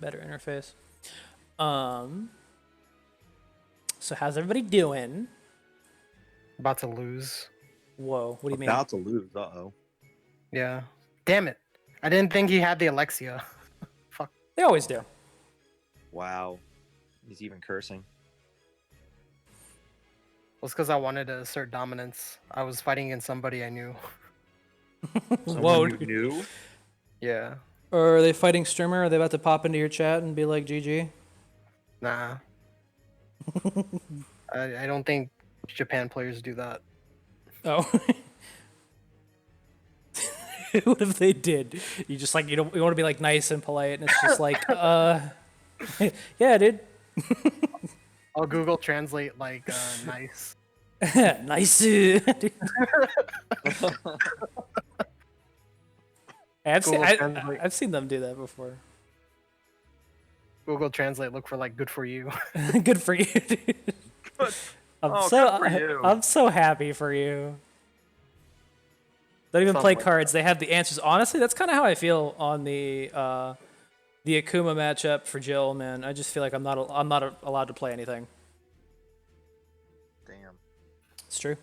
better interface. So how's everybody doing? About to lose. Whoa, what do you mean? About to lose. Uh-oh. Yeah. Damn it. I didn't think he had the Alexia. Fuck. They always do. Wow. He's even cursing. Well, it's because I wanted to assert dominance. I was fighting against somebody I knew. Whoa, You dude. knew? Yeah. Or are they fighting streamer? Are they about to pop into your chat and be like, GG? Nah. I don't think Japan players do that. Oh. What if they did? You just like, you want to be like nice and polite, and it's just like, yeah, dude. I'll Google Translate like nice. Nice. Dude. I've seen them do that before. Google Translate, look for like good for you. Good for you, dude. I'm so happy for you. Don't even play cards. They have the answers. Honestly, that's kind of how I feel on the Akuma matchup for Jill. Man, I just feel like I'm not allowed to play anything. Damn. It's true.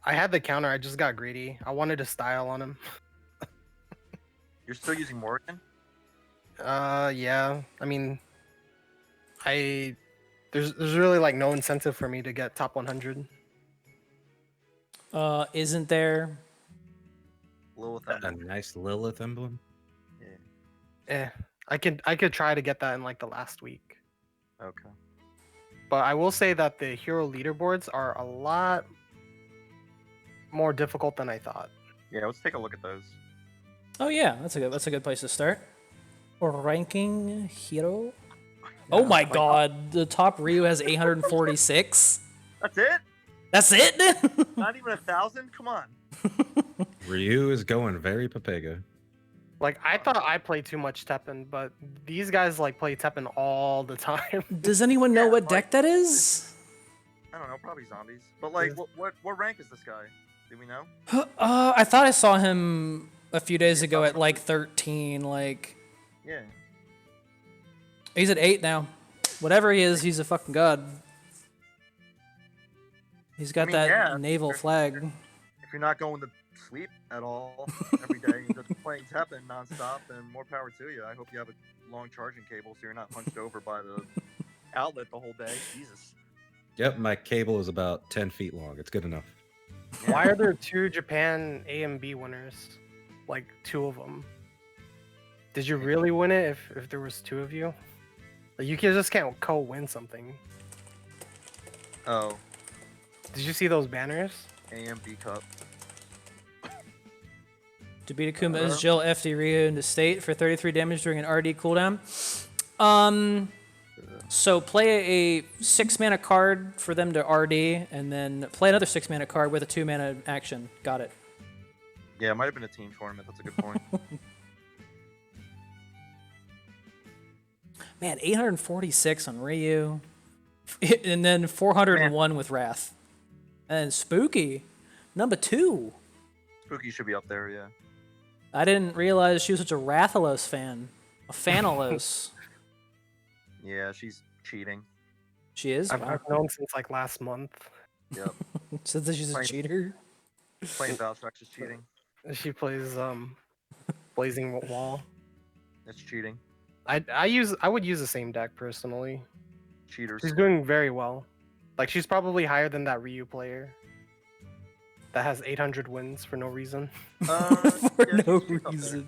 I had the counter. I just got greedy. I wanted to style on him. You're still using Morgan? Yeah. I mean, there's really like no incentive for me to get top 100. Isn't there? Lilith A nice Lilith emblem. Yeah. I could try to get that in like the last week. Okay. But I will say that the hero leaderboards are a lot more difficult than I thought. Yeah, let's take a look at those. Oh yeah, that's a good place to start. Or ranking hero. Oh my god, the top Ryu has 846. That's it? That's it? Not even 1,000? Come on. Ryu is going very Papega. Like I thought I played too much Teppen, but these guys like play Teppen all the time. Does anyone know what deck that is? I don't know, probably zombies. But like, what rank is this guy? Do we know? I thought I saw him a few days ago at like 13. Like, yeah, he's at 8 now. Whatever he is, he's a fucking god. He's got that naval flag. If you're not going to sleep at all every day, you're just playing Teppen nonstop, then more power to you. I hope you have a long charging cable so you're not hunched over by the outlet the whole day. Jesus. Yep, my cable is about 10 feet long. It's good enough. Yeah. Why are there 2 Japan A and B winners? Like 2 of them. Did you really win it if there was 2 of you? Like, you just can't co-win something. Oh. Did you see those banners? AMB Cup. To beat Akuma is Jill FD Ryu into state for 33 damage during an RD cooldown. So play a 6-mana card for them to RD, and then play another 6-mana card with a 2-mana action. Got it. Yeah, it might have been a team tournament. That's a good point. Man, 846 on Ryu. And then 401 with Wrath. And Spooky, number 2. Spooky should be up there, yeah. I didn't realize she was such a Rathalos fan. A Fanalos. Yeah, she's cheating. She is? I've known since like last month. Yep. Says that she's a cheater? Playing Valstrax is cheating. She plays Blazing Wall. It's cheating. I would use the same deck personally. Cheaters. She's doing very well. Like she's probably higher than that Ryu player that has 800 wins for no reason. For no reason.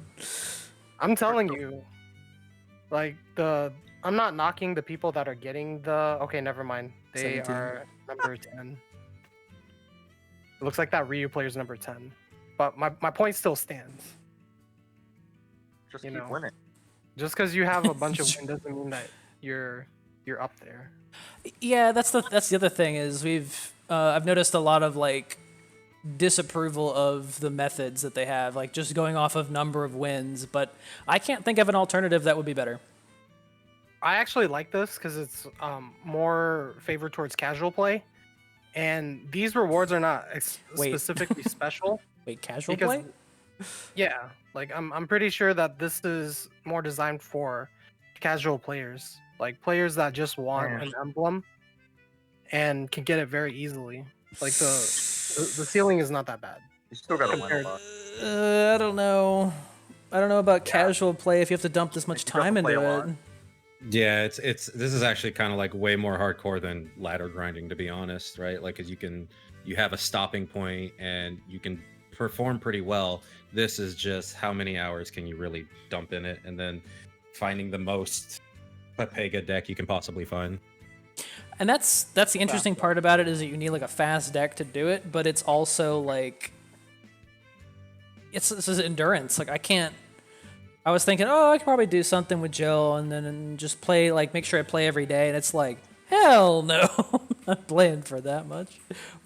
I'm telling you, like I'm not knocking the people that are getting the. Okay, never mind. They 17. are number 10. It looks like that Ryu player's number 10, but my point still stands. Just keep winning. Just because you have a bunch of wins doesn't mean that you're up there. Yeah, that's the other thing is I've noticed a lot of like disapproval of the methods that they have, like just going off of number of wins, but I can't think of an alternative that would be better. I actually like this because it's more favored towards casual play, and these rewards are not specifically special. Wait, casual play? Yeah, like I'm pretty sure that this is more designed for casual players, like players that just want Man. an emblem and can get it very easily. Like the ceiling is not that bad. You still gotta win a Compared- lot. I don't know. I don't know about Yeah. casual play if you have to dump this much You have to time play into a lot. it. Yeah, it's this is actually kind of like way more hardcore than ladder grinding, to be honest, right? Like, cause you have a stopping point and you can perform pretty well. This is just how many hours can you really dump in it, and then finding the most Pepega deck you can possibly find. And that's the interesting part about it, is that you need like a fast deck to do it, but it's also like it's this is endurance. Like I was thinking, oh, I could probably do something with Jill and then just play, like, make sure I play every day. And it's like, hell no, I'm not playing for that much.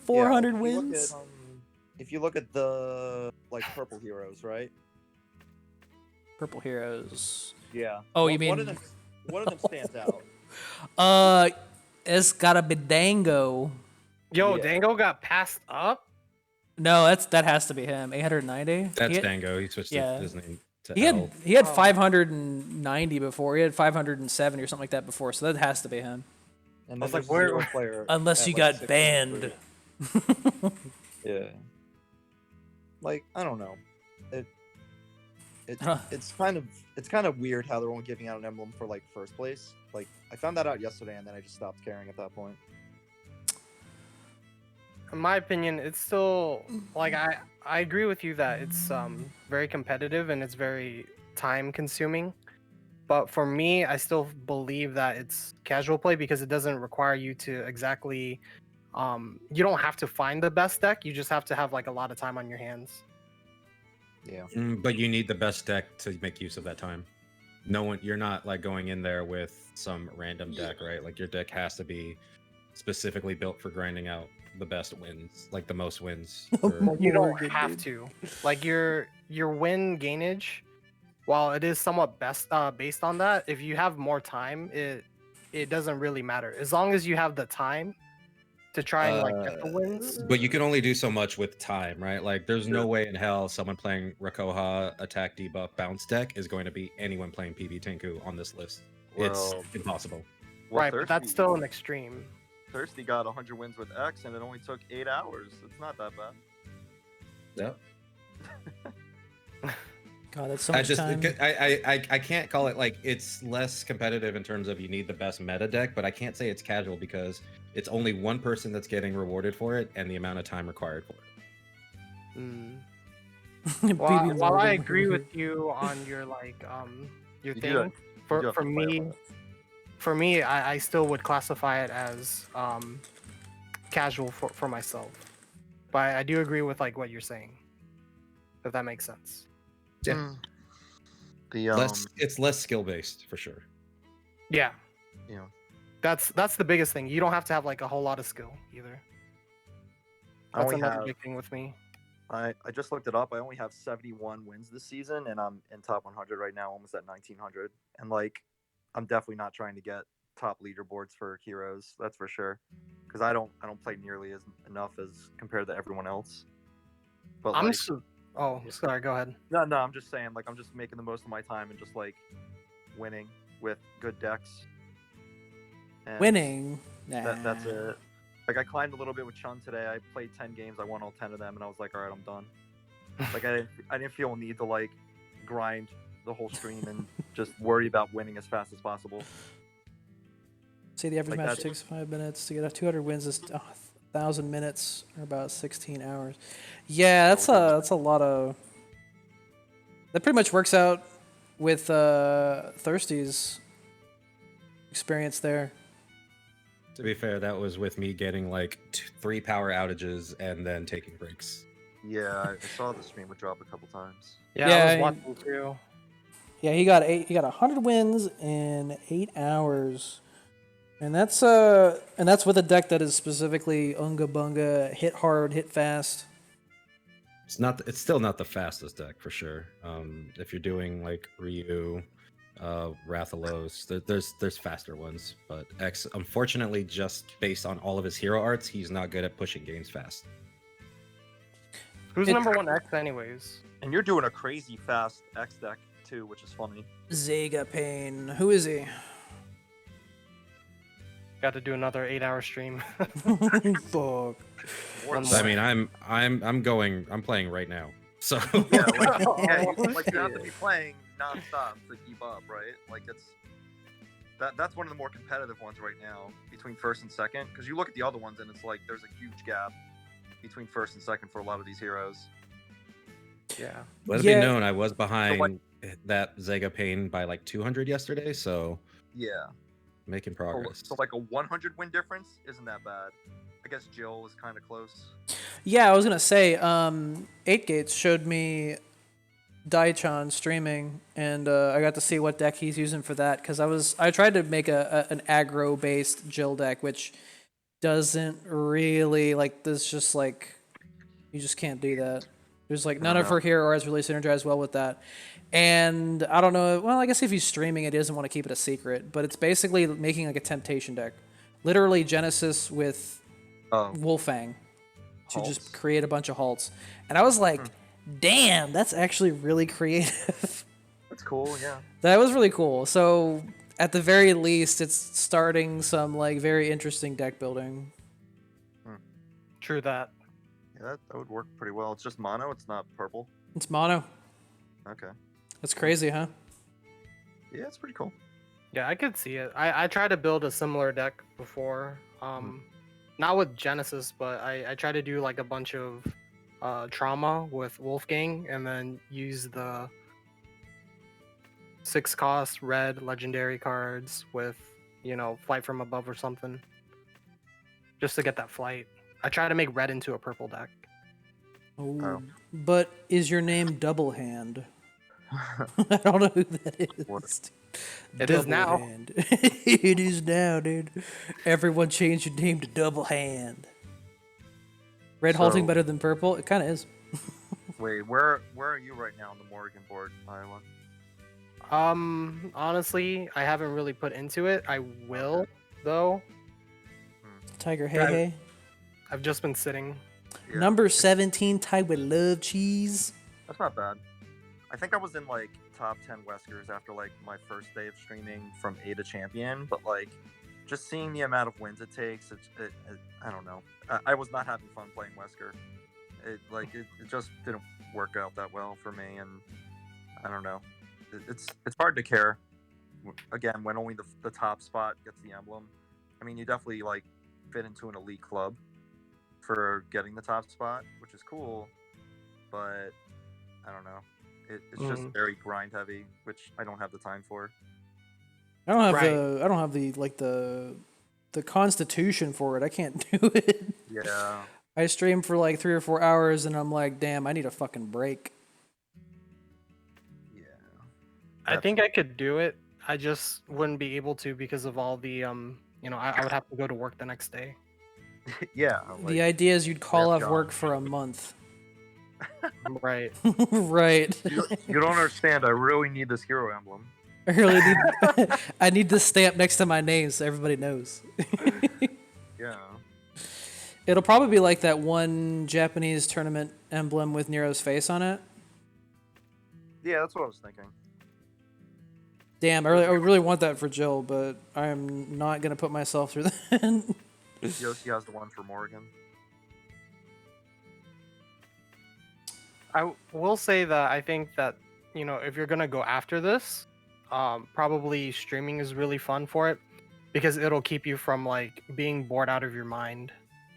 400 if you look wins. at, if you look at the like purple heroes, right? Purple heroes. Yeah. Oh, you One mean- one of them stands out. It's gotta be Dango. Yo, Yeah. Dango got passed up. No, that has to be him. 890. That's He had- Dango. He switched yeah. his name to He L. had Oh. 590 before. He had 570 or something like that before. So that has to be him. And I was then like, there's a where- zero player Unless at, you like, got 603. banned. Yeah. Like, I don't know. Huh. It's kind of weird how they're only giving out an emblem for like first place. Like, I found that out yesterday, and then I just stopped caring at that point. In my opinion, it's still like I agree with you that it's very competitive and it's very time consuming. But for me, I still believe that it's casual play because it doesn't require you to exactly you don't have to find the best deck, you just have to have like a lot of time on your hands. Yeah. But you need the best deck to make use of that time. You're not like going in there with some random deck, right? Like, your deck has to be specifically built for grinding out the best wins, like the most wins. for- You don't Morgan, have dude. to. Like your win gainage, while it is somewhat based on that, if you have more time, it doesn't really matter. As long as you have the time to try and like get the wins. But you can only do so much with time, right? Like, there's no way in hell someone playing Rakoha attack debuff bounce deck is going to beat anyone playing PB Tinku on this list. It's Well, impossible. Right, but that's still an extreme. Thirsty got 100 wins with X, and it only took 8 hours. It's not that bad. Yep. God, that's so I much just time. I can't call it like it's less competitive in terms of you need the best meta deck, but I can't say it's casual because it's only one person that's getting rewarded for it and the amount of time required for it. Mm. While I Morgan. agree with you on your like your You do thing, have- you do for have to play a me, lot. for me, I still would classify it as casual for myself. But I do agree with like what you're saying, if that makes sense. Yeah. The It's less skill based for sure. Yeah, you know, that's the biggest thing. You don't have to have like a whole lot of skill either. I That's only another have big thing with me. I just looked it up. I only have 71 wins this season, and I'm in top 100 right now, almost at 1900. And like, I'm definitely not trying to get top leaderboards for heroes. That's for sure, because I don't play nearly as enough as compared to everyone else. But I'm like, oh, sorry, go ahead. no, I'm just saying, like, I'm just making the most of my time and just like winning with good decks. And Winning. That's Nah. it. Like, I climbed a little bit with Chun today. I played 10 games. I won all 10 of them, and I was like, all right, I'm done. Like, I didn't feel a need to like grind the whole stream and just worry about winning as fast as possible. Say the average Like match that- takes 5 minutes to get 200 wins is 1,000 minutes or about 16 hours. Yeah, that's a lot of. That pretty much works out with Thirsty's experience there. To be fair, that was with me getting like 3 power outages and then taking breaks. Yeah, I saw the stream would drop a couple times. Yeah, Yeah, I was I- watching too. Yeah, he got 100 wins in 8 hours. And that's with a deck that is specifically Unga Bunga, hit hard, hit fast. It's still not the fastest deck for sure. If you're doing like Ryu, Rathalos, there's faster ones, but X, unfortunately, just based on all of his hero arts, he's not good at pushing games fast. Who's It- number one X anyways? And you're doing a crazy fast X deck too, which is funny. Zega Pain. Who is he? Got to do another 8-hour stream. Fuck. One I more. mean, I'm playing right now. So Yeah, like, you have to be playing nonstop to keep up, right? Like that's one of the more competitive ones right now between first and second. Because you look at the other ones and it's like there's a huge gap between first and second for a lot of these heroes. Yeah. let it be known, I was behind that Zega Pain by like 200 yesterday, so Yeah. making progress. So like a 100 win difference isn't that bad. I guess Jill is kind of close. Yeah, I was gonna say, 8gates showed me Daichan streaming, and I got to see what deck he's using for that, because I tried to make an aggro based Jill deck, which doesn't really like this. Just like you just can't do that. There's like none of her heroes really synergize well with that. And I don't know. Well, I guess if he's streaming it, he doesn't want to keep it a secret. But it's basically making like a temptation deck, literally Genesis with Wolfang to just create a bunch of halts. And I was like, damn, that's actually really creative. That's cool, yeah. That was really cool. So at the very least, it's starting some like very interesting deck building. True that. Yeah, that would work pretty well. It's just mono, it's not purple. It's mono. Okay. That's crazy, huh? Yeah, it's pretty cool. Yeah, I could see it. I tried to build a similar deck before. Not with Genesis, but I tried to do like a bunch of trauma with Wolfgang and then use the 6-cost red legendary cards with, flight from above or something. Just to get that flight. I try to make red into a purple deck. Oh. But is your name Double Hand? I don't know who that is. It is now. Hand. It is now, dude. Everyone change your name to Double Hand. Red halting better than purple? It kind of is. Wait, where are you right now on the Morgan board, Iowa? Honestly, I haven't really put into it. I will, though. Tiger Hey Hey. I've just been sitting. Yeah. Number 17, tied with Love Cheese. That's not bad. I think I was in like top 10 Weskers after like my first day of streaming from A to champion, but like just seeing the amount of wins it takes, I don't know. I was not having fun playing Wesker. It just didn't work out that well for me, and I don't know. It's hard to care. Again, when only the top spot gets the emblem. I mean, you definitely like fit into an elite club for getting the top spot, which is cool, but I don't know. It's just very grind heavy, which I don't have the time for. I don't have the constitution for it. I can't do it. Yeah. I stream for like 3 or 4 hours and I'm like, damn, I need a fucking break. Yeah. I think I could do it. I just wouldn't be able to because of all the I would have to go to work the next day. Yeah. The idea is you'd call off work for a month. Right. Right. You don't understand. I really need this hero emblem. I really need. I need this stamp next to my name so everybody knows. Yeah. It'll probably be like that one Japanese tournament emblem with Nero's face on it. Yeah, that's what I was thinking. Damn, I really want that for Jill, but I'm not gonna put myself through that. Yoshi has the one for Morgan. I will say that I think that, if you're going to go after this, probably streaming is really fun for it because it'll keep you from like being bored out of your mind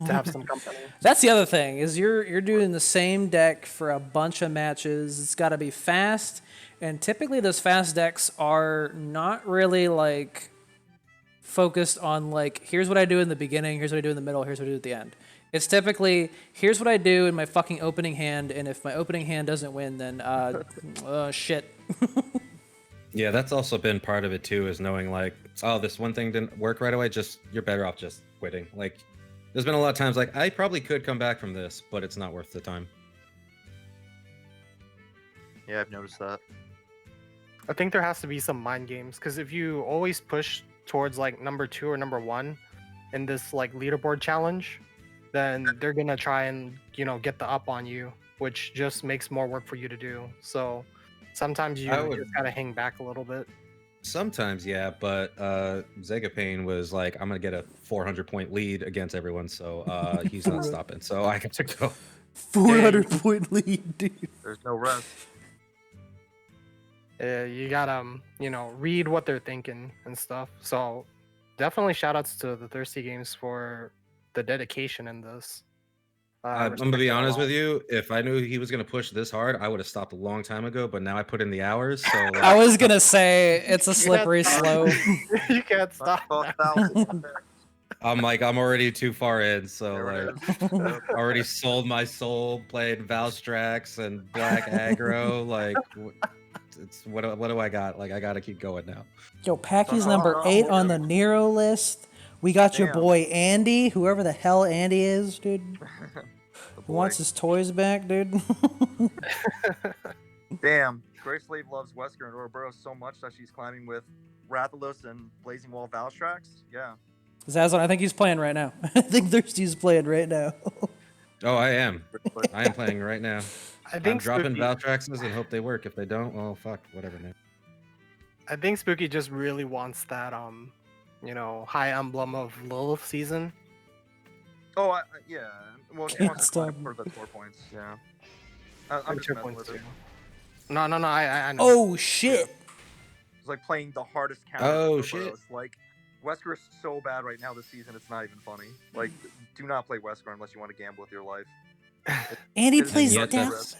to have some company. That's the other thing is you're doing the same deck for a bunch of matches. It's got to be fast, and typically those fast decks are not really like focused on like here's what I do in the beginning, here's what I do in the middle, here's what I do at the end. It's typically, here's what I do in my fucking opening hand, and if my opening hand doesn't win, then, shit. Yeah, that's also been part of it too, is knowing like, oh, this one thing didn't work right away, you're better off just quitting. Like, there's been a lot of times like, I probably could come back from this, but it's not worth the time. Yeah, I've noticed that. I think there has to be some mind games, because if you always push towards like number 2 or number 1 in this like leaderboard challenge, then they're gonna try and get the up on you, which just makes more work for you to do. So Sometimes you I would- just gotta hang back a little bit. Sometimes, yeah, but Zegapane was like, I'm gonna get a 400-point lead against everyone, so he's not stopping. So I got to go. 400-point lead, dude. There's no rest. You gotta, read what they're thinking and stuff. So definitely shout outs to the Thirsty Games for the dedication in this. I'm gonna be honest with you. If I knew he was gonna push this hard, I would have stopped a long time ago. But now I put in the hours, so like, I was gonna say it's a slippery slope. You can't stop. I'm already too far in. So There it like, is. already sold my soul playing Valstrax and Black Aggro. Like, it's what do I got? Like, I gotta keep going now. Yo, Packy's number 8 on the Nero list. We got your Damn. boy Andy, whoever the hell Andy is, dude. The Who wants boy. his toys back, dude? Damn, Grace Slave loves Wesker and Ouroboros so much that she's climbing with Rathalos and Blazing Wall Valstrax. Yeah. Zazon, I think he's playing right now. I think Thirsty's playing right now. Oh, I am. I am playing right now. I I'm think dropping Spooky, Valtraxes and hope they work. If they don't, well, fuck, whatever, man. I think Spooky just really wants that high emblem of Lilith season. Oh, yeah. Well, she Can't wants to climb stop. for the 4 points. Yeah. I'm And just tier messing points with it. too. No, I know. Oh shit! It's like playing the hardest counter. Oh, with shit. Ouroboros. Like, Wesker is so bad right now this season, it's not even funny. Like, do not play Wesker unless you want to gamble with your life. Andy It is plays yet Dalamudor.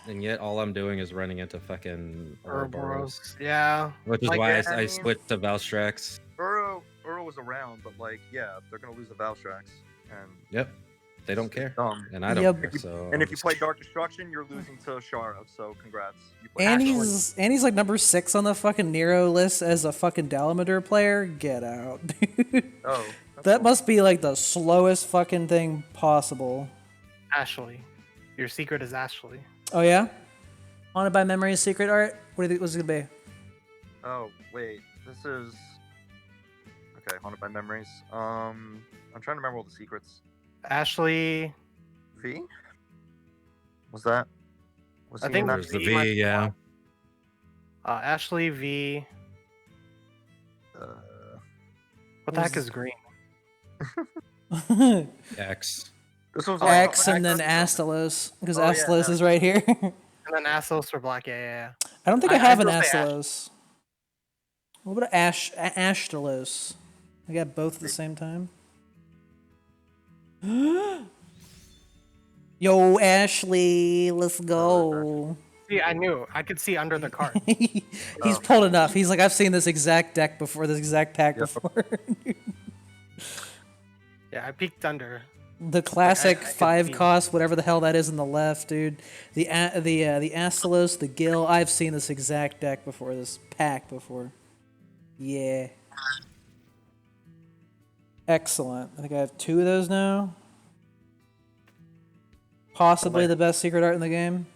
And yet, all I'm doing is running into fucking Ouroboros, Ouroboros. Yeah. which is Like, why I I mean- switched to Valstrax. Uro was around, but like, yeah, they're gonna lose the Valstrax, and Yep, they don't care, and and I don't Yep. care. So if you play Dark Destruction, you're losing to Shara. So congrats. You played Andy's like number 6 on the fucking Nero list as a fucking Dalamudor player. Get out, dude. Oh, that's That cool. must be like the slowest fucking thing possible. Ashley. Your secret is Ashley. Oh yeah? Haunted by Memories secret art? What do you think was it gonna be? Oh wait, this is okay. Haunted by Memories. I'm trying to remember all the secrets. Ashley. V. Was that? Was I he think in that? there's the V might V, be yeah. Ashley V. What the heck is green? X. This was X and then Astalos, because Oh, yeah, Astalos is right here. And then Astos for black. Yeah. I don't think I I have an still say Ash. Astalos. What about Ashtalos? I got both at the same time. Yo, Ashley, let's go. See, I knew. I could see under the card. He's pulled enough. He's like, I've seen this exact deck before, this exact pack before. Yeah, I peeked under. The classic I could 5 see. cost, whatever the hell that is on the left, dude. The Astalos, the Gil. I've seen this exact deck before, this pack before. Yeah. Excellent. I think I have 2 of those now. Possibly the best secret art in the game.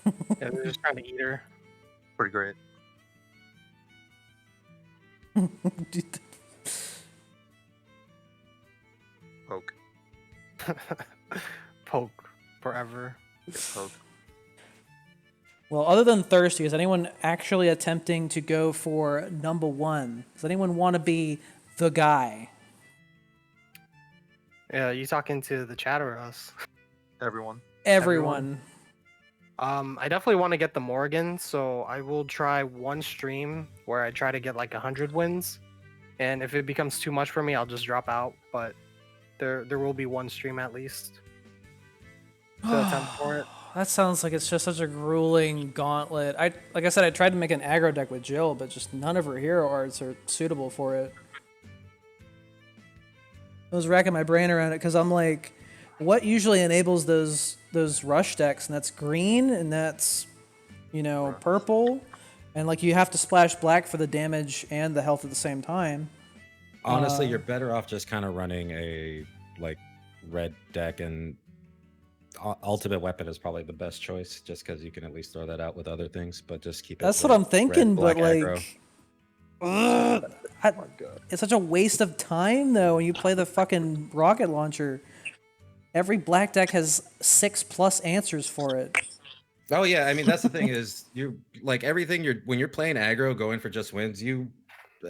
Yeah, they're just trying to eat her. pretty great. Poke. Poke forever. Poke. Well, other than Thirsty, is anyone actually attempting to go for number 1? Does anyone want to be the guy? Yeah, you talking to the chat or us? Everyone. Everyone. I definitely want to get the Morgan, so I will try one stream where I try to get like 100 wins, and if it becomes too much for me, I'll just drop out. But there will be one stream at least to attempt for it. That sounds like it's just such a grueling gauntlet. Like I said, I tried to make an aggro deck with Jill, but just none of her hero arts are suitable for it. I was racking my brain around it because I'm like, what usually enables those rush decks? And that's green, and that's, purple, and like you have to splash black for the damage and the health at the same time. Honestly, you're better off just kind of running a like red deck, and ultimate weapon is probably the best choice, just because you can at least throw that out with other things. But just keep it. That's what red- I'm thinking, red, black but like, aggro. ugh, Oh my god. it's such a waste of time though when you play the fucking rocket launcher. Every black deck has 6+ answers for it. Oh yeah, I mean that's the thing is you like everything when you're playing aggro, going for just wins, you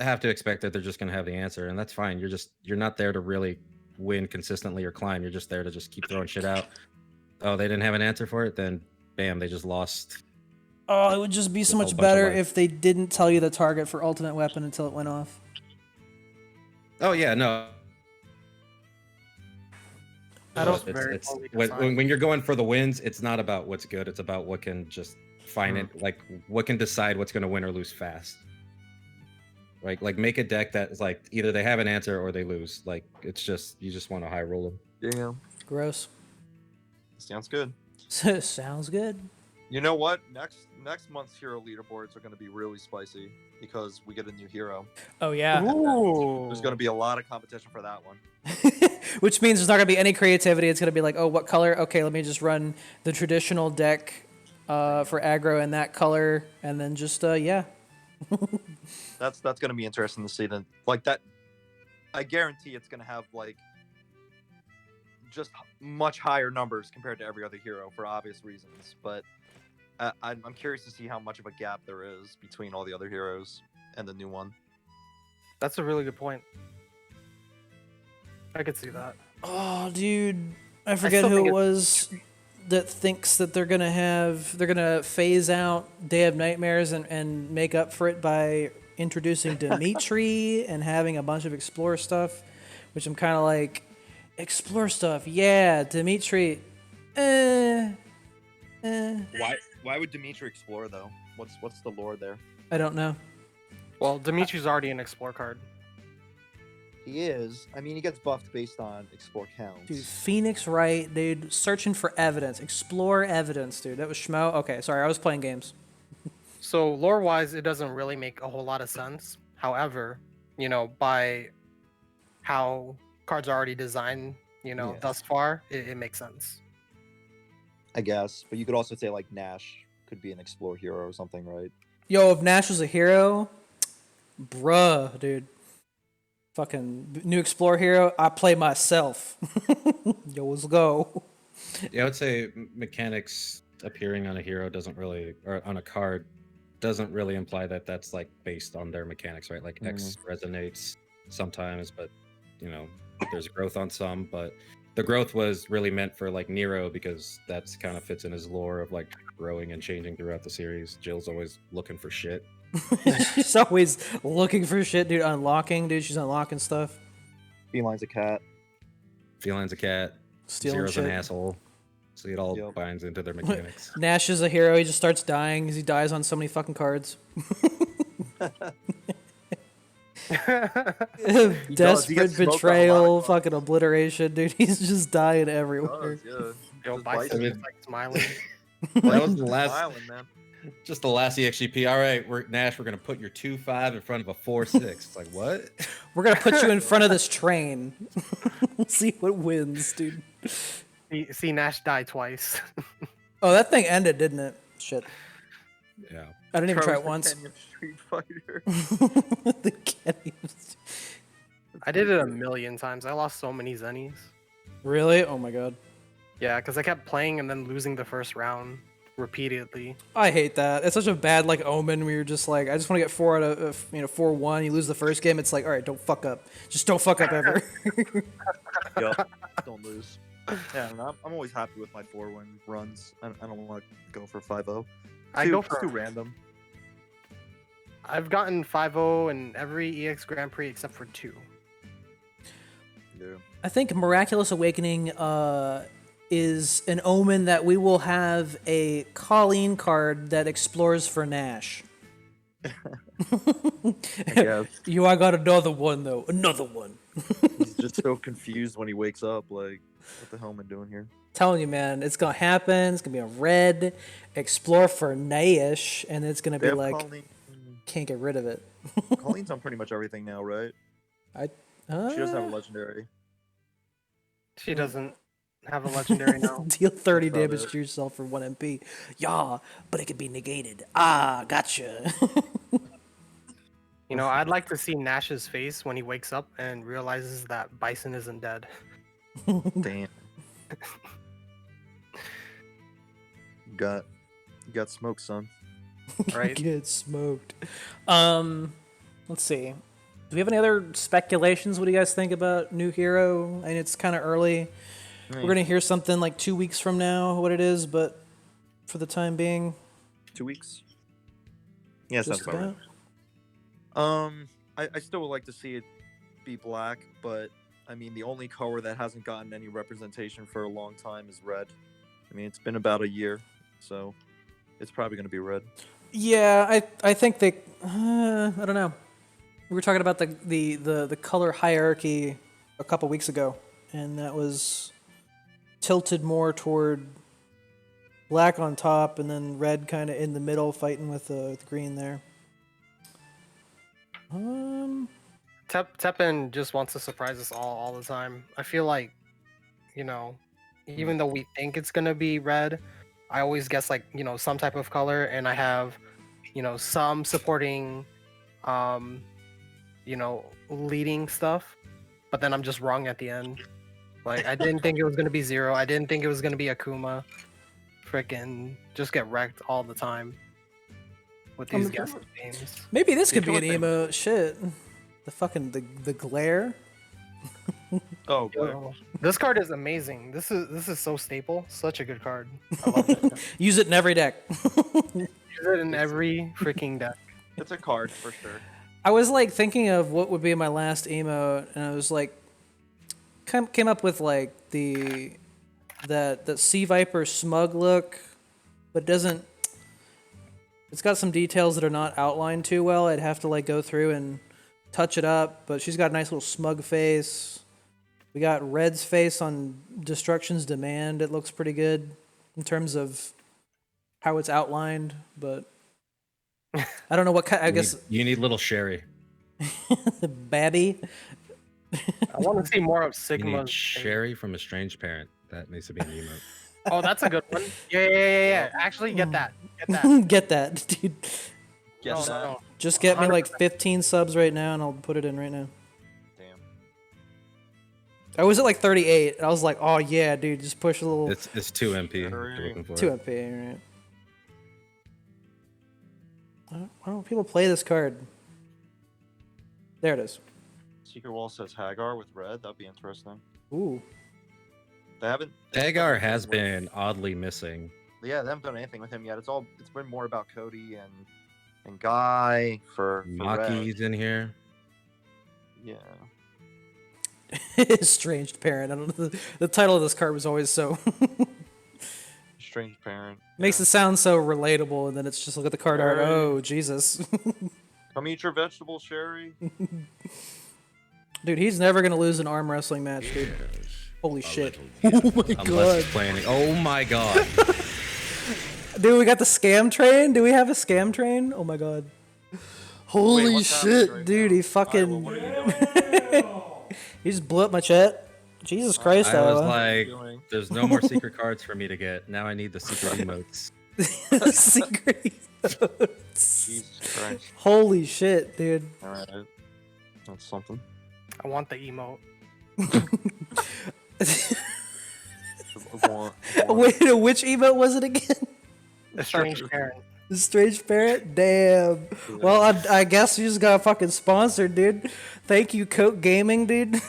have to expect that they're just gonna have the answer, and that's fine. You're not there to really win consistently or climb. You're just there to just keep throwing shit out. Oh, they didn't have an answer for it, then bam, they just lost. Oh, it would just be so a whole much bunch of better life. if they didn't tell you the target for ultimate weapon until it went off. Oh yeah, no. I That's don't. very It's poorly when designed. you're going for the wins, it's not about what's good. It's about what can just like what can decide what's going to win or lose fast. Like make a deck that is like either they have an answer or they lose. Like it's just you just want to high roll them. Yeah, Gross. sounds good. Sounds good. You know what? Next month's hero leaderboards are going to be really spicy because we get a new hero. Oh yeah. Ooh. There's going to be a lot of competition for that one. Which means there's not gonna be any creativity. It's gonna be like, oh, what color? Okay, let me just run the traditional deck for aggro in that color, and then just yeah. That's going to be interesting to see. Then like that, I guarantee it's going to have like just much higher numbers compared to every other hero for obvious reasons. But I'm curious to see how much of a gap there is between all the other heroes and the new one. That's a really good point. I could see that. Oh, dude, I forget still who think it it's- was that thinks that they're gonna phase out Day of Nightmares and make up for it by introducing Dimitri and having a bunch of explore stuff, which I'm kind of like, explore stuff, yeah, Dimitri, Why would Dimitri explore though? What's the lore there? I don't know. Well, Dimitri's already an explore card. He is. I mean, he gets buffed based on explore counts. Dude, Phoenix Wright, dude, searching for evidence, explore evidence, dude. That was Schmo. Okay, sorry, I was playing games. So lore-wise, it doesn't really make a whole lot of sense. However, by how cards are already designed, Yeah. thus far, it makes sense. I guess, but you could also say like Nash could be an explore hero or something, right? Yo, if Nash was a hero, bruh, dude. Fucking new explore hero, I play myself. Yo, let's go. Yeah, I would say mechanics appearing on a hero doesn't really, or on a card, doesn't really imply that that's like based on their mechanics, right? Like X resonates sometimes, but there's growth on some. But the growth was really meant for like Nero because that's kind of fits in his lore of like growing and changing throughout the series. Jill's always looking for shit. She's always looking for shit, dude. Unlocking, dude. She's unlocking stuff. Feline's a cat. Feline's a cat. Stealing Zero's shit. an asshole. So it all Yep. binds into their mechanics. Nash is a hero. He just starts dying because he dies on so many fucking cards. Desperate smoke on a lot betrayal, of cards. fucking obliteration, dude. He's just dying everywhere. Does, yeah. Yo, Just Bison Bison. is like smiling. That was the last. Smiling, man. Just the last EXGP. All right, Nash. We're gonna put your 2-5 in front of a 4-6. It's like what? We're gonna put you in front of this train. See what wins, dude. See Nash die twice. Oh, that thing ended, didn't it? Shit. Yeah. I didn't even try it Charles once. Kenyon Street Fighter. The Kenny- I did it a million times. I lost so many zennies. Really? Oh my god. Yeah, because I kept playing and then losing the first round repeatedly. I hate that. It's such a bad like omen where you're just like, I just want to get 4 out of 4-1. You lose the first game. It's like, all right, don't fuck up. Just don't fuck up ever. Yep. Don't lose. Yeah, no, I'm always happy with my 4-win runs. I don't want to go for 5-0. I go It's for too random. I've gotten 5-0 in every EX Grand Prix except for 2. Yeah. I think Miraculous Awakening is an omen that we will have a Colleen card that explores for Nash. I guess. I got another one though. Another one. He's just so confused when he wakes up. Like, what the hell am I doing here? Telling you, man, it's gonna happen. It's gonna be a red explore for Nash, and it's gonna They be have like Colleen. can't get rid of it. Colleen's on pretty much everything now, right? She doesn't have a legendary. She doesn't have a legendary now. Deal 30 That's about damage it. to yourself for 1 MP. Yeah, but it can be negated. Ah, gotcha. I'd like to see Nash's face when he wakes up and realizes that Bison isn't dead. Damn. Got You got smoked, son. Right. Get smoked. Let's see. Do we have any other speculations? What do you guys think about new hero? And it's kind of early. We're gonna hear something like 2 weeks from now, what it is, but for the time being, 2 weeks. Yeah, sounds just about about. right. I still would like to see it be black, but I mean the only color that hasn't gotten any representation for a long time is red. I mean it's been about a year, so it's probably going to be red. Yeah, I think they. I don't know. We were talking about the color hierarchy a couple weeks ago, and that was tilted more toward black on top, and then red kind of in the middle, fighting with the green there. TEPPEN just wants to surprise us all the time. I feel like, you know, even though we think it's gonna be red, I always guess like, you know, some type of color, and I have, you know, some supporting, you know, leading stuff, but then I'm just wrong at the end. Like I didn't think it was gonna be Zero. I didn't think it was gonna be Akuma. Frickin' just get wrecked all the time with these guessing games. Maybe this could be an Akuma thing. emo shit. The fucking the glare. Oh, boy. Yo, this card is amazing. This is so staple. Such a good card. I love it. Use it in every deck. Use it in every freaking deck. It's a card for sure. I was like thinking of what would be my last emo, and I was like, came up with like that Sea Viper smug look, but doesn't. It's got some details that are not outlined too well. I'd have to like go through and touch it up, but she's got a nice little smug face. We got Red's face on Destruction's Demand. It looks pretty good in terms of how it's outlined, but I don't know what kind. I guess You need little Sherry. Babby. I want to see more of You Sigma's. need Sherry from A Strange Parent. That needs to be an emote. Oh, that's a good one. Yeah. Actually, get that. Get that. Get that, dude. Guess that. No. Just get me like 15 subs right now, and I'll put it in right now. Damn. I was at like 38, and I was like, oh yeah, dude, just push a little. It's 2 MP. If Sherry. you're looking for 2 it. MP, right? Why don't people play this card? There it is. Secret Wall says Hagar with red. That'd be interesting. Ooh. They haven't. Hagar has been oddly missing. Yeah, they haven't done anything with him yet. It's been more about Cody and Guy for red. Maki's in here. Yeah. Estranged parent. I don't know. The title of this card was always so Strange parent. makes yeah. it sound so relatable, and then it's just look at the card art. Right. Oh Jesus, Come eat your vegetables, Sherry. dude, he's never gonna lose an arm wrestling match, dude. Holy shit! little Oh my Unless god, he's planning. Oh my god. dude, we got the scam train. Do we have a scam train? Oh my god. Holy what's happening shit, right dude! now? He fucking Iowa, what are you doing? he just blew up my chat. Jesus Christ, I was Iowa. like, doing? there's no more secret cards for me to get. Now I need the secret emotes. Secret emotes. Jesus Christ. Holy shit, dude. All right. That's something. I want the emote. Wait, which emote was it again? The strange parent. The Strange Parrot? Damn. Well, I guess you just got fucking sponsored, dude. Thank you, Coke Gaming, dude.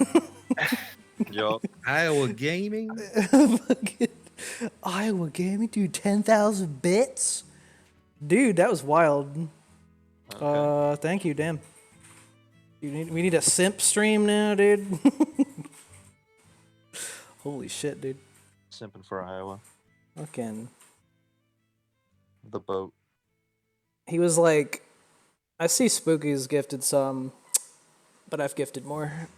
Yup. Iowa Gaming? Fucking Iowa Gaming, dude. 10,000 bits? Dude, that was wild. Okay. Thank you, damn. We need a simp stream now, dude. Holy shit, dude. Simping for Iowa. Fucking. The boat. He was like, I see Spooky's gifted some, but I've gifted more.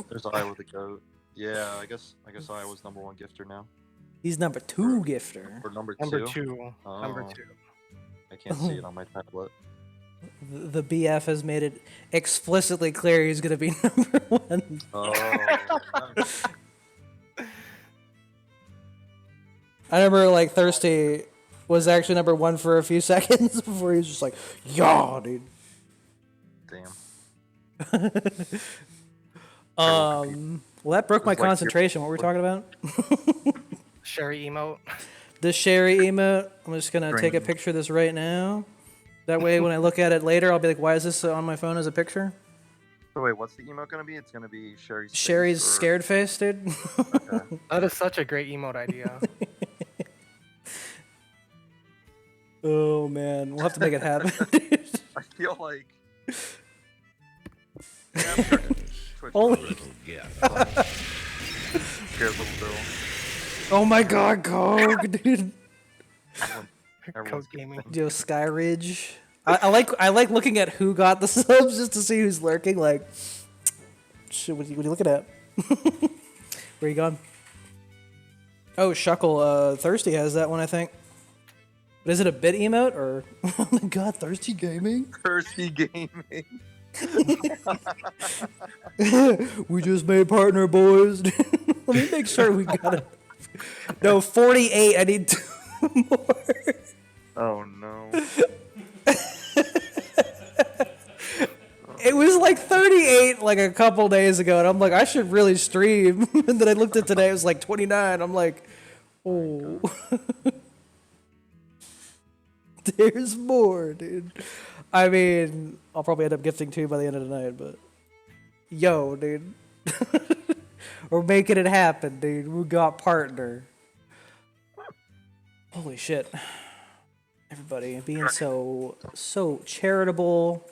There's Iowa the goat. Yeah, I guess Iowa's number 1 gifter now. He's number 2 gifter. Or number 2. Number two. Oh. Number 2. I can't see it on my tablet. The BF has made it explicitly clear he's gonna be number 1. Oh. I remember like Thirsty was actually number 1 for a few seconds before he was just like, "Yeah, dude." Damn. Well, that broke my It's like concentration. What were we talking about? Sherry emote. This Sherry emote, I'm just gonna take a Green. picture of this right now. That way, when I look at it later, I'll be like, why is this on my phone as a picture? So wait, what's the emote gonna be? It's gonna be Sherry's. Sherry's face, or... scared face, dude. Okay. That is such a great emote idea. Oh man, we'll have to make it happen. Dude. I feel like. Yeah, I'm sure Twitch Holy. Scares little girl. Oh my god, Cog, dude. Everyone's Code gaming. Yo, Skyridge. I like looking at who got the subs just to see who's lurking. Like, shit, what are you looking at? Where you gone? Oh, Shuckle. Thirsty has that one, I think. But is it a bit emote or? Oh my god, Thirsty Gaming. Thirsty gaming. We just made partner, boys. Let me make sure we got it. No, 48. I need 2 more. Oh no. It was like 38 like a couple days ago, and I'm like, I should really stream. And then I looked at today, it was like 29. I'm like, oh. There's more, dude. I mean, I'll probably end up gifting 2 by the end of the night, but yo, dude. We're making it happen, dude. We got partner. Holy shit. Everybody being so charitable.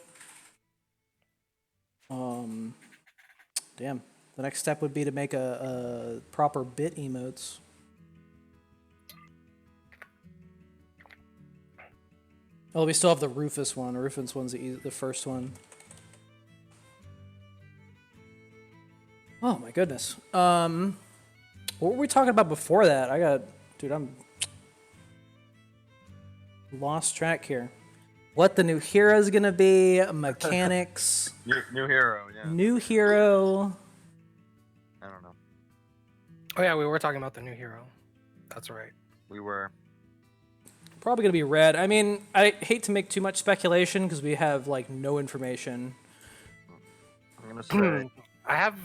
Damn. The next step would be to make a proper bit emotes. Oh, we still have the Rufus one. The Rufus one's the first one. Oh my goodness. What were we talking about before that? Dude, I'm lost track here. What the new hero is gonna be? Mechanics. New hero, yeah. New hero. I don't know. Oh yeah, we were talking about the new hero. That's right. We were. Probably gonna be red. I mean, I hate to make too much speculation because we have like no information. I'm gonna say. I have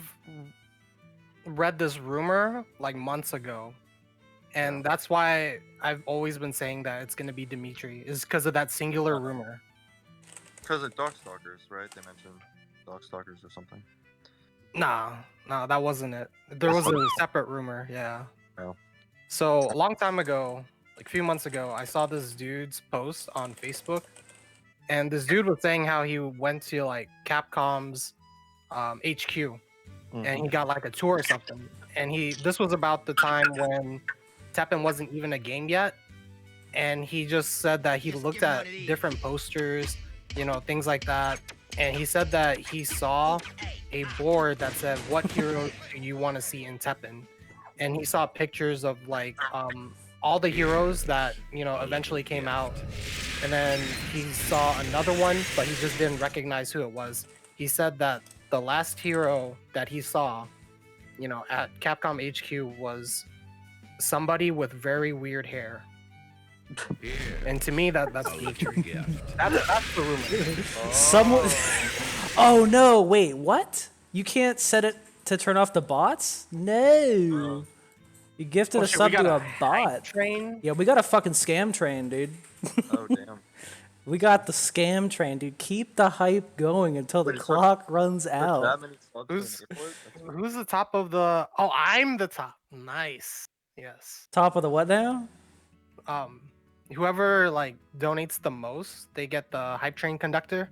read this rumor like months ago, and that's why I've always been saying that it's gonna be Dimitri, is because of that singular rumor. Because of Darkstalkers, right? They mentioned Darkstalkers or something. Nah, that wasn't it. There was a separate rumor, yeah. Oh. So a long time ago, like a few months ago, I saw this dude's post on Facebook, and this dude was saying how he went to like Capcom's HQ, and he got like a tour or something. And this was about the time when Teppen wasn't even a game yet, and he just said that he looked at different posters, you know, things like that, and he said that he saw a board that said, "What hero do you want to see in Teppen?" And he saw pictures of like all the heroes that, you know, eventually came out, and then he saw another one, but he just didn't recognize who it was. He said that the last hero that he saw, you know, at Capcom HQ was somebody with very weird hair. And to me, that's Dimitri. That's the rumor. Someone. Oh no! Wait, what? You can't set it to turn off the bots? No. You gifted Oh, a shit, sub we got to a a hype bot. train. Yeah, we got a fucking scam train, dude. Oh damn. We got the scam train, dude. Keep the hype going until the Wait, so- clock runs That out. many subs Who's- to enable it? That's- Who's the top of the? Oh, I'm the top. Nice. Yes. Top of the what now? Whoever like donates the most, they get the hype train conductor,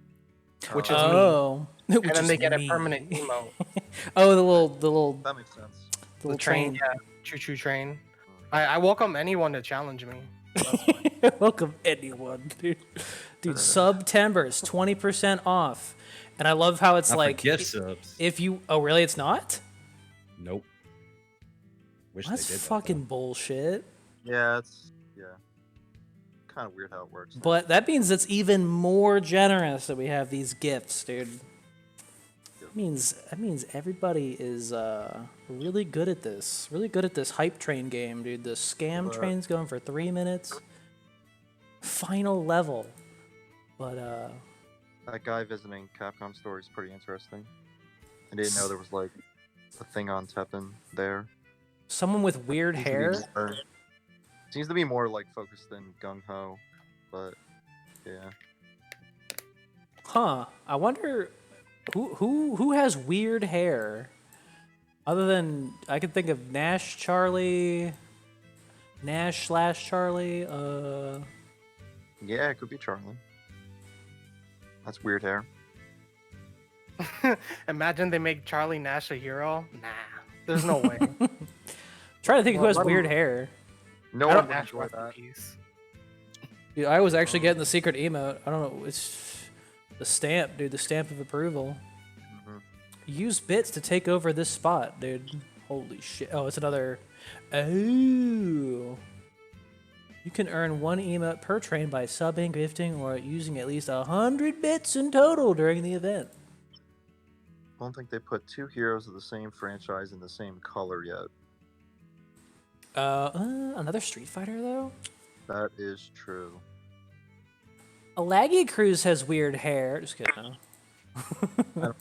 which is me. Oh, And then they get a permanent emote. Oh, the little That makes sense. little train, train. yeah, choo-choo train. I welcome anyone to challenge me. Welcome anyone, dude. Dude, September is 20% off, and I love how it's Not for like gift subs. if you. Oh, really? It's not? Nope. Wish That's they did that, fucking bullshit. Yeah, it's kind of weird how it works. But that means it's even more generous that we have these gifts, dude. That means everybody is really good at this. Really good at this hype train game, dude. The scam train's going for 3 minutes. Final level. But That guy visiting Capcom store is pretty interesting. I didn't know there was like a thing on Teppen there. someone with weird hair. Seems to be more like focused than gung ho, but yeah. Huh. I wonder who has weird hair? Other than I could think of Nash Charlie. Nash/Charlie. Yeah, it could be Charlie. That's weird hair. Imagine they make Charlie Nash a hero. Nah, there's no way. Trying to think who has Let him- weird hair. No I one don't- would Nash enjoy rest in that. peace. Dude, I was actually getting the secret emote. I don't know. It's the stamp, dude. The stamp of approval. Mhm. Use bits to take over this spot, dude. Holy shit. Oh, it's another. Oh. You can earn 1 emote per train by subbing, gifting, or using at least 100 bits in total during the event. I don't think they put 2 heroes of the same franchise in the same color yet. Another Street Fighter though? That is true. A Laggy Cruise has weird hair. Just kidding. No.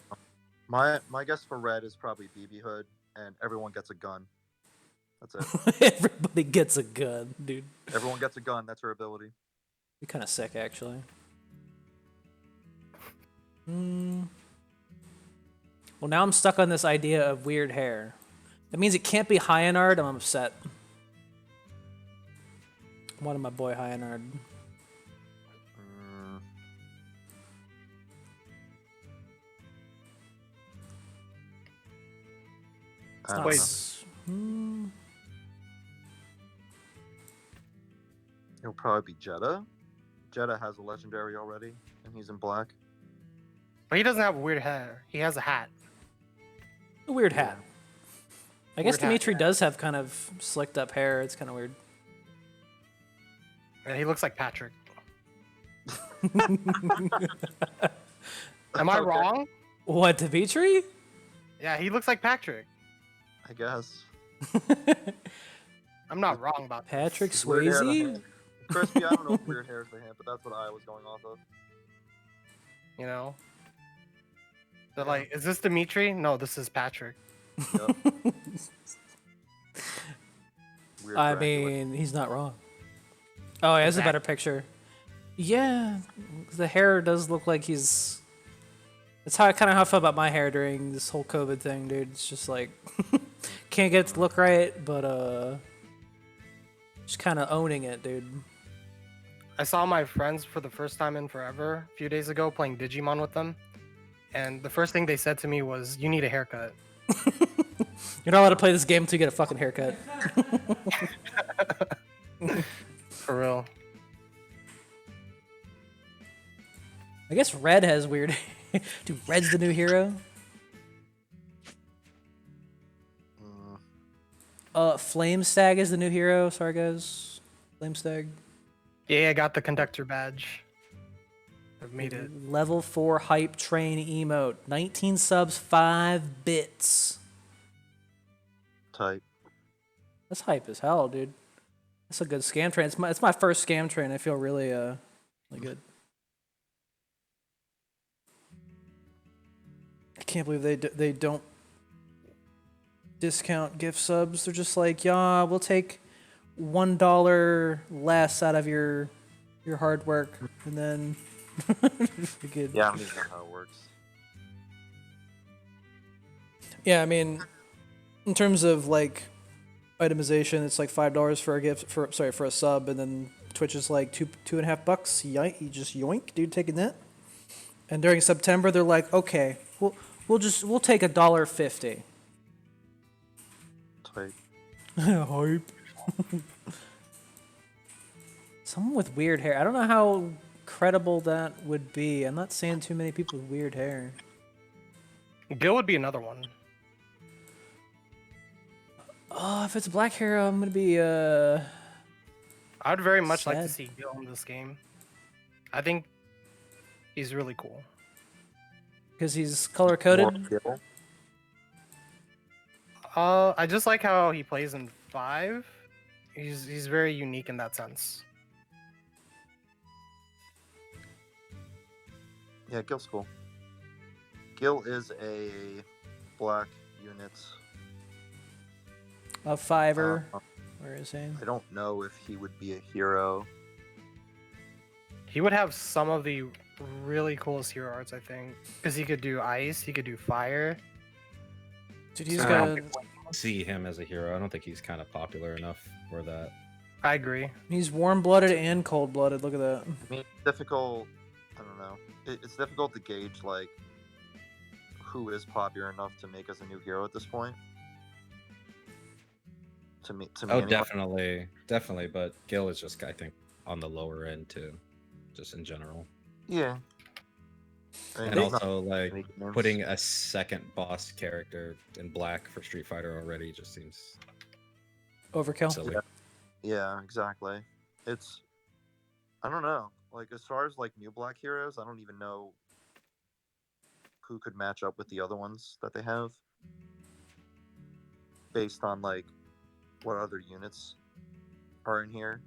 My guess for red is probably BB Hood, and everyone gets a gun. That's it. Everybody gets a gun, dude. Everyone gets a gun. That's her ability. Be kind of sick, actually. Well, now I'm stuck on this idea of weird hair. That means it can't be Hyanard. I'm upset. I wanted my boy Hyanard. I don't Wait. know. It'll probably be Jeddah. Jeddah has a legendary already, and he's in black. But he doesn't have weird hair. He has a hat. A weird hat. I guess Weird hat, Dimitri yeah. does have kind of slicked up hair. It's kind of weird. Yeah, he looks like Patrick. Am Am I wrong? What, Dimitri? Yeah, he looks like Patrick. I guess. I'm not wrong about this. Patrick Weird hair to Swayze? hand. Crispy, I don't know if weird hairs they have, but that's what I was going off of. You know? They're like, is this Dimitri? No, this is Patrick. Yep. Weird I Dracula. mean, he's not wrong. Oh, he has a Exactly. better picture. Yeah, the hair does look like he's. That's how kind of how I felt about my hair during this whole COVID thing, dude. It's just like can't get it to look right, but just kind of owning it, dude. I saw my friends for the first time in forever a few days ago playing Digimon with them. And the first thing they said to me was, "You need a haircut." You're not allowed to play this game until you get a fucking haircut. For real. I guess Red has weird. Dude, Red's the new hero. Flame Stag is the new hero. Sorry, guys. Flame Stag. Yeah, I got the conductor badge. I've made it. Level 4 hype train emote. 19 subs, 5 bits. Type. That's hype as hell, dude. That's a good scam train. It's my first scam train. I feel really really good. I can't believe they don't discount gift subs. They're just like, yeah, we'll take $1 less out of your hard work, and then we could. Yeah, I don't even know how it works. Yeah, I mean, in terms of like itemization, it's like $5 for a gift for a sub, and then Twitch is like $2.50. You just yoink, dude, taking that. And during September, they're like, okay, we'll take $1.50. Type. Hype. Someone with weird hair. I don't know how credible that would be. I'm not seeing too many people with weird hair. Gil would be another one. Oh, if it's a black hair, I'm gonna be I would very much like to Sad. see Gil in this game. I think he's really cool. because he's color coded. More skill. I just like how he plays in 5. He's very unique in that sense. Yeah, Gil's cool. Gil is a black unit. A fiver. Where is he? I don't know if he would be a hero. He would have some of the really coolest hero arts, I think, because he could do ice, he could do fire. Dude, he's So I got. don't See him as a hero. I don't think he's kind of popular enough for that. I agree. He's warm-blooded and cold-blooded. Look at that. I mean, it's difficult. I don't know. It's difficult to gauge like who is popular enough to make us a new hero at this point. To me, Oh, anyway. definitely. But Gil is just, I think, on the lower end too, just in general. Yeah. I mean, And he's not also, like, making sense. putting a second boss character in black for Street Fighter already just seems Overkill. silly. Yeah, exactly. It's I don't know. Like as far as like new black heroes, I don't even know who could match up with the other ones that they have. Based on like what other units are in here.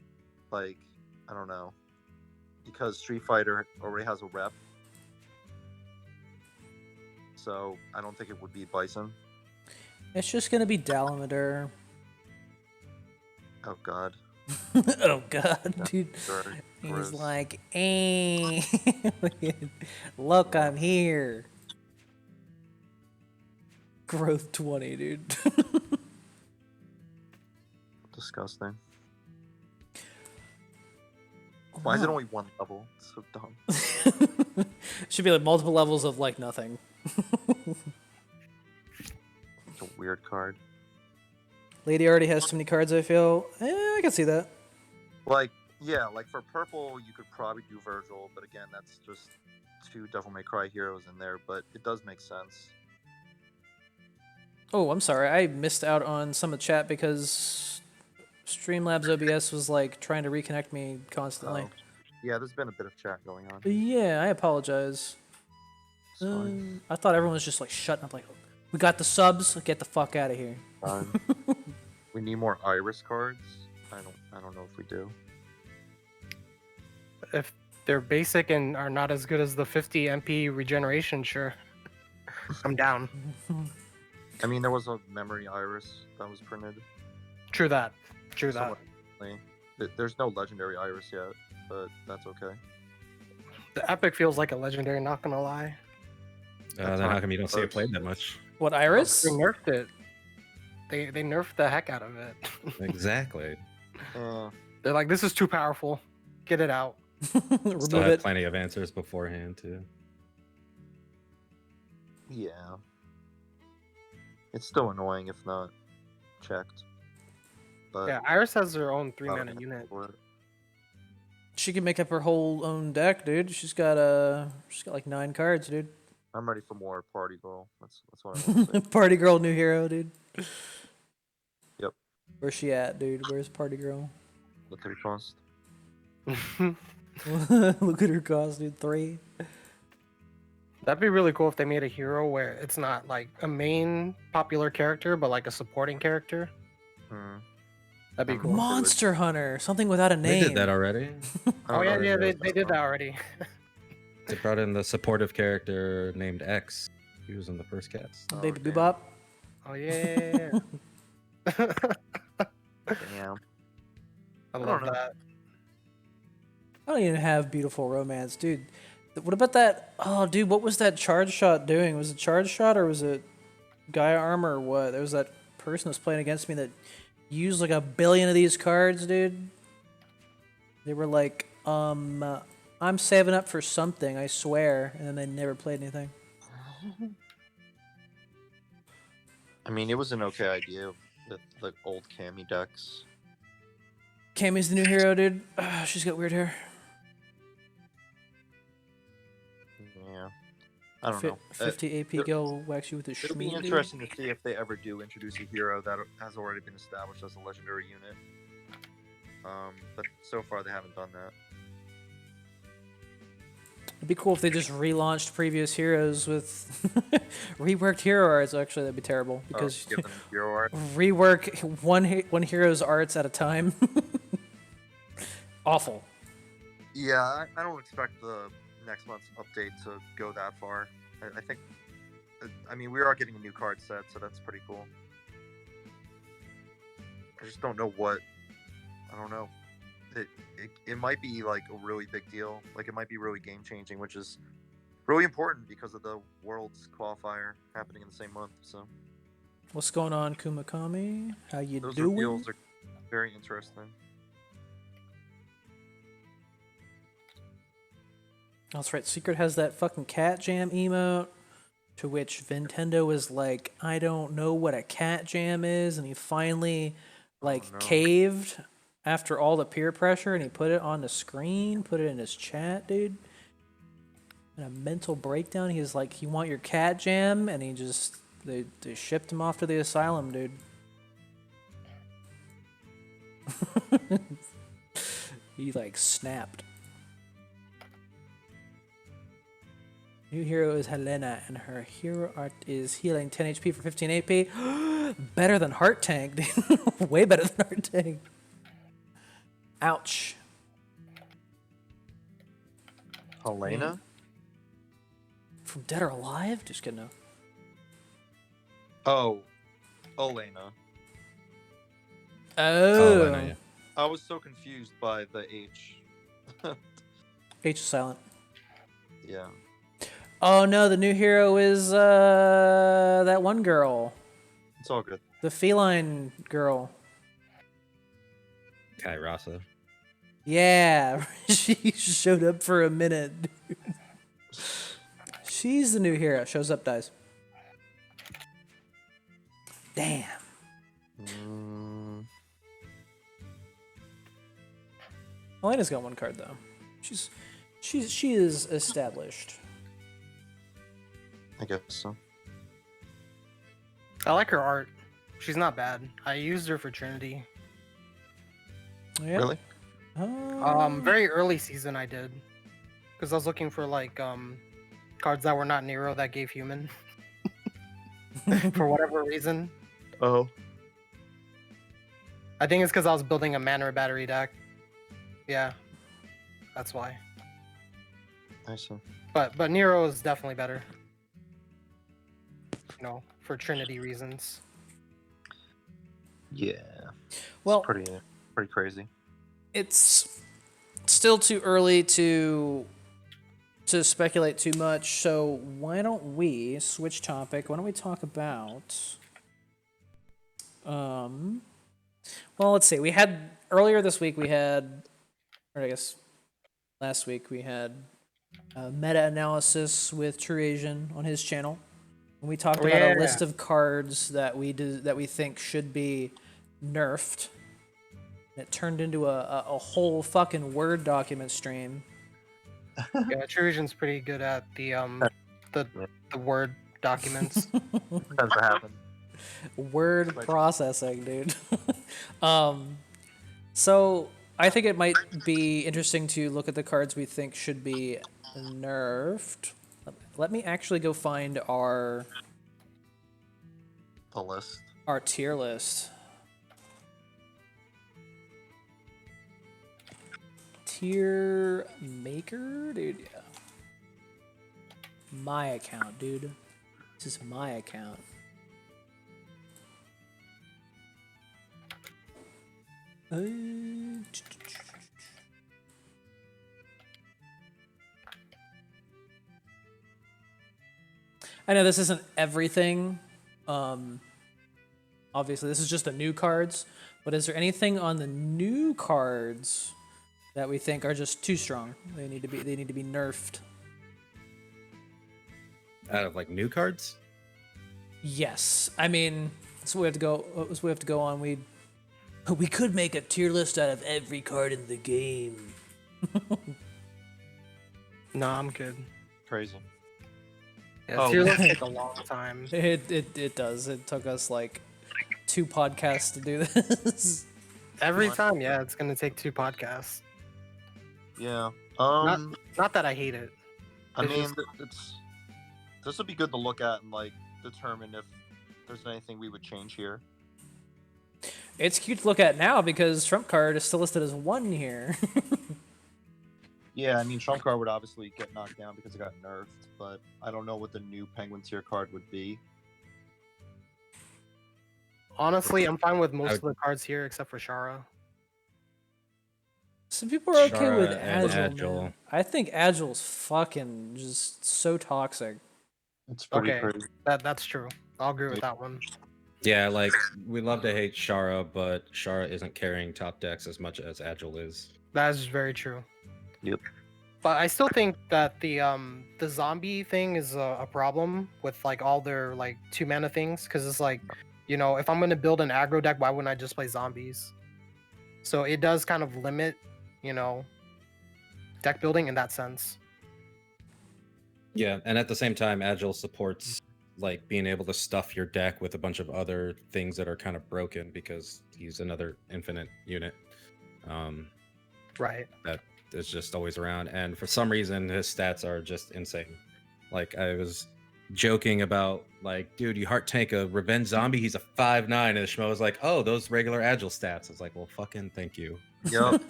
Like, I don't know. Because Street Fighter already has a rep. So I don't think it would be Bison. It's just gonna be Dalamadur. Oh god. Oh god, dude. Sure. He's Gross. like, eh. Look, I'm here. Growth 20, dude. Disgusting. Why is it Wow. only one level? It's so dumb. Should be like multiple levels of like nothing. It's a weird card. Lady already has too many cards, I feel. I can see that. Like, yeah, like for purple, you could probably do Virgil, but again, that's just two Devil May Cry heroes in there, but it does make sense. Oh, I'm sorry. I missed out on some of the chat because Streamlabs OBS was like trying to reconnect me constantly. Oh. Yeah, there's been a bit of chat going on. Yeah, I apologize. It's fine. I thought everyone was just like shutting up, like, we got the subs, get the fuck out of here. We need more Iris cards. I don't know if we do. If they're basic and are not as good as the 50 MP regeneration, sure. I'm down. I mean, there was a memory Iris that was printed. True that. True that. somewhat recently. There's no legendary Iris yet, but that's okay. The epic feels like a legendary, not gonna lie. That's Then how not come you don't see it close. played that much? What, Iris? They nerfed it. They nerfed the heck out of it. Exactly. They're like, this is too powerful. Get it out. Remove Still had it. plenty of answers beforehand too. Yeah. It's still annoying if not checked. But Yeah, Iris has her own 3 I mana don't unit. for it. She can make up her whole own deck, dude. She's got like 9 cards, dude. I'm ready for more Party Girl. That's what I want to say. Party girl, new hero, dude. Yep. Where's she at, dude? Where's Party girl? Look at her cost. Look at her cost, dude. 3. That'd be really cool if they made a hero where it's not like a main popular character, but like a supporting character. Hmm. That'd be cool. Monster Hunter, something without a They name. did that already. I Oh don't yeah, know yeah, if they there's did that one. already. They brought in the supportive character named X. He was in the first cast. Oh, Baby damn. Boobop. Oh yeah. Damn. I don't love know. that. I don't even have beautiful romance, dude. What about that? Oh, dude, what was that charge shot doing? Was it charge shot or was it Gaia armor or what? There was that person that was playing against me that used like 1 billion of these cards, dude. They were like, I'm saving up for something, I swear, and then they never played anything. I mean, it was an okay idea with the old Cammy decks. Cammy's the new hero, dude. She's got weird hair. Yeah. I don't know. 50 AP there- Gil whacks you with a It'll be schmeat, dude. interesting to see if they ever do introduce a hero that has already been established as a legendary unit. But so far they haven't done that. It'd be cool if they just relaunched previous heroes with reworked hero arts. Actually, that'd be terrible because Give them hero art. rework one hero's arts at a time. Awful. Yeah, I don't expect the next month's update to go that far. I think, I mean, we are getting a new card set, so that's pretty cool. I just don't know what. I don't know. It might be like a really big deal. Like it might be really game changing, which is really important because of the Worlds qualifier happening in the same month. So What's going on, Kumakami? How you those doing? reveals are very interesting. That's right. Secret has that fucking cat jam emote, to which Nintendo was like, I don't know what a cat jam is, and he finally like no. caved after all the peer pressure, and he put it on the screen, put it in his chat, dude. And a mental breakdown. He was like, "You want your cat jam?" And he just they shipped him off to the asylum, dude. He like snapped. New hero is Helena, and her hero art is healing 10 HP for 15 AP. Better than Heart Tank, dude. Way better than Heart Tank. Ouch. Helena? From Dead or Alive? Just kidding. No. Oh, Elena. Oh. Elena, yeah. I was so confused by the H. H is silent. Yeah. Oh no, the new hero is that one girl. It's all good. The feline girl. Kai Rasa. Yeah, she showed up for a minute. Dude. She's the new hero. Shows up, dies. Damn. Elena's got one card though. She is established. I guess so. I like her art. She's not bad. I used her for Trinity. Yeah. Really? Very early season I did, because I was looking for like cards that were not Nero that gave human. For whatever reason. Oh. I think it's because I was building a mana battery deck. Yeah, that's why. I see. But Nero is definitely better. You know, for Trinity reasons. Yeah. Well, Pretty crazy. it's still too early to speculate too much, so why don't we switch topic? Why don't we talk about well, let's see. We had earlier this week or I guess last week we had a meta-analysis with True Asian on his channel. And we talked about a list of cards that we think should be nerfed. And it turned into a whole fucking Word document stream. Yeah, True Asian's pretty good at the Word documents. Depends what happened. Word processing, dude. So I think it might be interesting to look at the cards we think should be nerfed. Let me actually go find our list. Our tier list. Tier maker, dude. Yeah. My account, dude. This is my account. I know this isn't everything. Obviously, this is just the new cards. But is there anything on the new cards that we think are just too strong? They need to be nerfed. Out of like new cards? Yes, I mean that's what we have to go. That's what we have to go on. We could make a tier list out of every card in the game. No, I'm good. Crazy. Yeah, tier lists take a long time. It does. It took us like 2 podcasts to do this. Every time, yeah, it's gonna take 2 podcasts. Yeah. Not that I hate it. I mean, this would be good to look at and like determine if there's anything we would change here. It's cute to look at now because Trump card is still listed as 1 here. Yeah, I mean, Trump card would obviously get knocked down because it got nerfed, but I don't know what the new Penguin tier card would be. Honestly, I'm fine with most of the cards here except for Shara. Some people are okay with Shara and Agile, man. I think Agile's fucking just so toxic. It's pretty Okay, crazy. that's true. I'll agree with that one. Yeah, like we love to hate Shara, but Shara isn't carrying top decks as much as Agile is. That is very true. Yep. But I still think that the zombie thing is a problem with like all their like 2 mana things, because it's like, you know, if I'm gonna build an aggro deck, why wouldn't I just play zombies? So it does kind of limit, you know, deck building in that sense. Yeah, and at the same time, Agile supports like being able to stuff your deck with a bunch of other things that are kind of broken because he's another infinite unit. Right. That is just always around, and for some reason his stats are just insane. Like I was joking about, like, dude, you heart tank a revenge zombie, he's a 5'9", and Shmo was like, oh, those regular Agile stats. I was like, well, fucking thank you. Yep.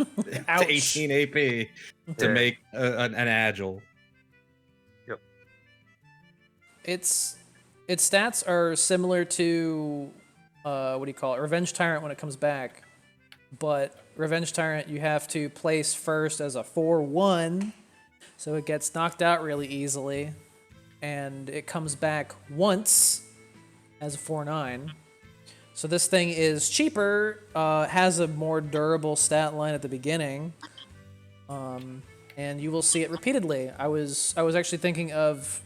Ouch. 18 AP to Yeah. make an Agile. Its stats are similar to what do you call it? Revenge Tyrant when it comes back. But Revenge Tyrant you have to place first as a 4/1, so it gets knocked out really easily. And it comes back once as a 4/9. So this thing is cheaper, has a more durable stat line at the beginning. And you will see it repeatedly. I was actually thinking of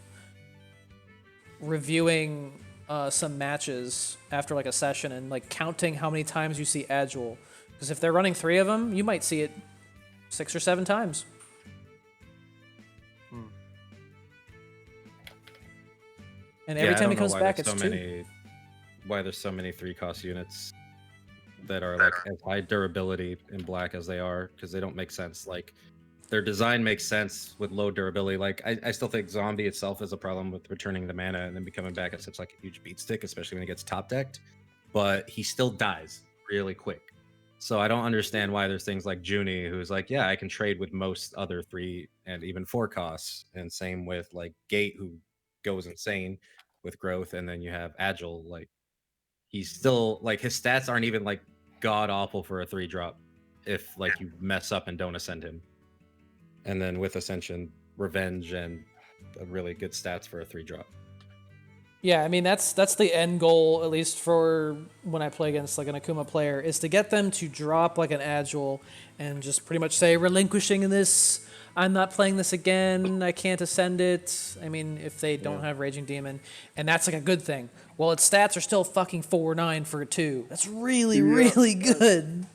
reviewing some matches after like a session and like counting how many times you see Agile, because if they're running 3 of them, you might see it 6 or 7 times. And every time he comes back, it's 2. Why there's so many 3-cost units that are like as high durability in black as they are, because they don't make sense. Like their design makes sense with low durability. Like I still think zombie itself is a problem with returning the mana and then becoming back at such like a huge beat stick, especially when he gets top decked. But he still dies really quick. So I don't understand why there's things like Junie, who's like, yeah, I can trade with most other 3 and even 4 costs. And same with like Gate, who goes insane with growth. And then you have Agile, like he's still like his stats aren't even like god awful for a 3-drop if like you mess up and don't ascend him. And then with Ascension, Revenge and really good stats for a 3-drop. Yeah, I mean that's the end goal, at least for when I play against like an Akuma player, is to get them to drop like an Agile and just pretty much say, relinquishing this, I'm not playing this again, I can't ascend it. I mean, if they don't have Raging Demon, and that's like a good thing. Well, its stats are still fucking 4/9 for a 2. That's really, really good.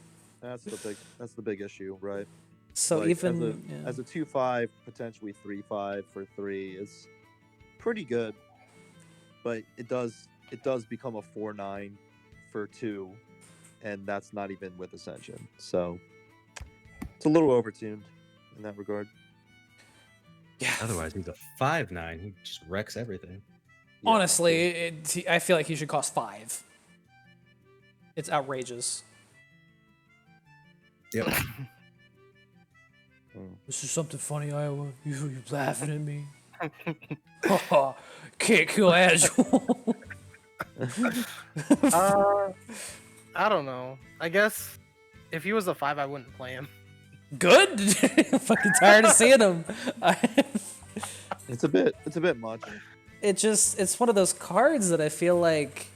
That's the big issue, right? So like, even as a 2/5, potentially 3/5 for 3 is pretty good, but it does become a 4/9 for 2, and that's not even with Ascension. So it's a little overtuned in that regard. Yeah. Otherwise, he's a 5'9". He just wrecks everything. Yeah, honestly, I feel like he should cost 5. It's outrageous. Yep. This is something funny, Iowa. You laughing at me? Can't kill Agile. I don't know. I guess if he was a 5, I wouldn't play him. Good. Fucking tired of seeing him. It's a bit much. It's one of those cards that I feel like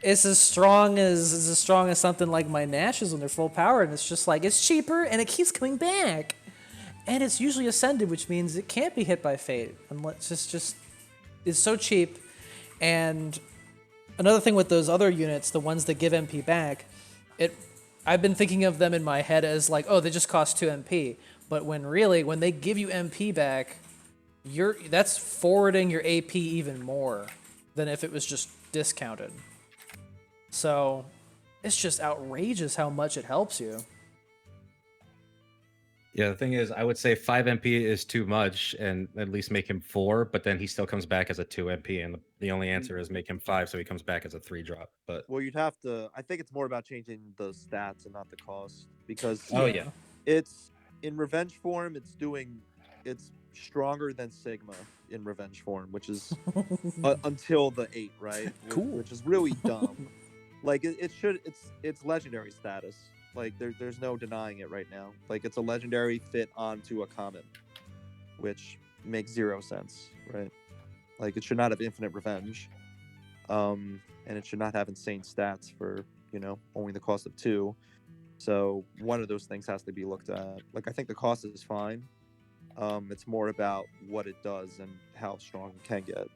it's as strong as something like my Nashes when they're full power, and it's just like it's cheaper and it keeps coming back, and it's usually ascended, which means it can't be hit by fate unless it's so cheap. And another thing with those other units, the ones that give MP back, I've been thinking of them in my head as like, oh, they just cost 2 MP, but when they give you MP back, that's forwarding your AP even more than if it was just discounted. So it's just outrageous how much it helps you. Yeah, the thing is, I would say 5 MP is too much and at least make him 4, but then he still comes back as a 2 MP, and the only answer is make him 5 so he comes back as a 3-drop. But Well, you'd have to. I think it's more about changing the stats and not the cost, because oh yeah, it's in revenge form. It's doing it's stronger than Sigma in revenge form, which is until the 8, right? Cool. Which is really dumb. Like it's legendary status. Like there's no denying it right now. Like it's a legendary fit onto a common, which makes 0 sense, right? Like it should not have infinite revenge. And it should not have insane stats for, only the cost of 2. So one of those things has to be looked at. Like I think the cost is fine. It's more about what it does and how strong it can get.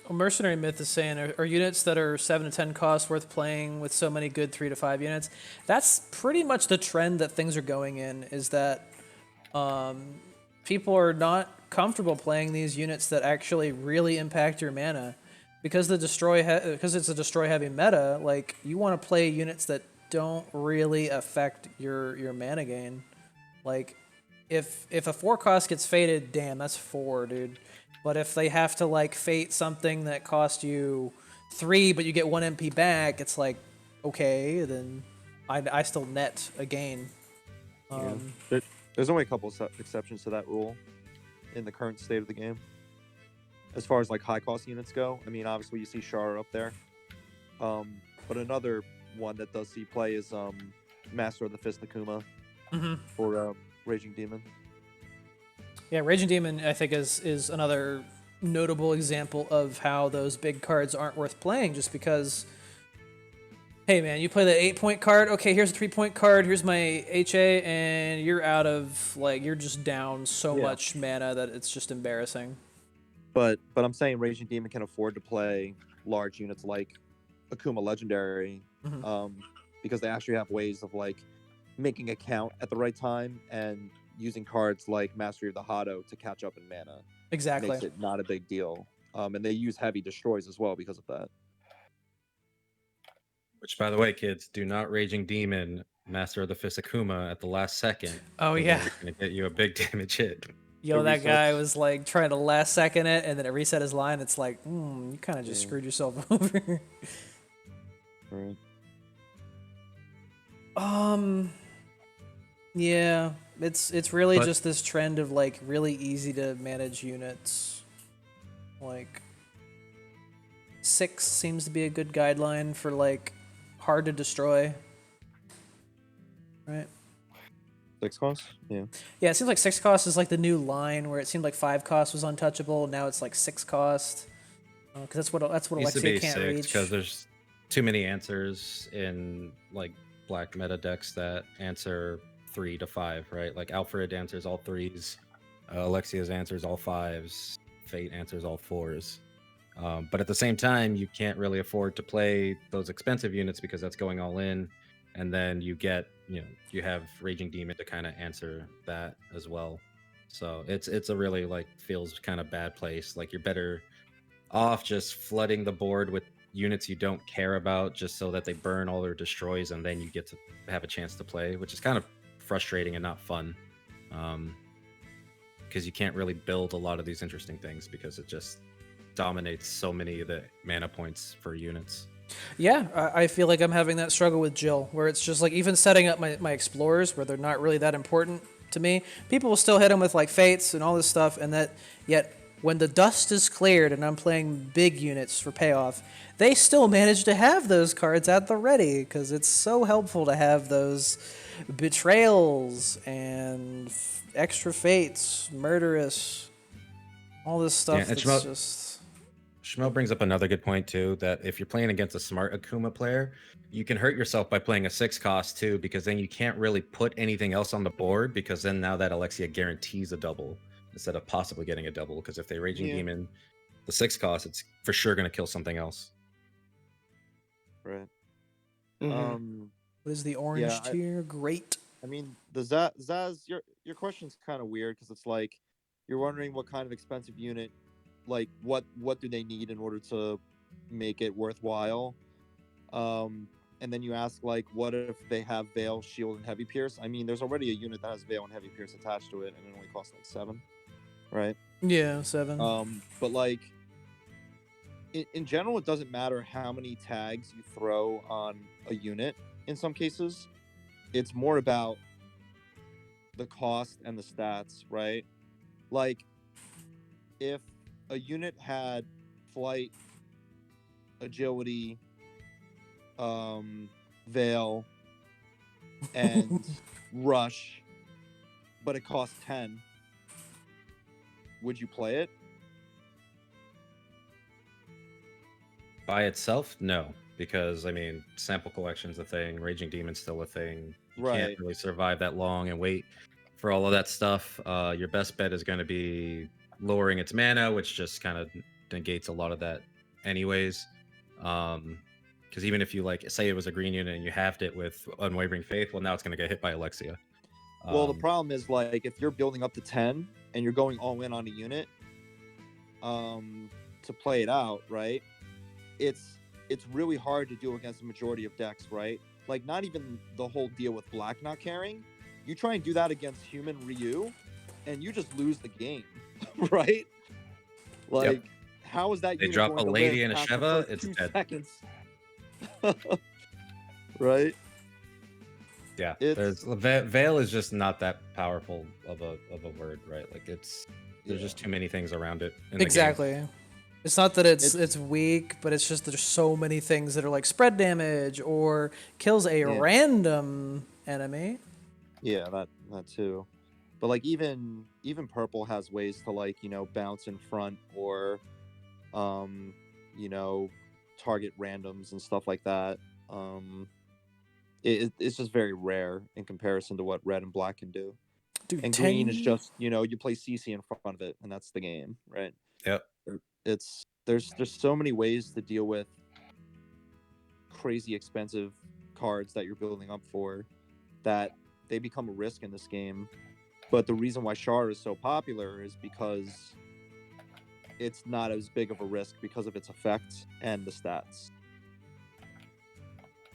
Well, Mercenary Myth is saying, are units that are 7 to 10 cost worth playing with so many good 3 to 5 units? That's pretty much the trend that things are going in, is that people are not comfortable playing these units that actually really impact your mana. Because because it's a destroy heavy meta, like you want to play units that don't really affect your mana gain. Like if a 4 cost gets fated, damn, that's 4, dude. But if they have to like fate something that costs you 3 but you get 1 MP back, it's like, okay, then I still net a gain. There's only a couple exceptions to that rule in the current state of the game. As far as like high cost units go, I mean, obviously you see Shara up there. But another one that does see play is Master of the Fist Akuma for Raging Demon. Yeah, Raging Demon, I think, is another notable example of how those big cards aren't worth playing, just because, hey man, you play the 8-point card, okay, here's a 3-point card, here's my HA, and you're out of, like, you're just down so much mana that it's just embarrassing. But I'm saying Raging Demon can afford to play large units like Akuma Legendary, because they actually have ways of like making a count at the right time and using cards like Mastery of the Hado to catch up in mana. Exactly. Makes it not a big deal. And they use heavy destroys as well because of that. Which, by the way, kids, do not Raging Demon Master of the Fist Akuma at the last second. Oh yeah, it's gonna get you a big damage hit. Yo, that guy was like trying to last second it, and then it reset his line. It's like, you kind of just screwed yourself over. Right. Yeah, it's really just this trend of like really easy to manage units. Like 6 seems to be a good guideline for like hard to destroy. Right? 6 cost? Yeah. Yeah, it seems like 6 cost is like the new line where it seemed like 5 cost was untouchable. Now it's like 6 cost. Because that's what Alexia can't reach. Because there's too many answers in like black meta decks that answer 3 to 5, right? Like Alfred answers all 3s, Alexia's answers all 5s, Fate answers all 4s. But at the same time, you can't really afford to play those expensive units because that's going all in. And then you get, you have Raging Demon to kind of answer that as well. So it's a really like feels kind of bad place. Like you're better off just flooding the board with units you don't care about just so that they burn all their destroys and then you get to have a chance to play, which is kind of frustrating and not fun. Because you can't really build a lot of these interesting things because it just dominates so many of the mana points for units. Yeah, I feel like I'm having that struggle with Jill, where it's just like even setting up my explorers where they're not really that important to me, people will still hit them with like fates and all this stuff, and that yet when the dust is cleared and I'm playing big units for payoff, they still manage to have those cards at the ready because it's so helpful to have those betrayals and extra fates, murderous, all this stuff. Yeah, that's just... Shmuel brings up another good point too, that if you're playing against a smart Akuma player, you can hurt yourself by playing a 6 cost too, because then you can't really put anything else on the board, because then now that Alexia guarantees a double instead of possibly getting a double, because if they Raging Demon the 6 cost, it's for sure going to kill something else. Right. What is the orange tier? Great. I mean, the Zaz, your question's kind of weird because it's like you're wondering what kind of expensive unit, like what do they need in order to make it worthwhile, and then you ask like what if they have Veil, Shield, and Heavy Pierce. I mean, there's already a unit that has Veil and Heavy Pierce attached to it, and it only costs like 7, right? Yeah, 7. But like in general, it doesn't matter how many tags you throw on a unit. In some cases, it's more about the cost and the stats, right? Like, if a unit had flight, agility, veil, and rush, but it costs 10, would you play it? By itself, no, because I mean, sample collection's a thing, Raging Demon's still a thing. You can't Right. really survive that long and wait for all of that stuff. Your best bet is going to be lowering its mana, which just kind of negates a lot of that, anyways. Because even if you like, say it was a green unit and you halved it with Unwavering Faith, well, now it's going to get hit by Alexia. Well, the problem is, like, if you're building up to 10 and you're going all in on a unit, to play it out, right? It's really hard to do against the majority of decks, right? Like, not even the whole deal with black not carrying. You try and do that against human Ryu, and you just lose the game, right? Like, how is that They unit drop going a to lady live and a past the Sheva, first it's 2 dead. seconds? Right? Yeah, It's- Veil is just not that powerful of a word, right? Like there's just too many things around it. In the game. Exactly. It's not that it's weak, but it's just there's so many things that are like spread damage or kills a random enemy. Yeah, that too. But like even purple has ways to, like, you know, bounce in front or you know, target randoms and stuff like that. It's just very rare in comparison to what red and black can do. Dude, And green is just, you know, you play CC in front of it and that's the game, right? Yep. There's so many ways to deal with crazy expensive cards that you're building up for that they become a risk in this game. But the reason why Char is so popular is because it's not as big of a risk because of its effects and the stats.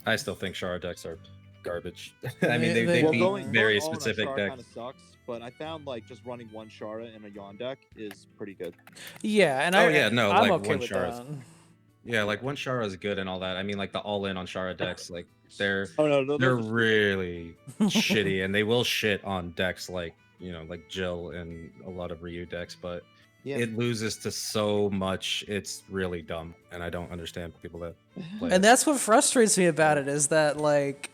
I still think Shara decks are garbage. I mean, they They beat are. very all in on specific Char decks. kind of sucks, but I found like just running one Shara in a Yawn deck is pretty good. Yeah, and Oh, I yeah, no, I'm like, okay one with Chara's- that. Yeah, like one Shara is good and all that. I mean, like the all-in on Shara decks, like they're Oh no, they're those are- really shitty, and they will shit on decks like, you know, like Jill and a lot of Ryu decks, but yeah. it loses to so much. It's really dumb, and I don't understand people that play And it. that's what frustrates me about it is that like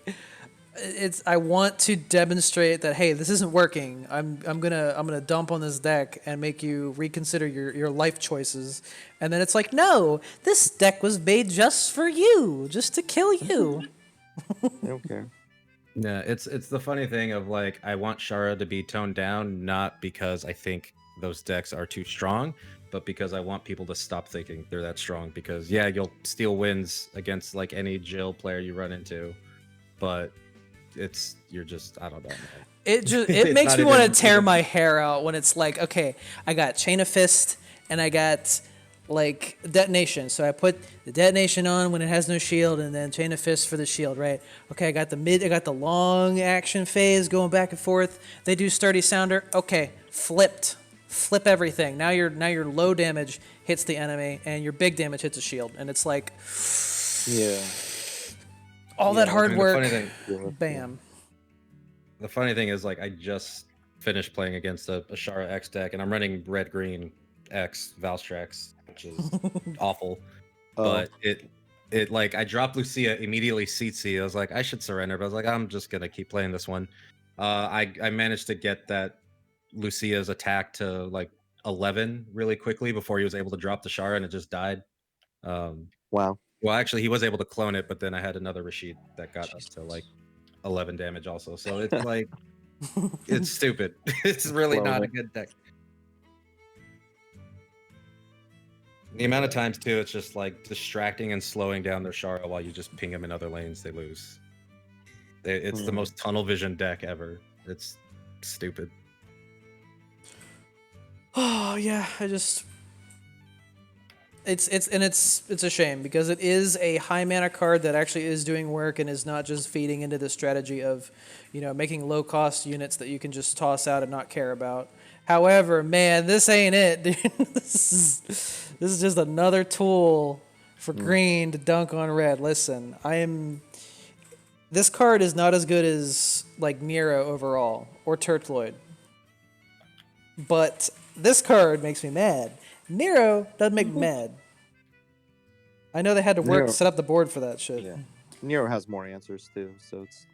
I want to demonstrate that hey, this isn't working. I'm gonna dump on this deck and make you reconsider your life choices. And then it's like, no, this deck was made just for you, just to kill you. I don't care. Yeah, it's the funny thing of like I want Shara to be toned down, not because I think those decks are too strong, but because I want people to stop thinking they're that strong. Because yeah, you'll steal wins against like any Jill player you run into, but you're just I don't know. Man. It just It's it makes not me want to even- tear my hair out when it's like, okay, I got Chain of Fist and I got like detonation. So I put the detonation on when it has no shield, and then Chain of Fist for the shield, right? Okay, I got the long action phase going back and forth. They do sturdy sounder. Okay, flip everything. Now your low damage hits the enemy, and your big damage hits a shield, and it's like Yeah. all that Yeah, hard I mean, work. The funny thing, Bam. the funny thing is like I just finished playing against a Shara X deck, and I'm running red green X Valstrax, which is awful. Oh. But it like I dropped Lucia immediately CC. I was like I should surrender, but I was like I'm just gonna keep playing this one. I managed to get that Lucia's attack to like 11 really quickly before he was able to drop the Shara, and it just died. Wow. Well, actually, he was able to clone it, but then I had another Rashid that got up to like 11 damage also. So it's like it's stupid. It's really Clone not a it. good deck. The amount of times too, it's just like distracting and slowing down their Shara while you just ping them in other lanes, they lose. It's the most tunnel vision deck ever. It's stupid. Oh yeah, it's a shame because it is a high mana card that actually is doing work and is not just feeding into the strategy of, you know, making low cost units that you can just toss out and not care about. However, man, this ain't it, dude. This is just another tool for green to dunk on red. Listen, this card is not as good as like Nero overall or Turtloid. But this card makes me mad. Nero doesn't make me mad. I know they had to work Nero- set up the board for that shit. Yeah. Nero has more answers too, so it's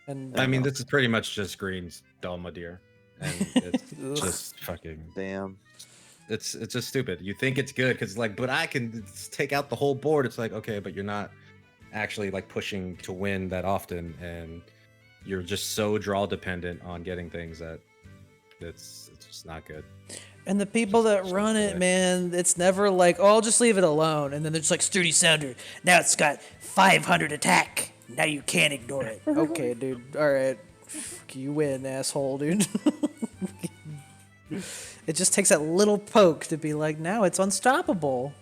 And I mean, know. this is pretty much just Green's Dalmadir, and it's Ugh. just fucking. damn. It's just stupid. You think it's good because like, but I can take out the whole board. It's like, okay, but you're not actually like pushing to win that often, and you're just so draw dependent on getting things that it's just not good. And the people that run it, man, it's never like, oh, I'll just leave it alone. And then there's like Sturdy Sounder. Now it's got 500 attack. Now you can't ignore it. Okay, dude. All right. You win, asshole, dude. It just takes that little poke to be like, now it's unstoppable.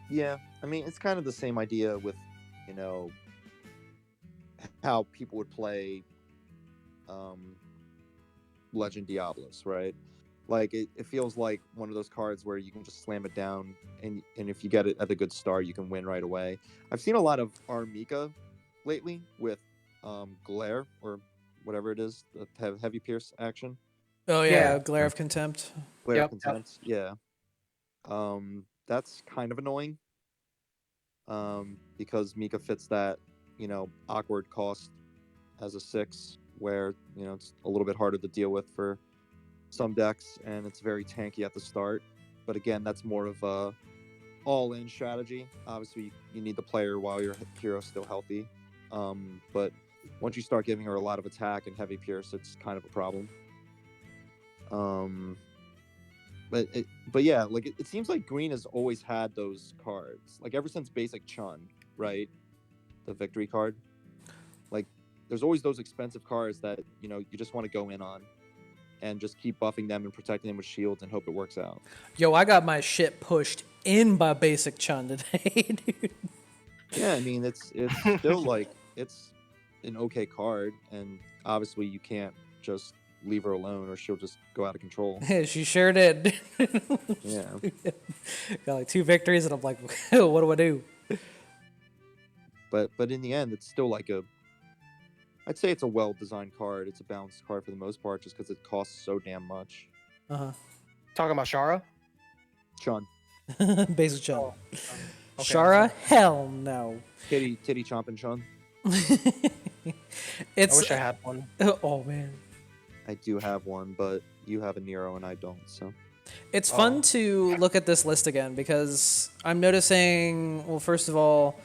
Yeah, I mean, it's kind of the same idea with, how people would play Legend Diablos, right? Like, it feels like one of those cards where you can just slam it down, and if you get it at a good start, you can win right away. I've seen a lot of Armika lately with Glare, or whatever it is, the Heavy Pierce action. Oh, yeah. Yeah. Glare of Contempt. Glare Yep, of Contempt, yeah. That's kind of annoying. Because Mika fits that, awkward cost as a 6, where, it's a little bit harder to deal with for some decks, and it's very tanky at the start. But again, that's more of a all-in strategy. Obviously, you need the player while your hero's still healthy. But once you start giving her a lot of attack and heavy pierce, it's kind of a problem. But yeah, like it seems like Green has always had those cards, like ever since basic Chun, right? The victory card. Like, there's always those expensive cards that you just want to go in on, and just keep buffing them and protecting them with shields and hope it works out. Yo, I got my shit pushed in by Basic Chun today, dude. Yeah, I mean it's still like it's an okay card, and obviously you can't just leave her alone or she'll just go out of control. She sure did. Yeah. Got like 2 victories, and I'm like, what do I do? But in the end, it's still like I'd say it's a well-designed card. It's a balanced card for the most part, just because it costs so damn much. Uh Talking about Shara? Chun, huh. Basic Chun. Oh, okay. Shara? Hell no. titty chomping Chun. I It's. wish I had one. Oh, man. I do have one, but you have a Nero and I don't. So It's fun Oh. to look at this list again because I'm noticing, well, first of all,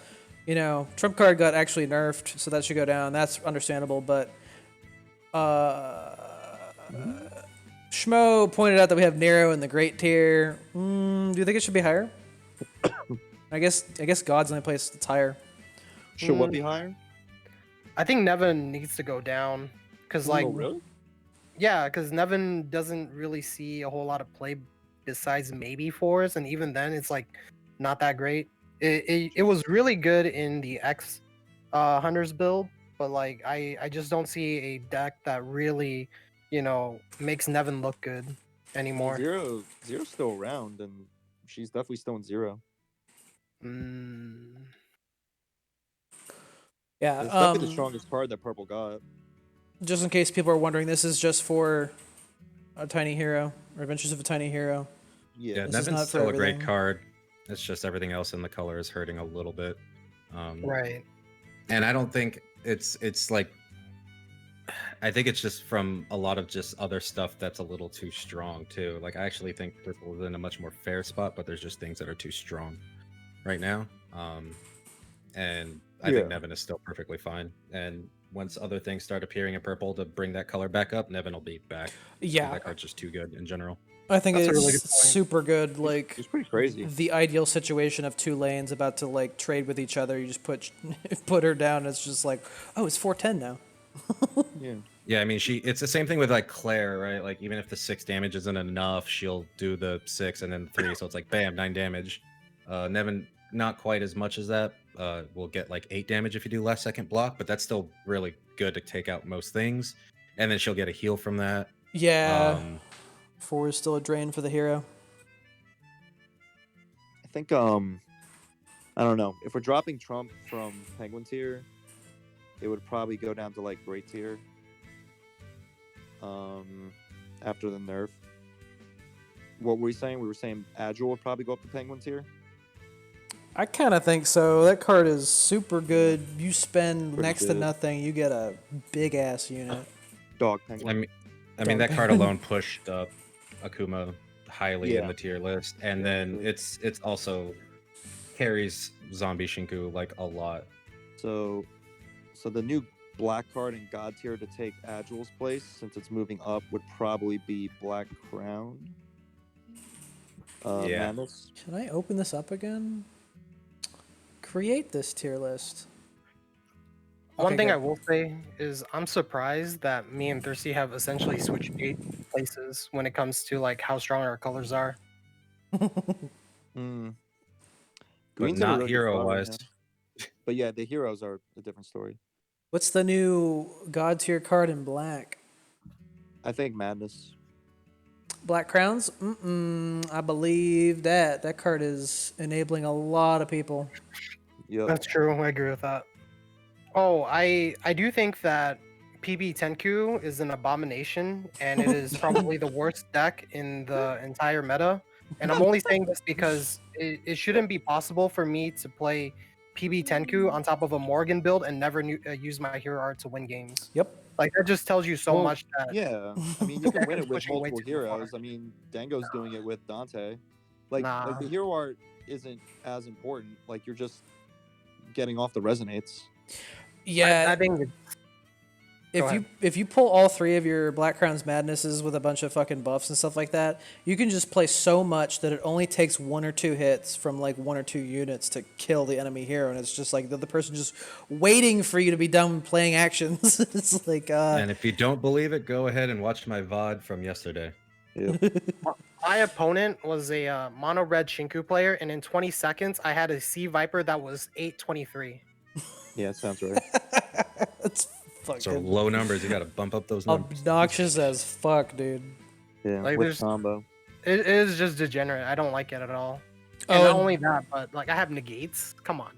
Trump card got actually nerfed, so that should go down. That's understandable, but Schmo pointed out that we have Nero in the great tier. Do you think it should be higher? I guess God's the only place that's higher. should what be higher? I think Nevin needs to go down. Because, like, Oh, really? yeah, because Nevin doesn't really see a whole lot of play besides maybe 4s, and even then, it's like not that great. It was really good in the X Hunters build, but like I just don't see a deck that really, makes Nevin look good anymore. Zero's still around, and she's definitely still in 0. Mm, Yeah. It's definitely the strongest card that Purple got. Just in case people are wondering, this is just for a Tiny Hero, or Adventures of a Tiny Hero. Yeah. This is not Nevin's for still a great everything. card. It's just everything else in the color is hurting a little bit. right. And I don't think it's like, I think it's just from a lot of just other stuff that's a little too strong too. Like, I actually think Purple is in a much more fair spot, but there's just things that are too strong right now. And I think Yeah. Nevin is still perfectly fine. And once other things start appearing in Purple to bring that color back up, Nevin will be back. I think Yeah, that card's just too good in general. I think That's a it's really good point. super good. Like, It's pretty crazy. the ideal situation of 2 lanes about to like trade with each other. You just put her down. It's just like, oh, it's 410 now. Yeah. Yeah, I mean, it's the same thing with like Claire, right? Like, even if the 6 damage isn't enough, she'll do the 6 and then 3, so it's like bam, 9 damage. Nevin, not quite as much as that. Will get like 8 damage if you do last second block, but that's still really good to take out most things. And then she'll get a heal from that. Yeah, 4 is still a drain for the hero. I think I don't know. If we're dropping Trump from Penguin tier, it would probably go down to like Great tier. after the nerf. What were we saying? We were saying Agile would probably go up to Penguin tier. I kind of think so. That card is super good. You spend Pretty next to good. nothing, you get a big ass unit. Dog I Penguin. mean, that card alone pushed up Akuma highly in Yeah. the tier list, and Yeah, then agree. it's also carries Zombie Shinku like a lot. So the new black card in God tier to take Agile's place, since it's moving up, would probably be Black Crown. Yeah. Madness. Can I open this up again? Create this tier list. One Okay, thing go. I will say is I'm surprised that me and Thirsty have essentially switched places when it comes to like how strong our colors are. Mm. But Green's in a not really good hero spot right wise. now. But yeah, the heroes are a different story. What's the new God tier card in black? I think Madness. Black Crowns? I believe that card is enabling a lot of people. Yep. That's true. I agree with that. Oh, I do think that PB Tenku is an abomination, and it is probably the worst deck in the entire meta. And I'm only saying this because it shouldn't be possible for me to play PB Tenku on top of a Morgan build and never use my hero art to win games. Yep. Like that just tells you so Well, much that Yeah, I mean, you can win Tekken's it with pushing way multiple too far. heroes. I mean, Dango's doing it with Dante. Like Nah. the hero art isn't as important. Like you're just getting off the resonates. Yeah. I think Go ahead. If you pull all three of your Black Crown's Madnesses with a bunch of fucking buffs and stuff like that, you can just play so much that it only takes 1 or 2 hits from like 1 or 2 units to kill the enemy hero, and it's just like the other person just waiting for you to be done playing actions. It's like And if you don't believe it, go ahead and watch my VOD from yesterday. My opponent was a mono red Shinku player, and in 20 seconds, I had a Sea Viper that was 823. Yeah, sounds right. it's fucking So low numbers, you got to bump up those numbers. obnoxious as fuck, dude. Yeah, Like, with there's- combo. It is just degenerate. I don't like it at all. Oh, And not and- only that, but like I have negates. Come on.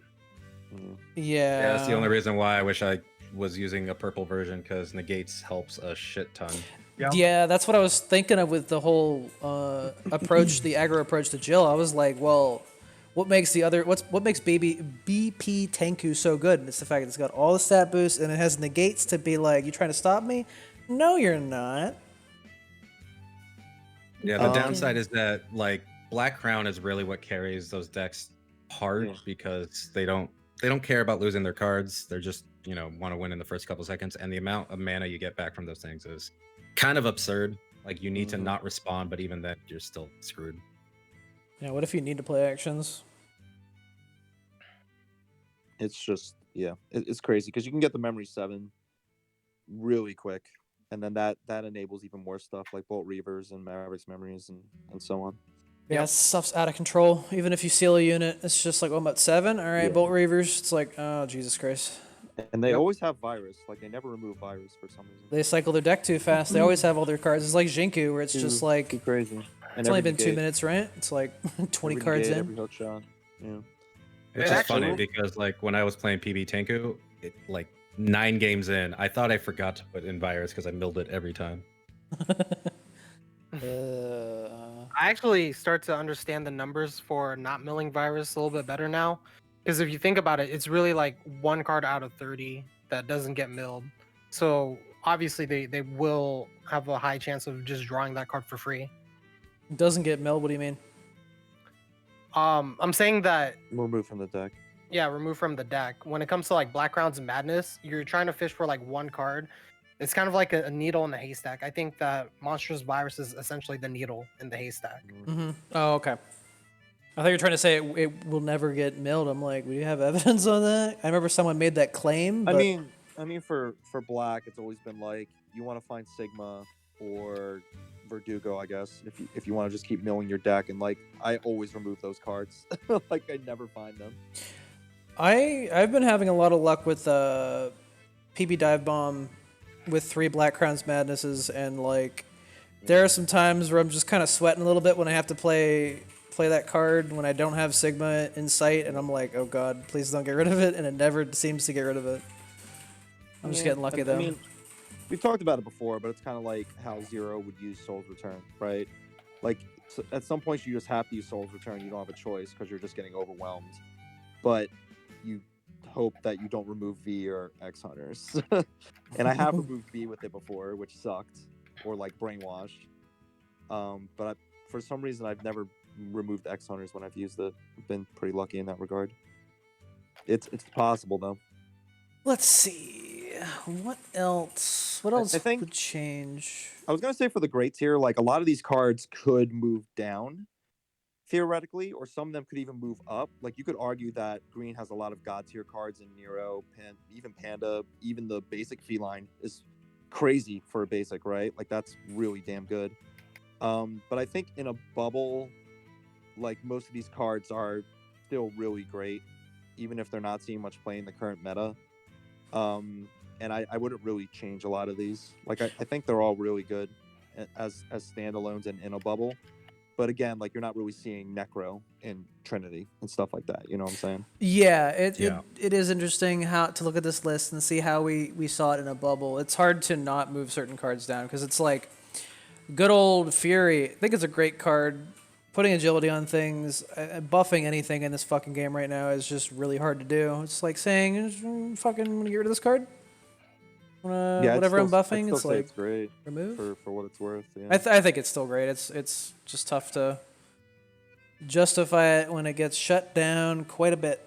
Mm. Yeah. Yeah, that's the only reason why I wish I was using a purple version, because negates helps a shit ton. Yeah, that's what I was thinking of with the whole approach, the aggro approach to Jill. I was like, well, what makes BP Tenku so good? And it's the fact that it's got all the stat boosts and it has negates to be like, you trying to stop me? No, you're not. Yeah, the downside is that like Black Crown is really what carries those decks hard, Yeah. because they don't care about losing their cards. They're just, want to win in the first couple seconds, and the amount of mana you get back from those things is kind of absurd. Like you need to not respond, but even then you're still screwed. Yeah, what if you need to play actions? It's just it's crazy because you can get the memory 7 really quick, and then that enables even more stuff like Bolt Reavers and Mavericks memories and so on. Yeah, stuff's out of control. Even if you seal a unit, it's just like, oh, I'm at 7. All right, Yeah. Bolt Reavers. It's like, oh, Jesus Christ. And they always have virus. Like they never remove virus for some reason. They cycle their deck too fast. They always have all their cards. It's like Jinku, where it's just Too like, crazy. And it's only every been 2 negate- minutes, right? It's like 20 every cards negate, in. Every hook shot. Yeah. It's just funny because like when I was playing PB Tenku, like 9 games in, I thought I forgot to put in virus because I milled it every time. I actually start to understand the numbers for not milling virus a little bit better now. Because if you think about it, it's really like 1 card out of 30 that doesn't get milled. So obviously they will have a high chance of just drawing that card for free. Doesn't get milled. What do you mean? I'm saying that Remove from the deck. yeah, remove from the deck. When it comes to like Black Crowns and Madness, you're trying to fish for like 1 card. It's kind of like a needle in the haystack. I think that Monstrous Virus is essentially the needle in the haystack. Mm-hmm. Oh, okay. I thought you were trying to say it will never get milled. I'm like, do you have evidence on that? I remember someone made that claim. But... I mean, for black, it's always been like you want to find Sigma or Verdugo, I guess, if you want to just keep milling your deck. And like, I always remove those cards. Like, I never find them. I've been having a lot of luck with PB Dive Bomb with 3 Black Crowns Madnesses, and like, there are some times where I'm just kind of sweating a little bit when I have to play that card when I don't have Sigma in sight, and I'm like, oh god, please don't get rid of it, and it never seems to get rid of it. I'm just getting lucky though. I mean, we've talked about it before, but it's kind of like how Zero would use Soul's Return, right? Like at some point you just have to use Soul's Return. You don't have a choice because you're just getting overwhelmed. But you hope that you don't remove V or X Hunters. And I have removed V with it before, which sucked, or like brainwashed. But for some reason I've never removed X Hunters when I've used it. I've been pretty lucky in that regard. It's possible though. Let's see. What else? What else I think would change? I was gonna say for the great tier, like a lot of these cards could move down theoretically, or some of them could even move up. Like you could argue that green has a lot of god tier cards in Nero, even Panda, even the basic feline is crazy for a basic, right? Like that's really damn good. But I think in a bubble, like most of these cards are still really great, even if they're not seeing much play in the current meta. And I wouldn't really change a lot of these. Like I think they're all really good as standalones and in a bubble. But again, like you're not really seeing Necro in Trinity and stuff like that. You know what I'm saying? Yeah, it is interesting how to look at this list and see how we saw it in a bubble. It's hard to not move certain cards down because it's like good old Fury. I think it's a great card. Putting agility on things, buffing anything in this fucking game right now is just really hard to do. It's like saying, fucking, want to get rid of this card? Whatever I'm buffing, it's like it's great remove for what it's worth. Yeah. I think it's still great. It's just tough to justify it when it gets shut down quite a bit.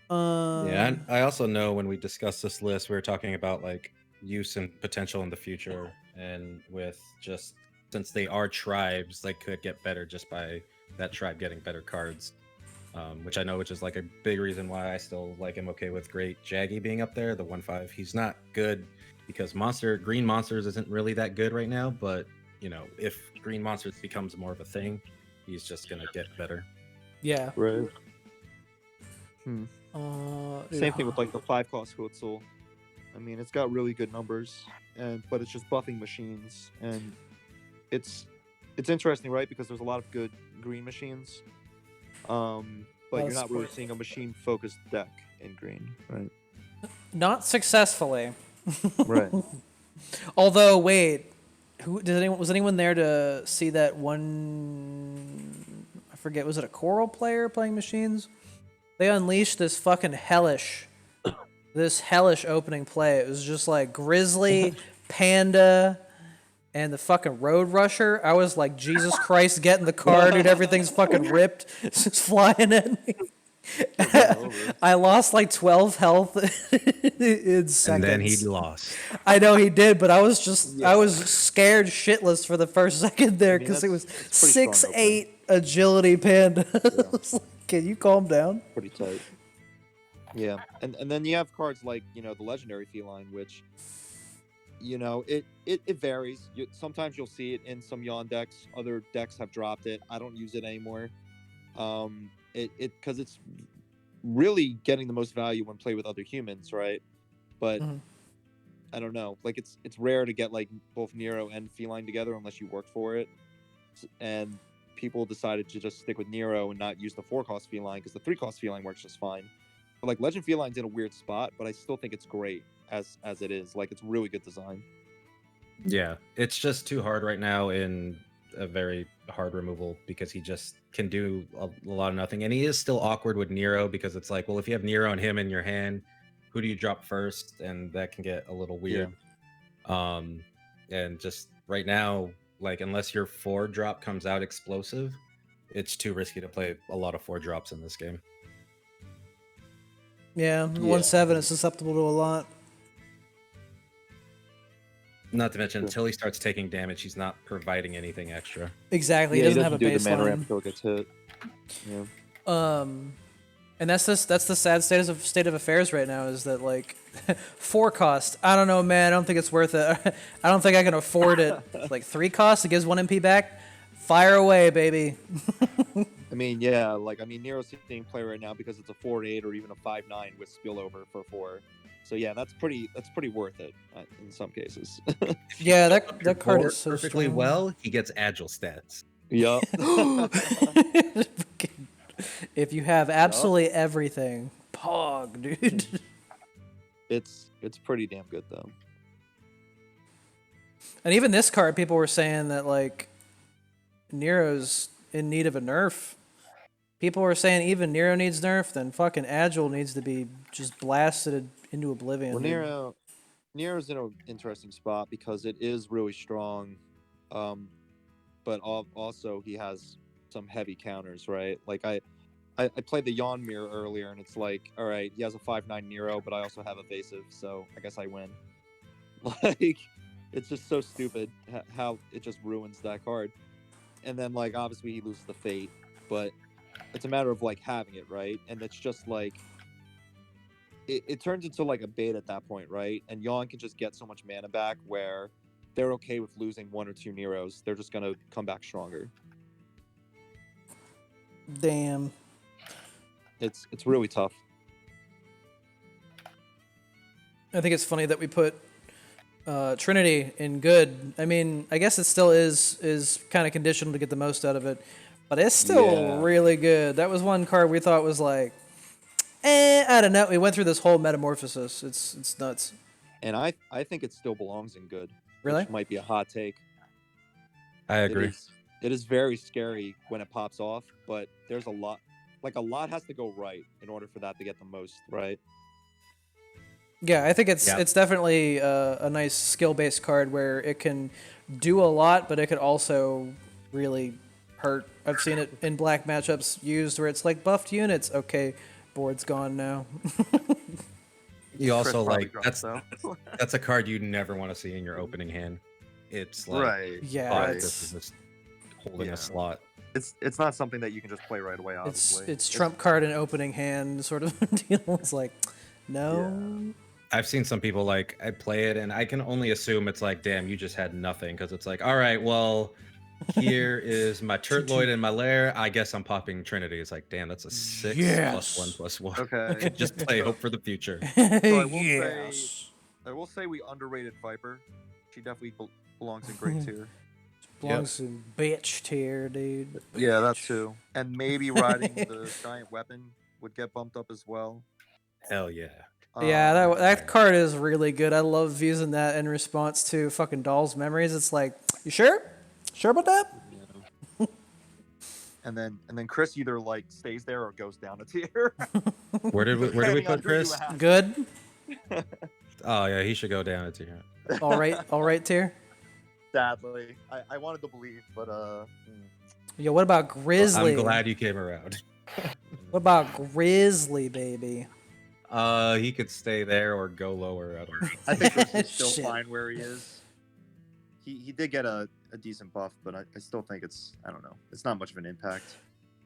Yeah, and I also know when we discussed this list, we were talking about like use and potential in the future, and with just since they are tribes, they could get better just by that tribe getting better cards. Which I know, which is like a big reason why I still like am okay with Great Jaggy being up there, the 1/5. He's not good because Green Monsters isn't really that good right now, but you know, if Green Monsters becomes more of a thing, he's just gonna get better. Yeah. Right. Same thing with like the 5-cost Hootsul. I mean, it's got really good numbers, but it's just buffing machines, and it's interesting, right? Because there's a lot of good green machines. But you're not really seeing a machine-focused deck in green, right? Not successfully. Right. Although, wait, was anyone there to see that one? I forget. Was it a Coral player playing machines? They unleashed this fucking hellish opening play. It was just like Grizzly, Panda, and the fucking Road Rusher. I was like, Jesus Christ, get in the car, dude. Everything's fucking ripped. It's just flying at me. I lost like 12 health in seconds. And then he lost. I know he did, but I was scared shitless for the first second there because it was 6'8" agility Panda. Like, can you calm down? Pretty tight. Yeah, and then you have cards like, you know, the legendary feline, which, you know, it varies. Sometimes you'll see it in some Yawn decks. Other decks have dropped it. I don't use it anymore. Because it's really getting the most value when played with other humans, right? But I don't know. Like it's rare to get like both Nero and feline together unless you work for it. And people decided to just stick with Nero and not use the 4-cost feline because the 3-cost feline works just fine. But like Legend Feline's in a weird spot, but I still think it's great as it is. Like it's really good design. Yeah, it's just too hard right now in a very hard removal because he just can do a lot of nothing, and he is still awkward with Nero because it's like, well, if you have Nero and him in your hand, who do you drop first? And that can get a little weird. Yeah. And just right now, like unless your 4-drop comes out explosive, it's too risky to play a lot of 4-drops in this game. Yeah, 1/7 is susceptible to a lot. Not to mention, until he starts taking damage, he's not providing anything extra. Exactly, he doesn't have a do baseline. The mana ramp until it gets hit. Yeah. And that's the sad state of affairs right now is that like 4-cost. I don't know, man. I don't think it's worth it. I don't think I can afford it. Like 3-cost, it gives 1 MP back. Fire away, baby. I mean, yeah, like Nero's seeing play right now because it's a 4/8 or even a 5/9 with spillover for 4. So yeah, that's pretty worth it in some cases. Yeah, that card is so perfectly strong. well. He gets agile stats. Yup. If you have absolutely everything, pog, dude. It's pretty damn good though. And even this card, people were saying that like Nero's in need of a nerf. People were saying even Nero needs nerf, then fucking Agile needs to be just blasted into oblivion. Well, dude. Nero's in an interesting spot because it is really strong, but also he has some heavy counters, right? Like I played the Yawn Mirror earlier, and it's like, all right, he has a 5/9 Nero, but I also have evasive, so I guess I win. Like, it's just so stupid how it just ruins that card. And then, like, obviously he loses the Fate, but it's a matter of like having it, right? And it's just like it turns into like a bait at that point, right? And Yawn can just get so much mana back where they're okay with losing 1 or 2 Neros. They're just gonna come back stronger. Damn. It's really tough. I think it's funny that we put Trinity in good. I mean, I guess it still is kind of conditional to get the most out of it, but it's still really good. That was one card we thought was like, I don't know. We went through this whole metamorphosis. It's nuts. And I think it still belongs in good. Really? Which might be a hot take. I agree. It is very scary when it pops off, but there's a lot has to go right in order for that to get the most, right? Yeah, I think it's definitely a nice skill-based card where it can do a lot, but it could also really hurt. I've seen it in black matchups used where it's like buffed units. Okay, board's gone now. You also Chris like probably dropped, that's a card you never want to see in your opening hand. It's like right. Yeah, oh, right. this is just holding Yeah. a slot. It's not something that you can just play right away. Obviously, it's trump card and opening hand sort of deal. It's like, no. I've seen some people like I play it and I can only assume it's like, damn, you just had nothing because it's like, all right, well, here is my Turtloid and my Lair. I guess I'm popping Trinity. It's like, damn, that's a 6 +1/+1. Okay. Just play hope for the future. So I will Yes. I will say we underrated Viper. She definitely belongs in great tier. Belongs in bitch tier, dude. Yeah, that too. And maybe riding the giant weapon would get bumped up as well. Hell yeah. Yeah, that card is really good. I love using that in response to fucking Doll's memories. It's like, you sure? Sure about that? Yeah. And then Chris either like stays there or goes down a tier. Where did we Depending on put who you Chris? ask. Good. Oh yeah, he should go down a tier. All right tier. Sadly, I wanted to believe, but Yo, what about Grizzly? I'm glad you came around. What about Grizzly, baby? He could stay there or go lower. I don't know. I think Chris is still Shit. fine where he is. He did get a decent buff, but I still think it's, I don't know, it's not much of an impact.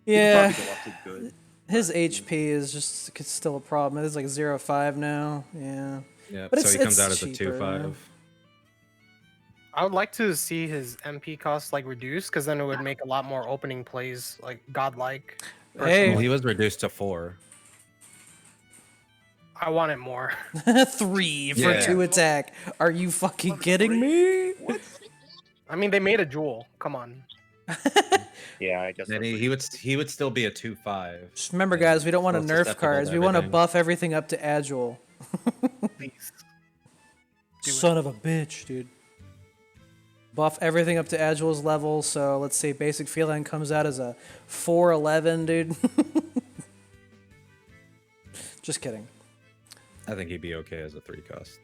He could Yeah, probably go up to good. his HP is just it's still a problem. It's like 0.5 now. Yeah. Yeah, But so he it's comes out as a cheaper. 2/5. I would like to see his MP cost like reduced, because then it would make a lot more opening plays like godlike. Hey, Well, he was reduced to 4. I want it more. 3 for Yeah. 2 attack. Are you fucking kidding me? I mean, they made a jewel. Come on. Yeah, I guess. And he would still be a 2/5. Just remember, guys, we don't want to Still nerf susceptible cards. to We want to everything. buff everything up to Agile. Please. Do it. Son of a bitch, dude. Buff everything up to Agile's level. So let's see, basic feline comes out as a 4/11, dude. Just kidding. I think he'd be okay as a 3 cost.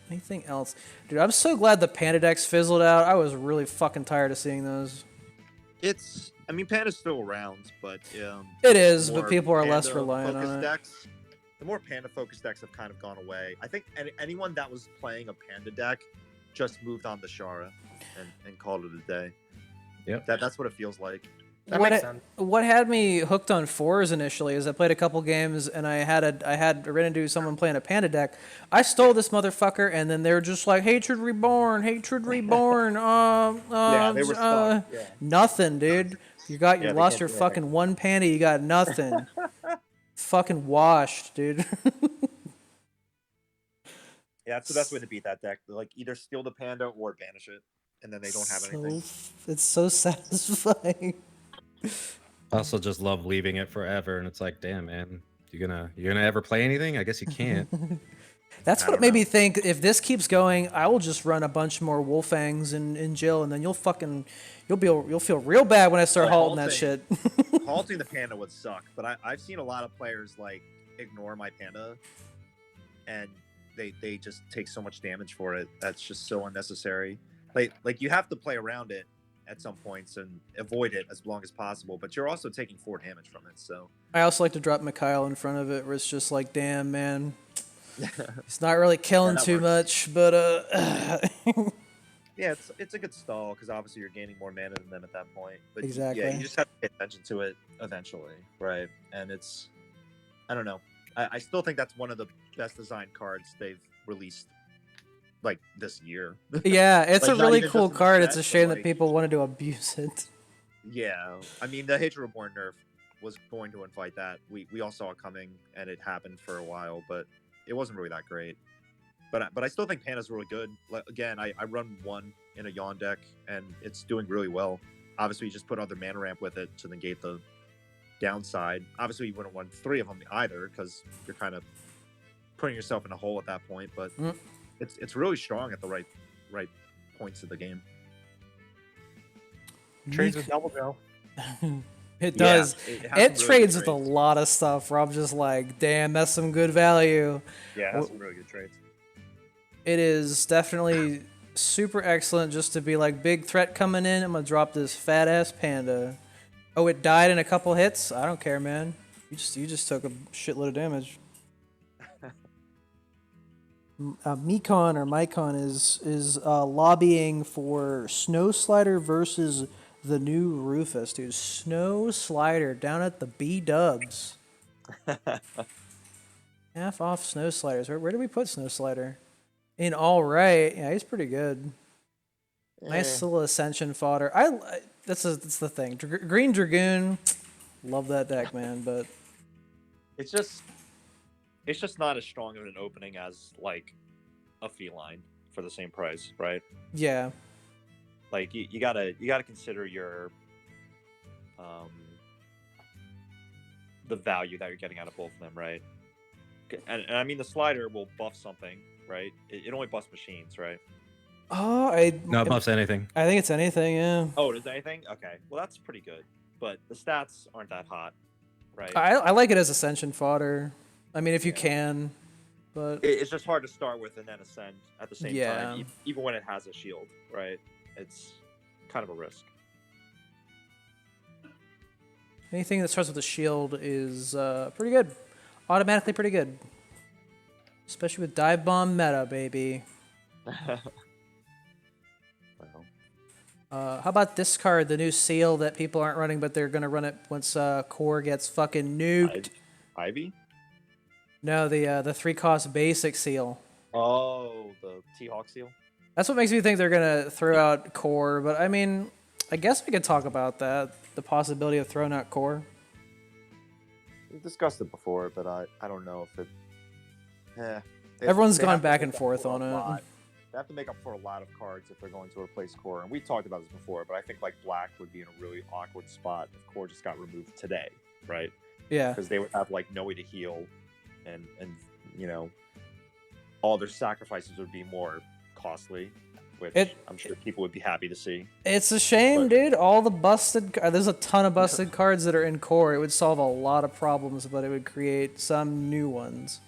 Anything else? Dude, I'm so glad the Panda decks fizzled out. I was really fucking tired of seeing those. I mean, Panda's still around, but It is, but more people are less Panda reliant focused on it. decks, the more Panda focused decks have kind of gone away. I think anyone that was playing a Panda deck just moved on to Shara and called it a day. Yep. That's what it feels like. That makes sense. What had me hooked on 4s initially is I played a couple games and I had ran into someone playing a Panda deck. I stole this motherfucker and then they're just like Hatred Reborn. Yeah, they were stuck. Yeah. Nothing, dude. You Yeah, they lost can't your do fucking one Panda. You got nothing. Fucking washed, dude. Yeah, that's the best way to beat that deck. Like either steal the Panda or banish it, and then they don't have anything. It's so satisfying. I also just love leaving it forever, and it's like, damn, man, you gonna ever play anything? I guess you can't. That's I what don't made me know. think if this keeps going, I will just run a bunch more Wolfangs in Jill, and then you'll feel real bad when I start Well, halting that shit. Halting the panda would suck, but I've seen a lot of players like ignore my panda, and they just take so much damage for it. That's just so unnecessary. Like you have to play around it at some points and avoid it as long as possible, but you're also taking 4 damage from it. So I also like to drop Mikhail in front of it, where it's just like, damn man, he's not really killing that too works. much, but yeah, it's a good stall because obviously you're gaining more mana than them at that point. But yeah, Exactly. you just have to pay attention to it eventually, right? And it's, I don't know. I still think that's one of the best designed cards they've released, like this year. yeah, it's Like, a not really even cool just in the card. set, It's a but, shame that like, people wanted to abuse it. Yeah, I mean the Hatred Reborn nerf was going to invite that. We all saw it coming, and it happened for a while, but it wasn't really that great. But I still think Panda's really good. Like, again, I run 1 in a Yawn deck, and it's doing really well. Obviously, you just put other mana ramp with it to negate the downside. Obviously, you wouldn't want 3 of them either because you're kind of putting yourself in a hole at that point. But it's really strong at the right points of the game. Trades with double go. It does. Yeah, It has some really good trades with a trades. lot of stuff where I'm just like, damn, that's some good value. Yeah, it has some really good trades. It is definitely super excellent just to be like, big threat coming in. I'm gonna drop this fat ass panda. Oh, it died in a couple hits. I don't care, man. You just took a shitload of damage. Micon is lobbying for Snow Slider versus the new Rufus, dude. Snow Slider down at the B Dubs. Half off Snow Sliders. Where do we put Snow Slider? In all right, yeah, he's pretty good. Nice little Ascension fodder. That's the thing. Green Dragoon, love that deck, man. But it's just not as strong of an opening as like a feline for the same price, right? yeah, Like you gotta consider your the value that you're getting out of both of them, right? And I mean the slider will buff something, right? It only buffs machines, right? oh, No, it buffs anything. I think it's anything. Yeah, Oh, does anything? Okay, well that's pretty good, but the stats aren't that hot, right? I like it as Ascension fodder. I mean, if you Yeah. can, but It's just hard to start with and then ascend at the same Yeah. time, even when it has a shield, right? It's kind of a risk. anything that starts with a shield is pretty good. Automatically pretty good. Especially with Dive Bomb meta, baby. Well, How about this card, the new seal that people aren't running, but they're gonna run it once Core gets fucking nuked? Ivy? No, the 3-cost basic seal. Oh, the T-Hawk seal? That's what makes me think they're gonna throw out Core, but I mean, I guess we could talk about that. The possibility of throwing out Core. We've discussed it before, but I don't know if it. Everyone's they gone have to back make and up forth for a on it. lot. They have to make up for a lot of cards if they're going to replace Core, and we talked about this before. But I think like Black would be in a really awkward spot if Core just got removed today, right? Yeah. Because they would have like no way to heal, and you know, all their sacrifices would be more costly, which I'm sure people would be happy to see. It's a shame, dude. All the busted. There's a ton of busted cards that are in Core. It would solve a lot of problems, but it would create some new ones.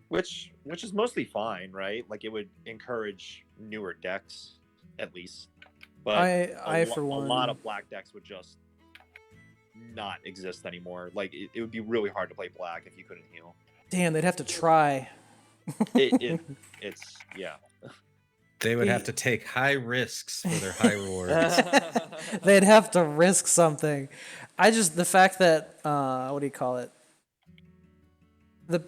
Which is mostly fine, right? Like it would encourage newer decks, at least. But I for one, a lot of black decks would just not exist anymore. Like it would be really hard to play black if you couldn't heal. Damn, they'd have to try. It's yeah. They would have to take high risks for their high rewards. They'd have to risk something. The fact that what do you call it?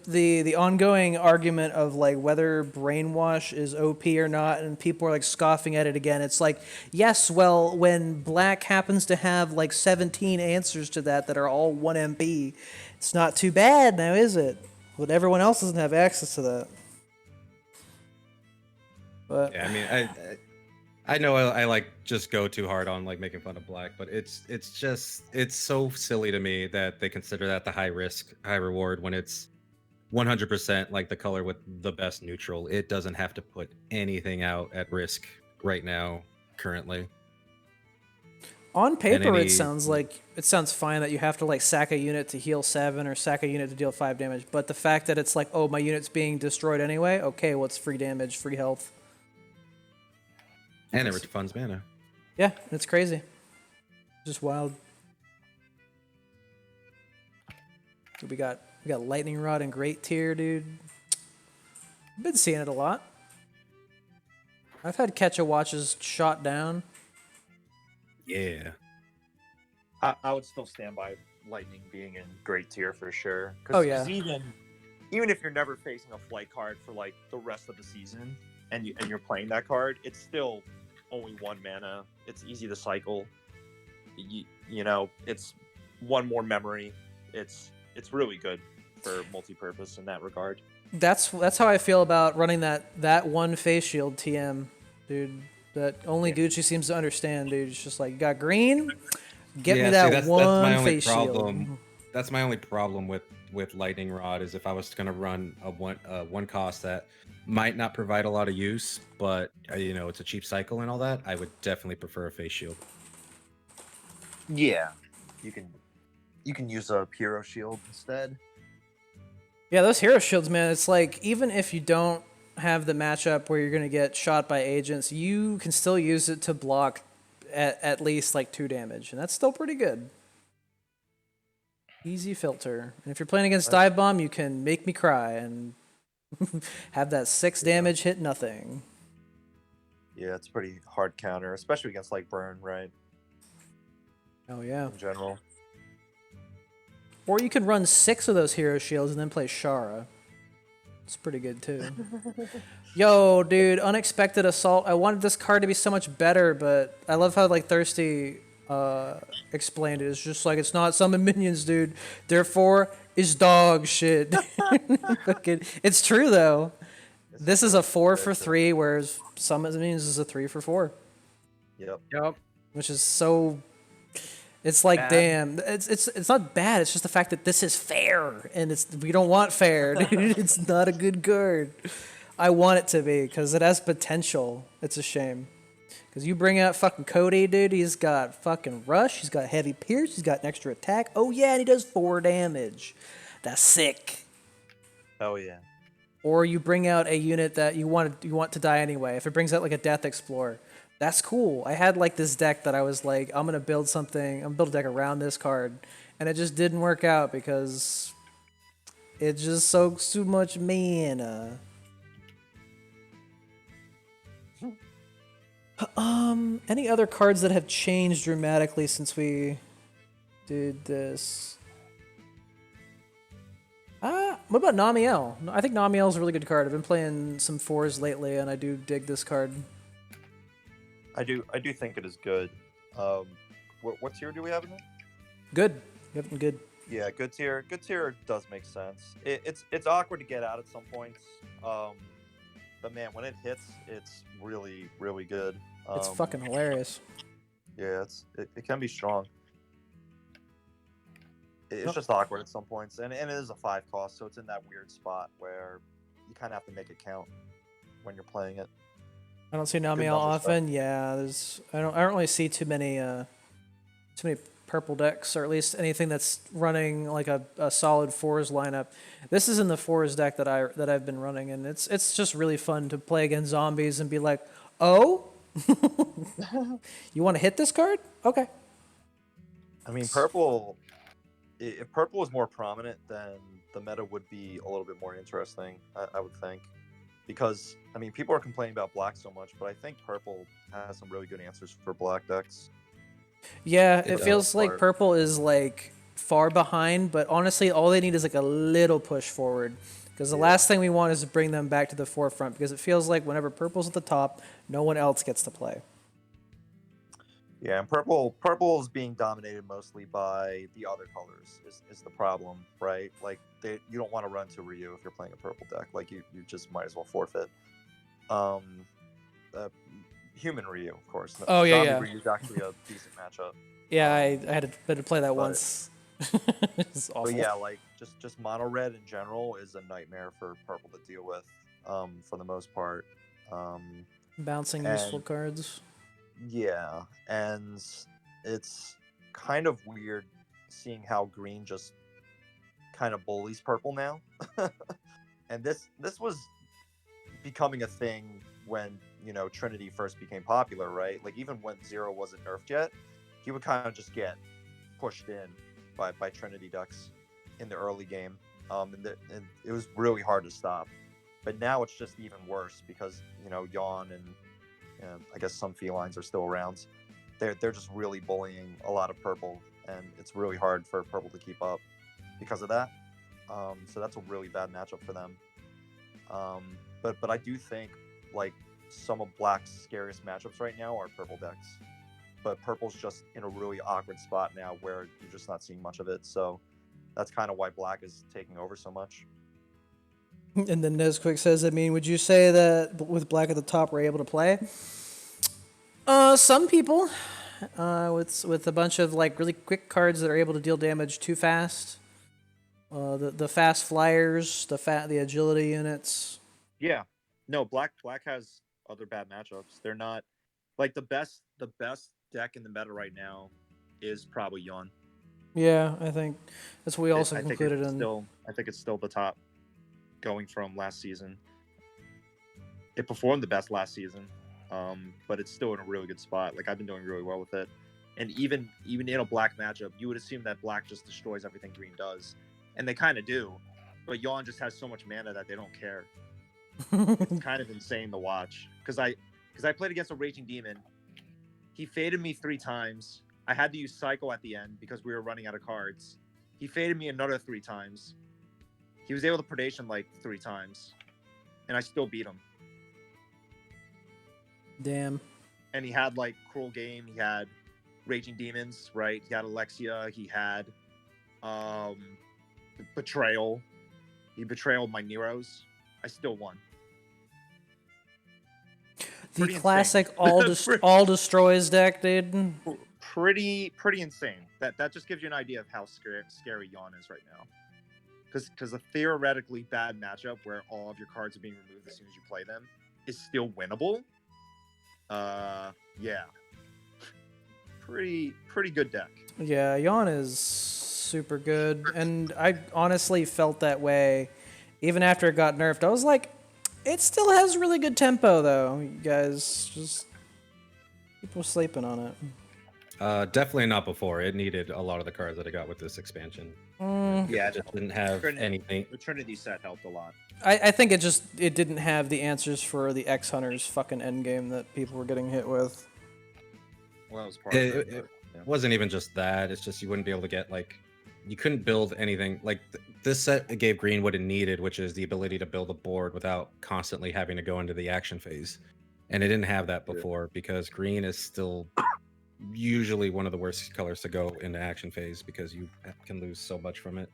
The ongoing argument of like whether brainwash is OP or not, and people are like scoffing at it again. It's like, yes, well, when black happens to have like 17 answers to that are all 1 MP, it's not too bad now, is it? But everyone else doesn't have access to that. But Yeah, I mean, I know I like just go too hard on like making fun of black, but it's so silly to me that they consider that the high risk, high reward when it's 100% like the color with the best neutral. It doesn't have to put anything out at risk right now, currently. On paper, any- it sounds fine that you have to like sack a unit to heal 7 or sack a unit to deal 5 damage. But the fact that it's like, oh, my unit's being destroyed anyway. Okay, what's free damage, free health? And it refunds mana. Yeah, it's crazy. Just wild. We got lightning rod and great tier, dude. Been seeing it a lot. I've had Ketcha watches shot down. Yeah. I would still stand by Lightning being in great tier for sure. Oh, yeah. 'cause even if you're never facing a flight card for like the rest of the season, and you're playing that card, it's still only 1 mana. It's easy to cycle. You know, it's 1 more memory. It's really good for multi-purpose in that regard. That's how I feel about running that one face shield TM, dude. That only Gucci seems to understand, dude. It's just like, you got green, get me that that's one my only face problem. shield. That's my only problem with Lightning Rod is if I was going to run a one cost that might not provide a lot of use, but you know, it's a cheap cycle and all that, I would definitely prefer a face shield. Yeah, you can use a hero shield instead. Yeah, those hero shields, man. It's like, even if you don't have the matchup where you're gonna get shot by agents, you can still use it to block at least like 2 damage, and that's still pretty good. Easy filter. And if you're playing against Dive Bomb, you can make me cry and have that 6 damage hit nothing. Yeah, it's pretty hard counter, especially against like Burn, right? Oh yeah. In general. Or you can run 6 of those hero shields and then play Shara. It's pretty good too. Yo, dude, Unexpected Assault. I wanted this card to be so much better, but I love how like Thirsty explained it. It's just like, it's not summon minions, dude. Therefore, it's dog shit. It's true though. This is a 4 for 3, whereas summon minions is a 3 for 4. Yep. Which is so. It's like, Bad. damn, it's not bad. It's just the fact that this is fair, and we don't want fair, dude. It's not a good card. I want it to be because it has potential. It's a shame because you bring out fucking Cody, dude. He's got fucking rush. He's got heavy pierce. He's got an extra attack. Oh yeah, and he does 4 damage. That's sick. Oh yeah. Or you bring out a unit that you want to die anyway. If it brings out like a Death Explorer. That's cool. I had like this deck that I was like, I'm gonna build a deck around this card, and it just didn't work out because it just soaks too much mana. Any other cards that have changed dramatically since we did this? What about Namiel? I think Namiel's a really good card. I've been playing some 4s lately, and I do dig this card. I do think it is good. What tier do we have in it? Good. Good. Yeah, good tier. Good tier does make sense. It's awkward to get out at some points. But man, when it hits, it's really, really good. It's fucking hilarious. Yeah, it can be strong. It's just awkward at some points, and it is a 5 cost, so it's in that weird spot where you kind of have to make it count when you're playing it. I don't see Namiel often. Yeah, I don't really see too many purple decks, or at least anything that's running like a solid 4s lineup. This is in the 4s deck that I've been running, and it's just really fun to play against zombies and be like, oh, you want to hit this card? Okay. I mean, purple. If purple was more prominent, then the meta would be a little bit more interesting. I would think. Because, I mean, people are complaining about black so much, but I think purple has some really good answers for black decks. Yeah, it feels like purple is like far behind, but honestly, all they need is like a little push forward. Because the last thing we want is to bring them back to the forefront, because it feels like whenever purple's at the top, no one else gets to play. Yeah, and purple is being dominated mostly by the other colors is the problem, right? Like you don't want to run to Ryu if you're playing a purple deck. Like you just might as well forfeit. Human Ryu, of course. Oh yeah, Zombie yeah. Ryu's actually a decent matchup. Yeah, I had to play that once. It's awful. But yeah, like just mono red in general is a nightmare for purple to deal with, for the most part. Bouncing and- useful cards. Yeah, and it's kind of weird seeing how green just kind of bullies purple now. And this was becoming a thing when, you know, Trinity first became popular, right? Like even when Zero wasn't nerfed yet, he would kind of just get pushed in by Trinity decks in the early game. And it was really hard to stop. But now it's just even worse because, you know, Yawn and I guess some felines are still around. They're just really bullying a lot of purple, and it's really hard for purple to keep up because of that. So that's a really bad matchup for them. But I do think like some of Black's scariest matchups right now are purple decks. But purple's just in a really awkward spot now where you're just not seeing much of it. So that's kind of why Black is taking over so much. And then Nesquick says, I mean, would you say that with Black at the top, we're able to play? Some people, with a bunch of like really quick cards that are able to deal damage too fast. The fast flyers, the agility units. Yeah, no, Black has other bad matchups. They're not like the best deck in the meta right now is probably Yawn. Yeah, I think that's what we also concluded in. I think it's still the top going from last season. It performed the best last season, but it's still in a really good spot. Like I've been doing really well with it, and even in a Black matchup, you would assume that Black just destroys everything Green does, and they kind of do, but Yawn just has so much mana that they don't care. It's kind of insane to watch because I played against a Raging Demon. He faded me 3 times. I had to use Cycle at the end because we were running out of cards. He faded me another 3 times. He was able to predation like 3 times, and I still beat him. Damn. And he had like Cruel Game. He had Raging Demons, right? He had Alexia. He had Betrayal. He betrayed my Neros. I still won. The Pretty classic insane. all destroys deck, dude. Pretty insane. That just gives you an idea of how scary Yawn is right now. Because a theoretically bad matchup where all of your cards are being removed as soon as you play them is still winnable. Yeah. Pretty good deck. Yeah, Yawn is super good, and I honestly felt that way even after it got nerfed. I was like, it still has really good tempo, though. You guys, just people sleeping on it. Definitely not before. It needed a lot of the cards that I got with this expansion. Yeah, It just didn't have anything. The Trinity set helped a lot. I think it didn't have the answers for the X Hunters fucking endgame that people were getting hit with. Well, that was part of It it. wasn't even just that. It's just you wouldn't be able to get like, you couldn't build anything. Like this set gave Green what it needed, which is the ability to build a board without constantly having to go into the action phase. And it didn't have that before because Green is still usually one of the worst colors to go into action phase because you can lose so much from it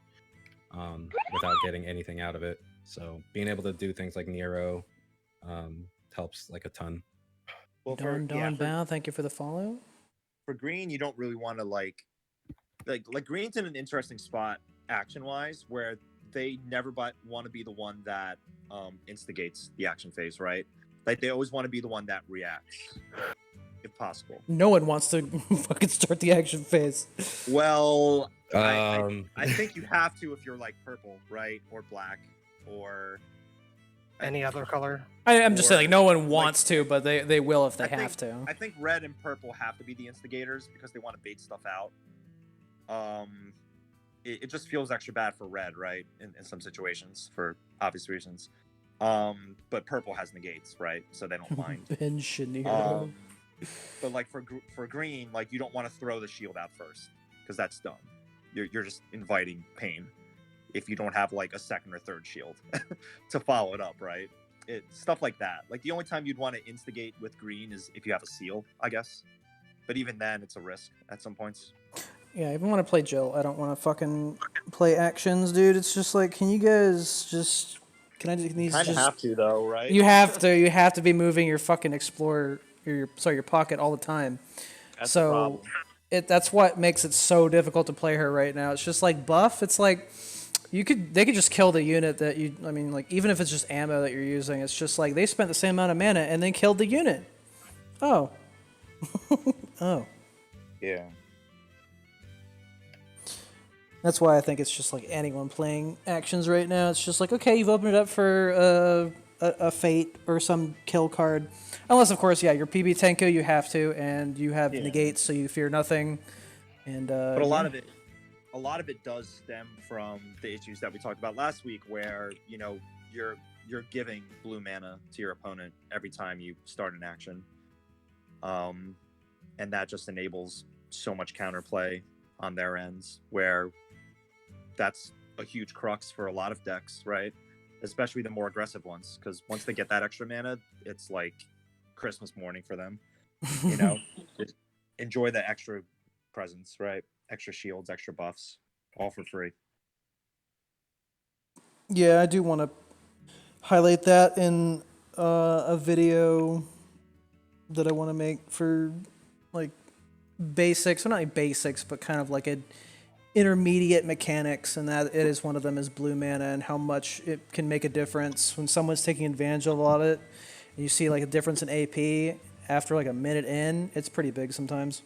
without getting anything out of it. So being able to do things like Nero helps like a ton. Well, Don Bow, thank you for the follow. For Green, you don't really want to like Green's in an interesting spot action wise where they never want to be the one that instigates the action phase, right? Like they always want to be the one that reacts if possible. No one wants to fucking start the action phase. Well, I think you have to if you're like purple, right? Or black or Any other color? I'm just saying, like, no one wants to, but they will if they have to. I think red and purple have to be the instigators because they want to bait stuff out. It just feels extra bad for red, right? In some situations, for obvious reasons. But purple has negates, right? So they don't mind. Engineer. But like for green, like you don't want to throw the shield out first because that's dumb. You're just inviting pain if you don't have like a second or third shield to follow it up, right? Stuff like that. Like the only time you'd want to instigate with green is if you have a seal, I guess. But even then, it's a risk at some points. Yeah, I even want to play Jill. I don't want to fucking play actions, dude. It's just like, can you guys just... Can I just... have to though, right? You have to. You have to be moving your fucking explorer, your pocket all the time. That's so, the problem. that's what makes it so difficult to play her right now. It's just like buff. It's like they could just kill the unit that you. I mean, like even if it's just ammo that you're using, it's just like they spent the same amount of mana and then killed the unit. Oh. Oh. Yeah. That's why I think it's just like anyone playing actions right now. It's just like, okay, you've opened it up for a fate or some kill card. Unless, of course, yeah, your PB Tenko, you have to, and you have negates, so you fear nothing. And But a lot of it does stem from the issues that we talked about last week, where you're giving blue mana to your opponent every time you start an action, and that just enables so much counterplay on their ends, where that's a huge crux for a lot of decks, right? Especially the more aggressive ones, because once they get that extra mana, it's like Christmas morning for them. Just enjoy the extra presence, right? Extra shields, extra buffs, all for free. Yeah, I do want to highlight that in a video that I want to make for like basics, well, not like basics, but kind of like a intermediate mechanics, and that it is one of them is blue mana and how much it can make a difference when someone's taking advantage of a lot of it. You see like a difference in AP after like a minute in, it's pretty big sometimes.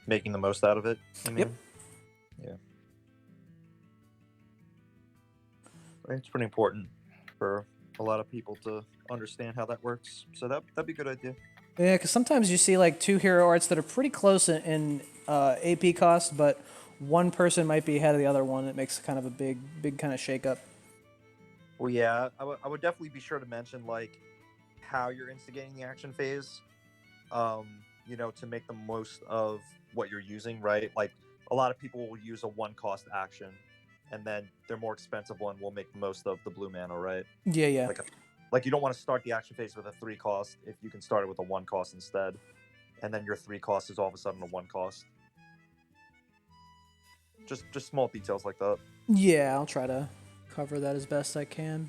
Making the most out of it. Yep. Yeah. It's pretty important for a lot of people to understand how that works. So that'd be a good idea. Yeah, because sometimes you see like two hero arts that are pretty close in AP cost, but one person might be ahead of the other one. It makes kind of a big kind of shakeup. Well, yeah, I would definitely be sure to mention like how you're instigating the action phase, to make the most of what you're using, right? Like a lot of people will use a 1-cost action, and then their more expensive one will make the most of the blue mana, right? Yeah. Like you don't want to start the action phase with a 3-cost if you can start it with a 1-cost instead, and then your 3-cost is all of a sudden a 1-cost. Just small details like that. Yeah, I'll try to cover that as best I can.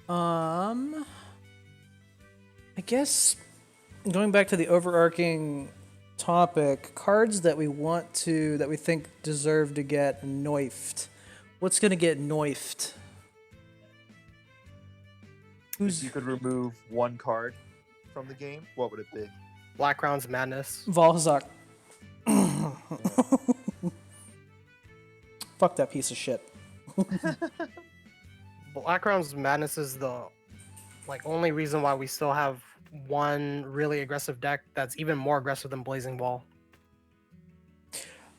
I guess going back to the overarching topic, cards that we think deserve to get nerfed. What's gonna get nerfed? If you could remove one card from the game, what would it be? Blackground's Madness. Valhazak. Fuck that piece of shit. Blackground's Madness is the only reason why we still have one really aggressive deck that's even more aggressive than Blazing Wall.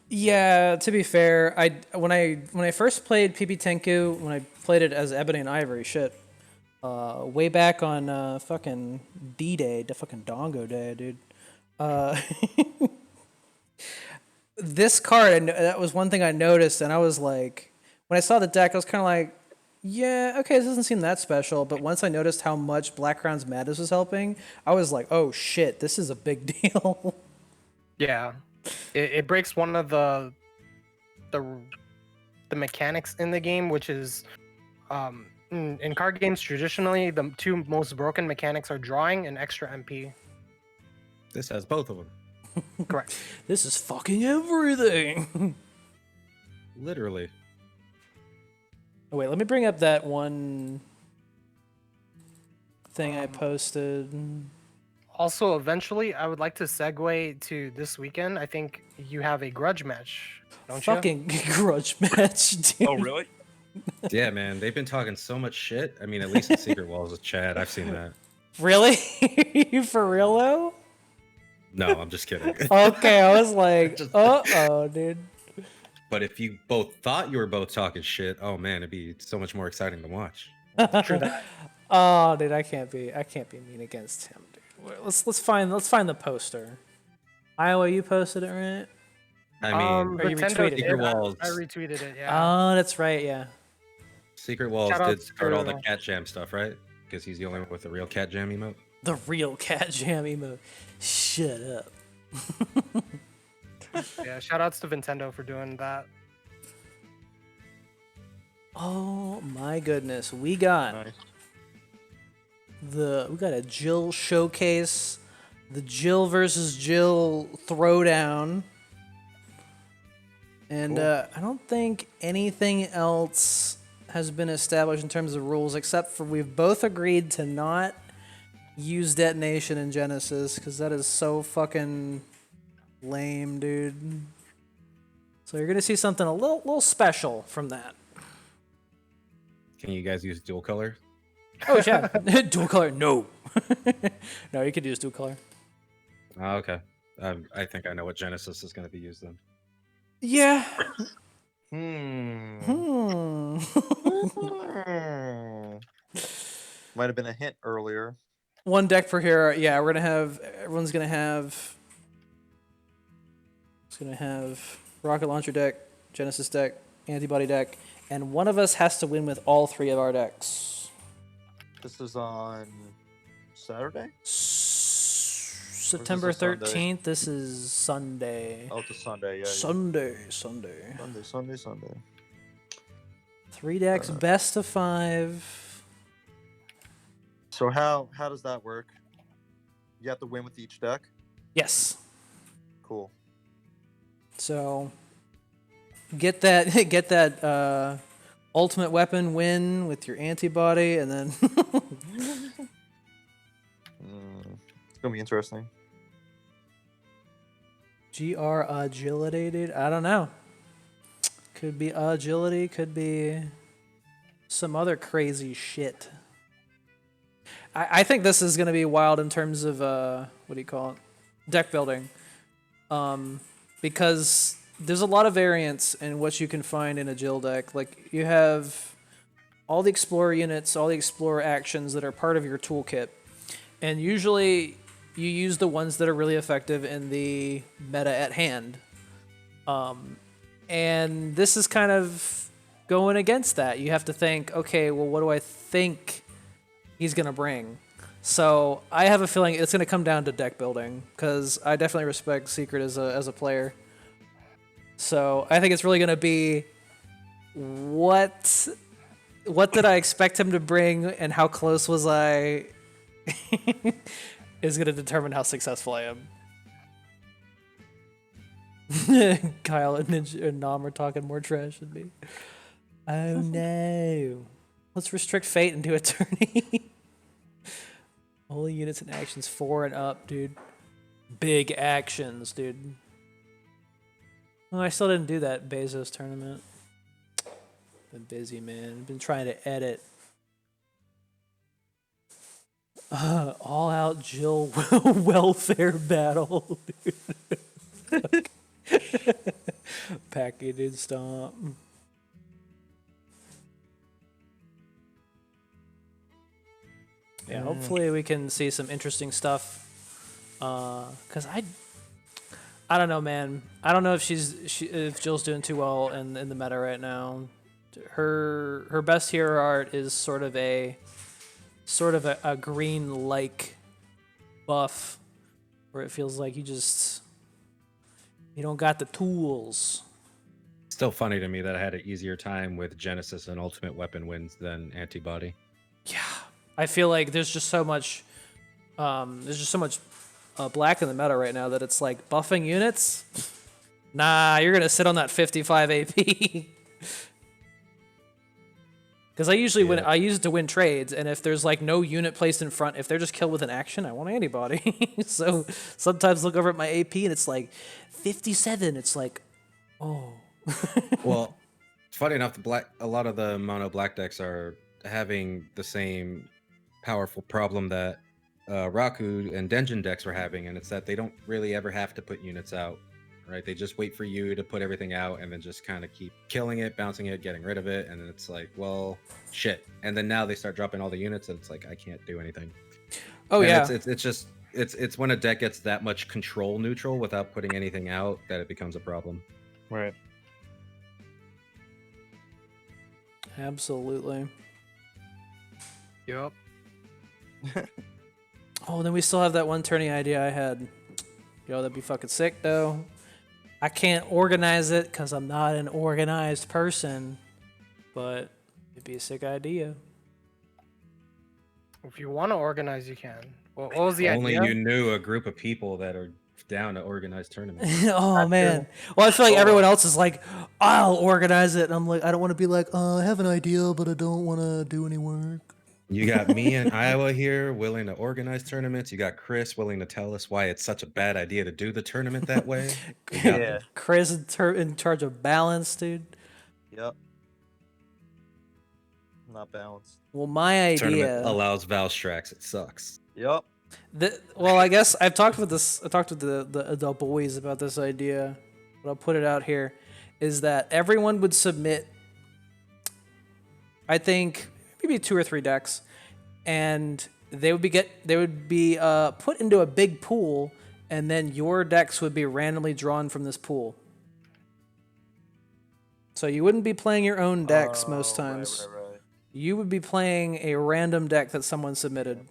Yeah, to be fair, when I first played PB Tenku, when I played it as Ebony and Ivory, way back on fucking D-Day, the fucking Dongo Day, dude. This card, that was one thing I noticed, and I was like, when I saw the deck, I was kind of like, yeah, okay, this doesn't seem that special. But once I noticed how much Blackground's Madness was helping, I was like, oh shit, this is a big deal. Yeah, it breaks one of the mechanics in the game, which is in card games traditionally the two most broken mechanics are drawing and extra MP. This has both of them. Correct. This is fucking everything. Literally. Oh wait, let me bring up that one thing I posted. Also, eventually, I would like to segue to this weekend. I think you have a grudge match, don't you? Fucking grudge match, dude. Oh, really? Yeah, man. They've been talking so much shit. I mean, at least in Secret Walls with Chad, I've seen that. Really? You for real though? No, I'm just kidding. Okay, I was like, uh-oh, dude. But if you both thought you were both talking shit, oh man, it'd be so much more exciting to watch. True that. Oh, dude, I can't be mean against him, dude. Wait, let's find the poster. Iowa, you posted it, right? I mean, Or you Nintendo retweeted did. Secret Walls. I retweeted it. Yeah. Oh, that's right, yeah. Secret Walls Shout out did start all the to- cat jam stuff, right? Because he's the only one with the real cat jam emote. The real cat jam emote. Shut up. Yeah. Shout outs to Nintendo for doing that. Oh my goodness, we got Nice. a Jill showcase the Jill versus Jill throwdown. And Cool. I don't think anything else has been established in terms of rules, except for we've both agreed to not use detonation in Genesis, because that is so fucking lame, dude. So you're gonna see something a little special from that. Can you guys use dual color? Oh yeah, dual color? No, no, you could use dual color. Oh, okay. I think I know what Genesis is going to be used in. Yeah. Hmm. Hmm. Might have been a hint earlier. One deck per hero. Yeah, we're gonna have. Everyone's gonna have. It's gonna have rocket launcher deck, Genesis deck, antibody deck, and one of us has to win with all three of our decks. This is on Saturday? September a Sunday? 13th. This is Sunday. Oh, it's a Sunday. Yeah. Sunday. Sunday. 3 decks, best of 5. So how does that work? You have to win with each deck. Yes. Cool. So get that ultimate weapon win with your antibody, and then It's gonna be interesting. GR agility, dude. I don't know. Could be agility, could be some other crazy shit. I think this is gonna be wild in terms of what do you call it? Deck building. Because there's a lot of variance in what you can find in a Jill deck. Like, you have all the Explorer units, all the Explorer actions that are part of your toolkit. And usually you use the ones that are really effective in the meta at hand. And this is kind of going against that. You have to think, okay, well, what do I think he's going to bring? So I have a feeling it's going to come down to deck building, because I definitely respect Secret as a player. So I think it's really going to be what did I expect him to bring and how close was I is going to determine how successful I am. Kyle and Ninja and Nam are talking more trash than me. Oh no. Let's restrict fate and do a tourney. Only units and actions 4 and up, dude. Big actions, dude. Oh, I still didn't do that Bezos tournament. Been busy, man. Been trying to edit. All out Jill welfare battle, dude. Packeted stomp. Yeah, hopefully we can see some interesting stuff. Cause I don't know, man. I don't know if if Jill's doing too well in the meta right now. Her best hero art is sort of a green like buff, where it feels like you don't got the tools. Still funny to me that I had an easier time with Genesis and Ultimate Weapon wins than Antibody. Yeah, I feel like there's just so much black in the meta right now that it's like buffing units. Nah, you're gonna sit on that 55 AP. Because I usually I use it to win trades, and if there's like no unit placed in front, if they're just killed with an action, I want antibody. So sometimes look over at my AP and it's like 57. It's like, oh. Well, funny enough, a lot of the mono black decks are having the same powerful problem that Raku and Denjin decks were having, and it's that they don't really ever have to put units out, right? They just wait for you to put everything out and then just kind of keep killing it, bouncing it, getting rid of it, and then it's like, well, shit. And then now they start dropping all the units, and it's like, I can't do anything. Oh, and yeah. It's when a deck gets that much control neutral without putting anything out that it becomes a problem. Right. Absolutely. Yep. Oh, then we still have that one tourney idea I had. Yo, that'd be fucking sick, though. I can't organize it because I'm not an organized person, but it'd be a sick idea. If you want to organize, you can. What was the Only idea? you knew a group of people that are down to organize tournaments. Oh That's man. true. Well, I feel like Oh, everyone well. else is like, I'll organize it, and I'm like, I don't want to be like, I have an idea, but I don't want to do any work. You got me in Iowa here willing to organize tournaments. You got Chris willing to tell us why it's such a bad idea to do the tournament that way. You got Yeah. Chris in charge of balance, dude. Yep. Not balanced. Well, my tournament idea. allows Valstrax. It sucks. Yep. Well, I guess I've talked with this. I talked with the adult boys about this idea, but I'll put it out here. Is that everyone would submit? I think maybe 2 or 3 decks, and they would be put into a big pool, and then your decks would be randomly drawn from this pool. So you wouldn't be playing your own decks most times. Right. You would be playing a random deck that someone submitted.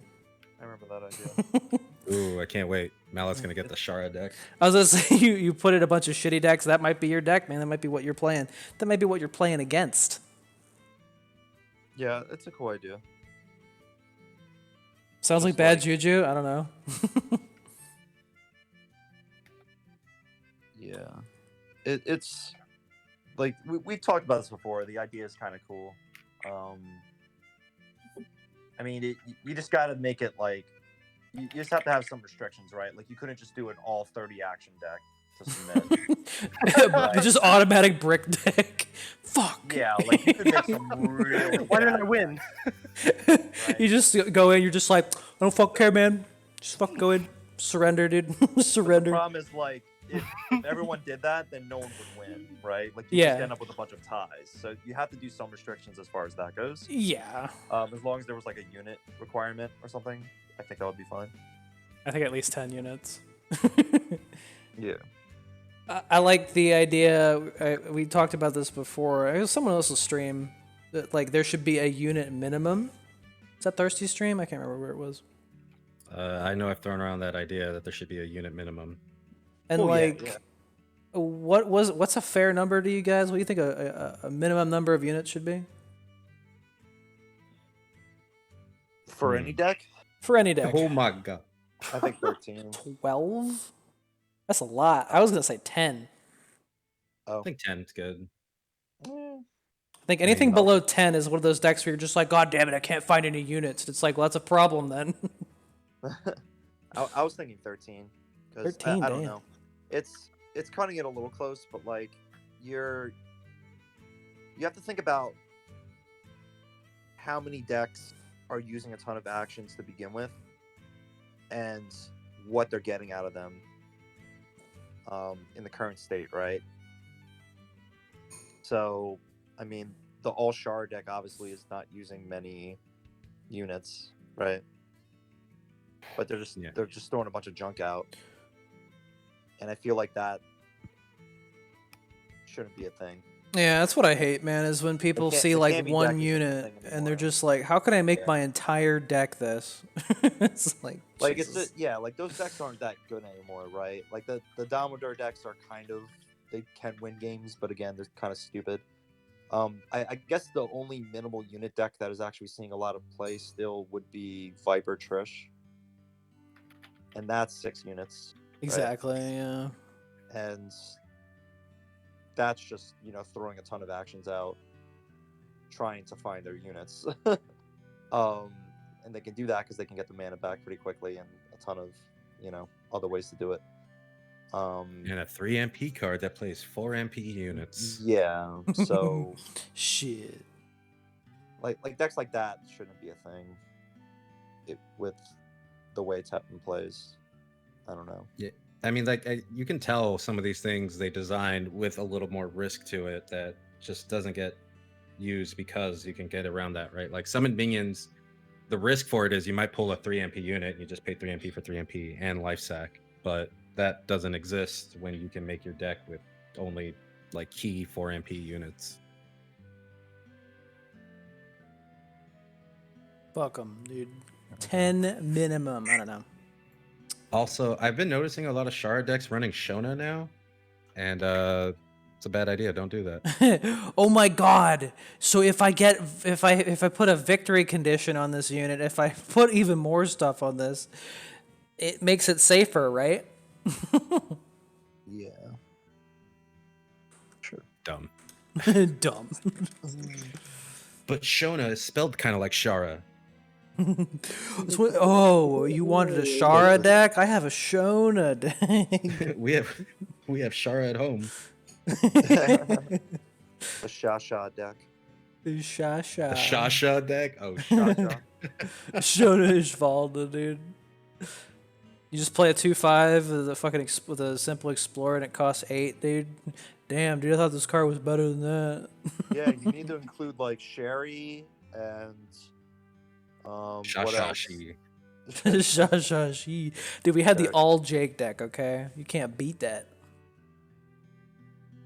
I remember that idea. Ooh, I can't wait. Mallet's gonna get the Shara deck. I was gonna say you put in a bunch of shitty decks. That might be your deck, man. That might be what you're playing. That might be what you're playing against. Yeah, it's a cool idea. Sounds like Just bad like- juju. I don't know. Yeah. It's like we've talked about this before. The idea is kind of cool. I mean, you just got to make it like you just have to have some restrictions, right? Like you couldn't just do an all 30 action deck to submit. But just automatic brick deck. Fuck. Yeah, like you could make some really. Why didn't I bad win? You just go in. You're just like, I don't fuck care, man. Just fuck go in. Surrender, dude. The Surrender. problem is like if everyone did that, then no one would win, right? Like you Yeah. just end up with a bunch of ties. So you have to do some restrictions as far as that goes. Yeah. As long as there was like a unit requirement or something, I think that would be fine. I think at least 10 units. Yeah. I like the idea. We talked about this before. It was someone else's stream. That like there should be a unit minimum. Is that Thirsty stream? I can't remember where it was. I know I've thrown around that idea that there should be a unit minimum. And Oh, yeah, like, yeah. what's a fair number to you guys? What do you think a minimum number of units should be For any deck, for any deck? Oh my god. I think 13. 12. That's a lot. I was gonna say 10. I think 10's good. I think anything below 10 is one of those decks where you're just like, God damn it, I can't find any units. It's like, well, that's a problem then. I was thinking 13 because 13, I don't damn. know. It's cutting it a little close, but like you have to think about how many decks are using a ton of actions to begin with, and what they're getting out of them in the current state, right? So, I mean, the all Shard deck obviously is not using many units, right? But they're just throwing a bunch of junk out, and I feel like that shouldn't be a thing. Yeah, that's what I hate, man, is when people can't- see it like can't be one decking unit thing and they're anymore. just like, how can I make Yeah. my entire deck this? It's like, Like Jesus. like those decks aren't that good anymore, right? Like the Domador decks are kind of, they can win games, but again, they're kind of stupid. I guess the only minimal unit deck that is actually seeing a lot of play still would be Viper Trish, and that's 6 units, Exactly, yeah. and that's just throwing a ton of actions out, trying to find their units. And they can do that because they can get the mana back pretty quickly, and a ton of other ways to do it. And a 3 MP card that plays 4 MP units. Yeah, so Shit. like decks like that shouldn't be a thing. With the way TEPPEN plays, I don't know. I mean, like, you can tell some of these things they designed with a little more risk to it that just doesn't get used because you can get around that, right? Like, summoned minions, the risk for it is you might pull a 3 MP unit and you just pay 3 MP for 3 MP and life sack, but that doesn't exist when you can make your deck with only, like, key 4 MP units. Fuck them, dude. 10 minimum. I don't know. Also, I've been noticing a lot of Shard decks running Shona now, and It's a bad idea. Don't do that. Oh my god. So if I put a victory condition on this unit, if I put even more stuff on this, it makes it safer, right? Yeah. Sure. Dumb. Dumb. But Shona is spelled kind of like Shara. Oh, you wanted a Shara deck? I have a Shona deck. we have Shara at home. A Shasha deck. Shasha. A Shasha deck? Oh, Shasha. Shona Ishvalda, dude. You just play a 2/5 with a fucking with a simple explorer and it costs 8, dude. Damn, dude, I thought this card was better than that. Yeah, you need to include like Sherry and what else? Shashashi. Shashashi. Dude, we had the Sure. all Jake deck, okay? You can't beat that.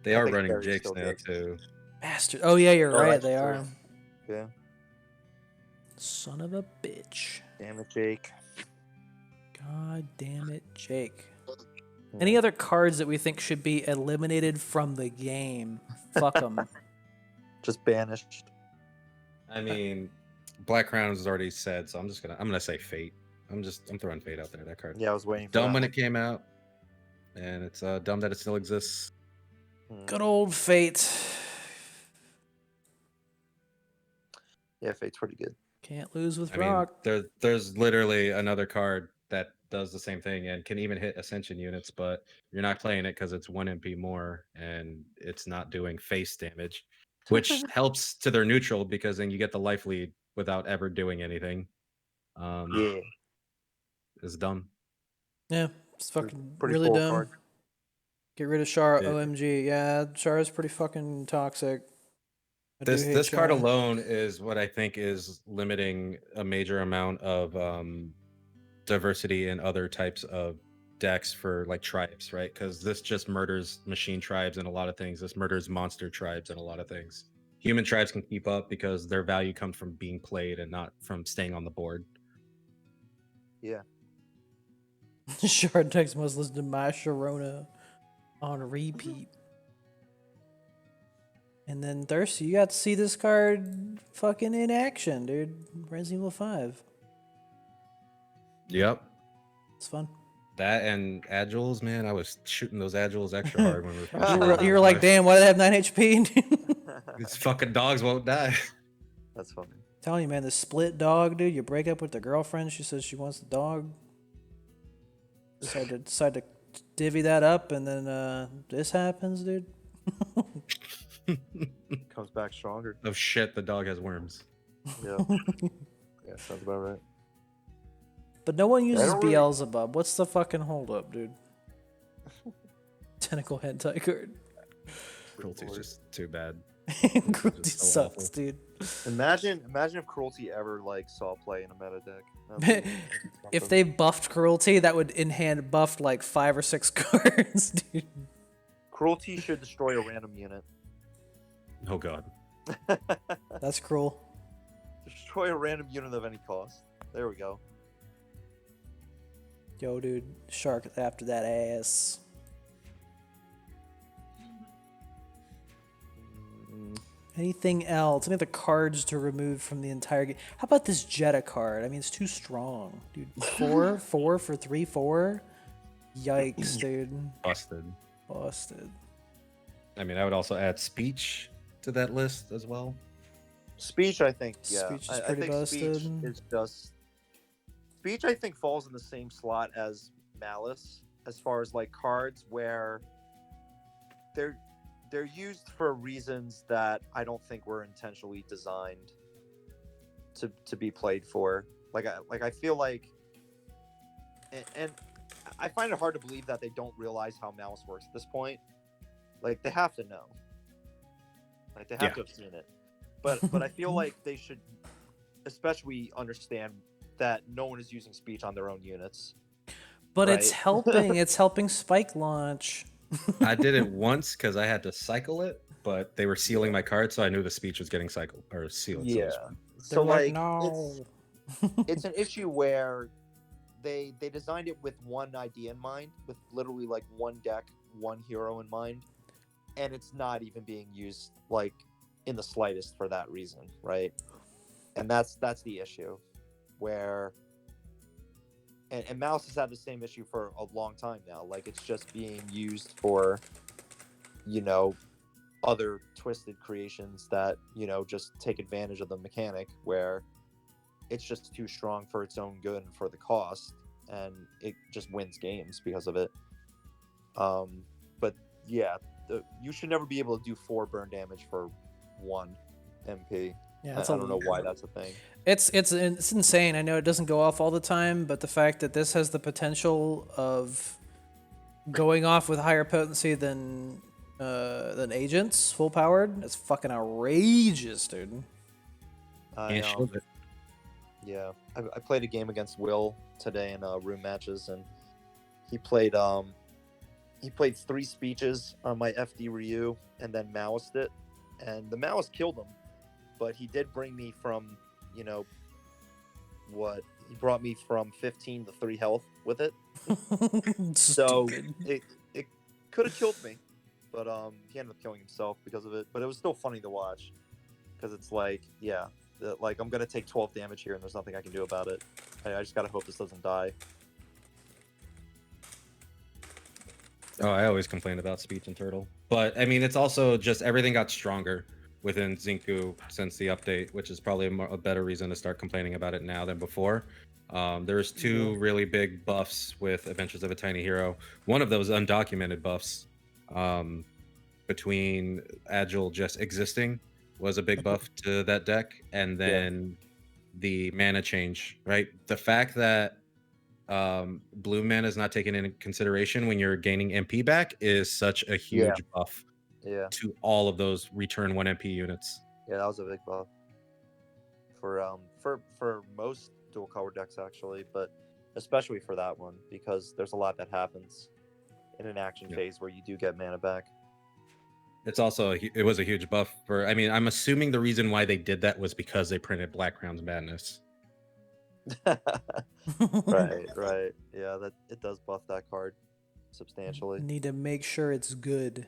They I are think running Sherry's Jakes still now, Jakes. too. Bastard. Oh, yeah, you're Oh, right. that's They true. are. Yeah. Son of a bitch. Damn it, Jake. God damn it, Jake. Yeah. Any other cards that we think should be eliminated from the game? Fuck them. Just banished. I mean, Black Crown has already said, so I'm gonna say Fate. I'm throwing Fate out there. That card. Yeah, I was waiting for Dumb that when one. it came out, and it's dumb that it still exists. Good old Fate. Yeah, Fate's pretty good. Can't lose with I mean, Rock. there's literally another card that does the same thing and can even hit Ascension units, but you're not playing it because it's 1 MP more and it's not doing face damage, which helps to their neutral because then you get the life lead without ever doing anything. Yeah. It's dumb. Yeah, it's fucking pretty really cool dumb. card. Get rid of Shara, It- OMG. Yeah, Shara's pretty fucking toxic. I do hate This card Shara. alone is what I think is limiting a major amount of diversity in other types of decks for like tribes, right? Because this just murders machine tribes and a lot of things. This murders monster tribes and a lot of things. Human tribes can keep up because their value comes from being played and not from staying on the board. Yeah. Shard decks must listen to My Sharona on repeat. And then Thirsty, you got to see this card fucking in action, dude. Resident Evil 5. Yep. It's fun. That and Agiles, man, I was shooting those Agiles extra hard when we were You were like, damn, why do they have 9 HP? These fucking dogs won't die. That's funny. Telling you, man, the split dog, dude. You break up with the girlfriend. She says she wants the dog. Decide to divvy that up, and then this happens, dude. Comes back stronger. Oh shit, the dog has worms. Yeah. Yeah, sounds about right. But no one uses don't really- Beelzebub. What's the fucking holdup, dude? Tentacle hentai card. Cruelty's just too bad. Cruelty just so sucks, awful. dude. Imagine if Cruelty ever like saw play in a meta deck. That'd be If something. they buffed Cruelty, that would in hand buff like 5 or 6 cards, dude. Cruelty should destroy a random unit. Oh god. That's cruel. Destroy a random unit of any cost. There we go. Yo, dude, shark after that ass. Mm, Anything else? Any other cards to remove from the entire game? How about this Jetta card? I mean, it's too strong, dude. 4 for 3/4. Yikes, dude. Busted. Busted. I mean, I would also add speech to that list as well. Speech, I think, yeah. Speech is I pretty think speech busted. is just. Speech, I think, falls in the same slot as Malice, as far as like cards where they're used for reasons that I don't think were intentionally designed to be played for. I feel like, and I find it hard to believe that they don't realize how Malice works at this point. Like they have to know. Like they have Yeah. to have seen it. But I feel like they should especially understand that no one is using speech on their own units. But it's Right. helping. It's helping Spike launch. I did it once because I had to cycle it, but they were sealing my card, so I knew the speech was getting cycled or sealed. so to speak. So They're like no. it's an issue where they designed it with one idea in mind, with literally like one deck, one hero in mind. and it's not even being used like in the slightest for that reason, right? And that's the issue, where and Mouse has had the same issue for a long time now. Like it's just being used for, you know, other twisted creations that, you know, just take advantage of the mechanic where it's just too strong for its own good and for the cost, and it just wins games because of it. But yeah, you should never be able to do 4 burn damage for 1 MP. Yeah, I that's don't know why that's a thing. It's insane. I know it doesn't go off all the time, but the fact that this has the potential of going off with higher potency than agents full powered, that's fucking outrageous, dude. I Can't shield it. Yeah, I played a game against Will today in room matches, and he played 3 speeches on my FD Ryu and then Maoist it, and the Maoist killed him, but he did bring me from, you know, he brought me from 15 to 3 health with it. So Stupid. it could have killed me, but he ended up killing himself because of it. But it was still funny to watch, because it's like, yeah, like I'm gonna take 12 damage here, and there's nothing I can do about it. I just gotta hope this doesn't die. Oh, I always complain about speech and turtle, but I mean, it's also just everything got stronger within Zinku since the update, which is probably a better reason to start complaining about it now than before. There's 2 really big buffs with Adventures of a Tiny Hero. One of those undocumented buffs, between Agile just existing, was a big buff to that deck, and then the mana change, right? The fact that blue mana is not taken into consideration when you're gaining MP back is such a huge buff Yeah, to all of those return 1 MP units. yeah, that was a big buff for most dual color decks actually, but especially for that one, because there's a lot that happens in an action phase where you do get mana back. It's also it was a huge buff for. I mean, I'm assuming the reason why they did that was because they printed Black Crown's Madness. Right. Yeah, that it does buff that card substantially. Need to make sure it's good.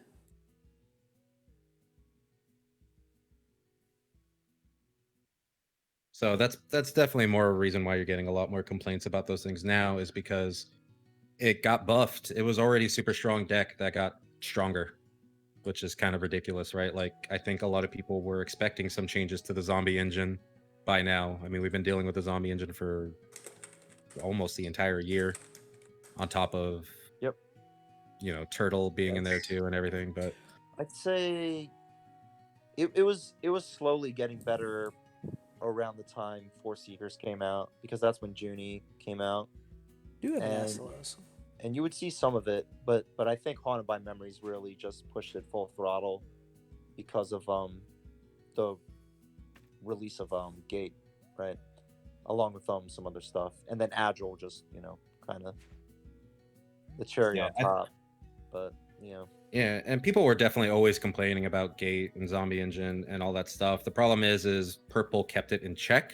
So that's definitely more a reason why you're getting a lot more complaints about those things now, is because it got buffed. It was already super strong deck that got stronger, which is kind of ridiculous, right? Like, I think a lot of people were expecting some changes to the zombie engine by now. I mean, we've been dealing with the zombie engine for almost the entire year, on top of, you know, Turtle being in there too and everything. But I'd say it was slowly getting better around the time Force Seekers came out, because that's when Junie came out. Do have and, Astalos. and you would see some of it, but I think Haunted by Memories really just pushed it full throttle because of the release of Gate, right, along with some other stuff, and then Agile just, you know, kind of the cherry on top. But you know, yeah, and people were definitely always complaining about Gate and Zombie Engine and all that stuff. The problem is Purple kept it in check,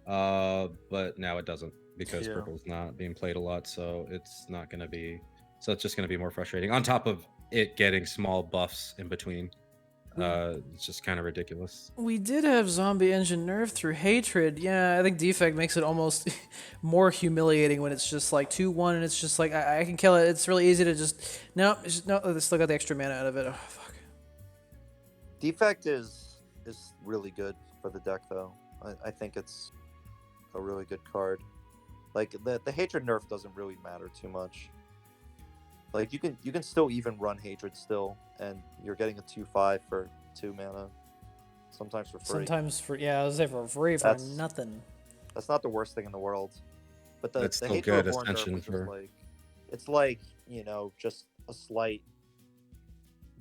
but now it doesn't, because Purple's not being played a lot, so it's not going to be. So it's just going to be more frustrating. On top of it getting small buffs in between, it's just kind of ridiculous. We did have Zombie Engine nerf through Hatred. Yeah, I think Defect makes it almost more humiliating when it's just like 2-1 and it's just like, I can kill it. It's really easy to just, no, they still got the extra mana out of it. Oh, fuck. Defect is really good for the deck, though. I think it's a really good card. Like, the Hatred nerf doesn't really matter too much. Like, you can still even run Hatred still, and you're getting a 2/5 for 2 mana, sometimes for free. Sometimes for, yeah, I was say for free for nothing. That's not the worst thing in the world. But the still Hatred good Reborn nerf ascension was just for. like, it's like, you know, just a slight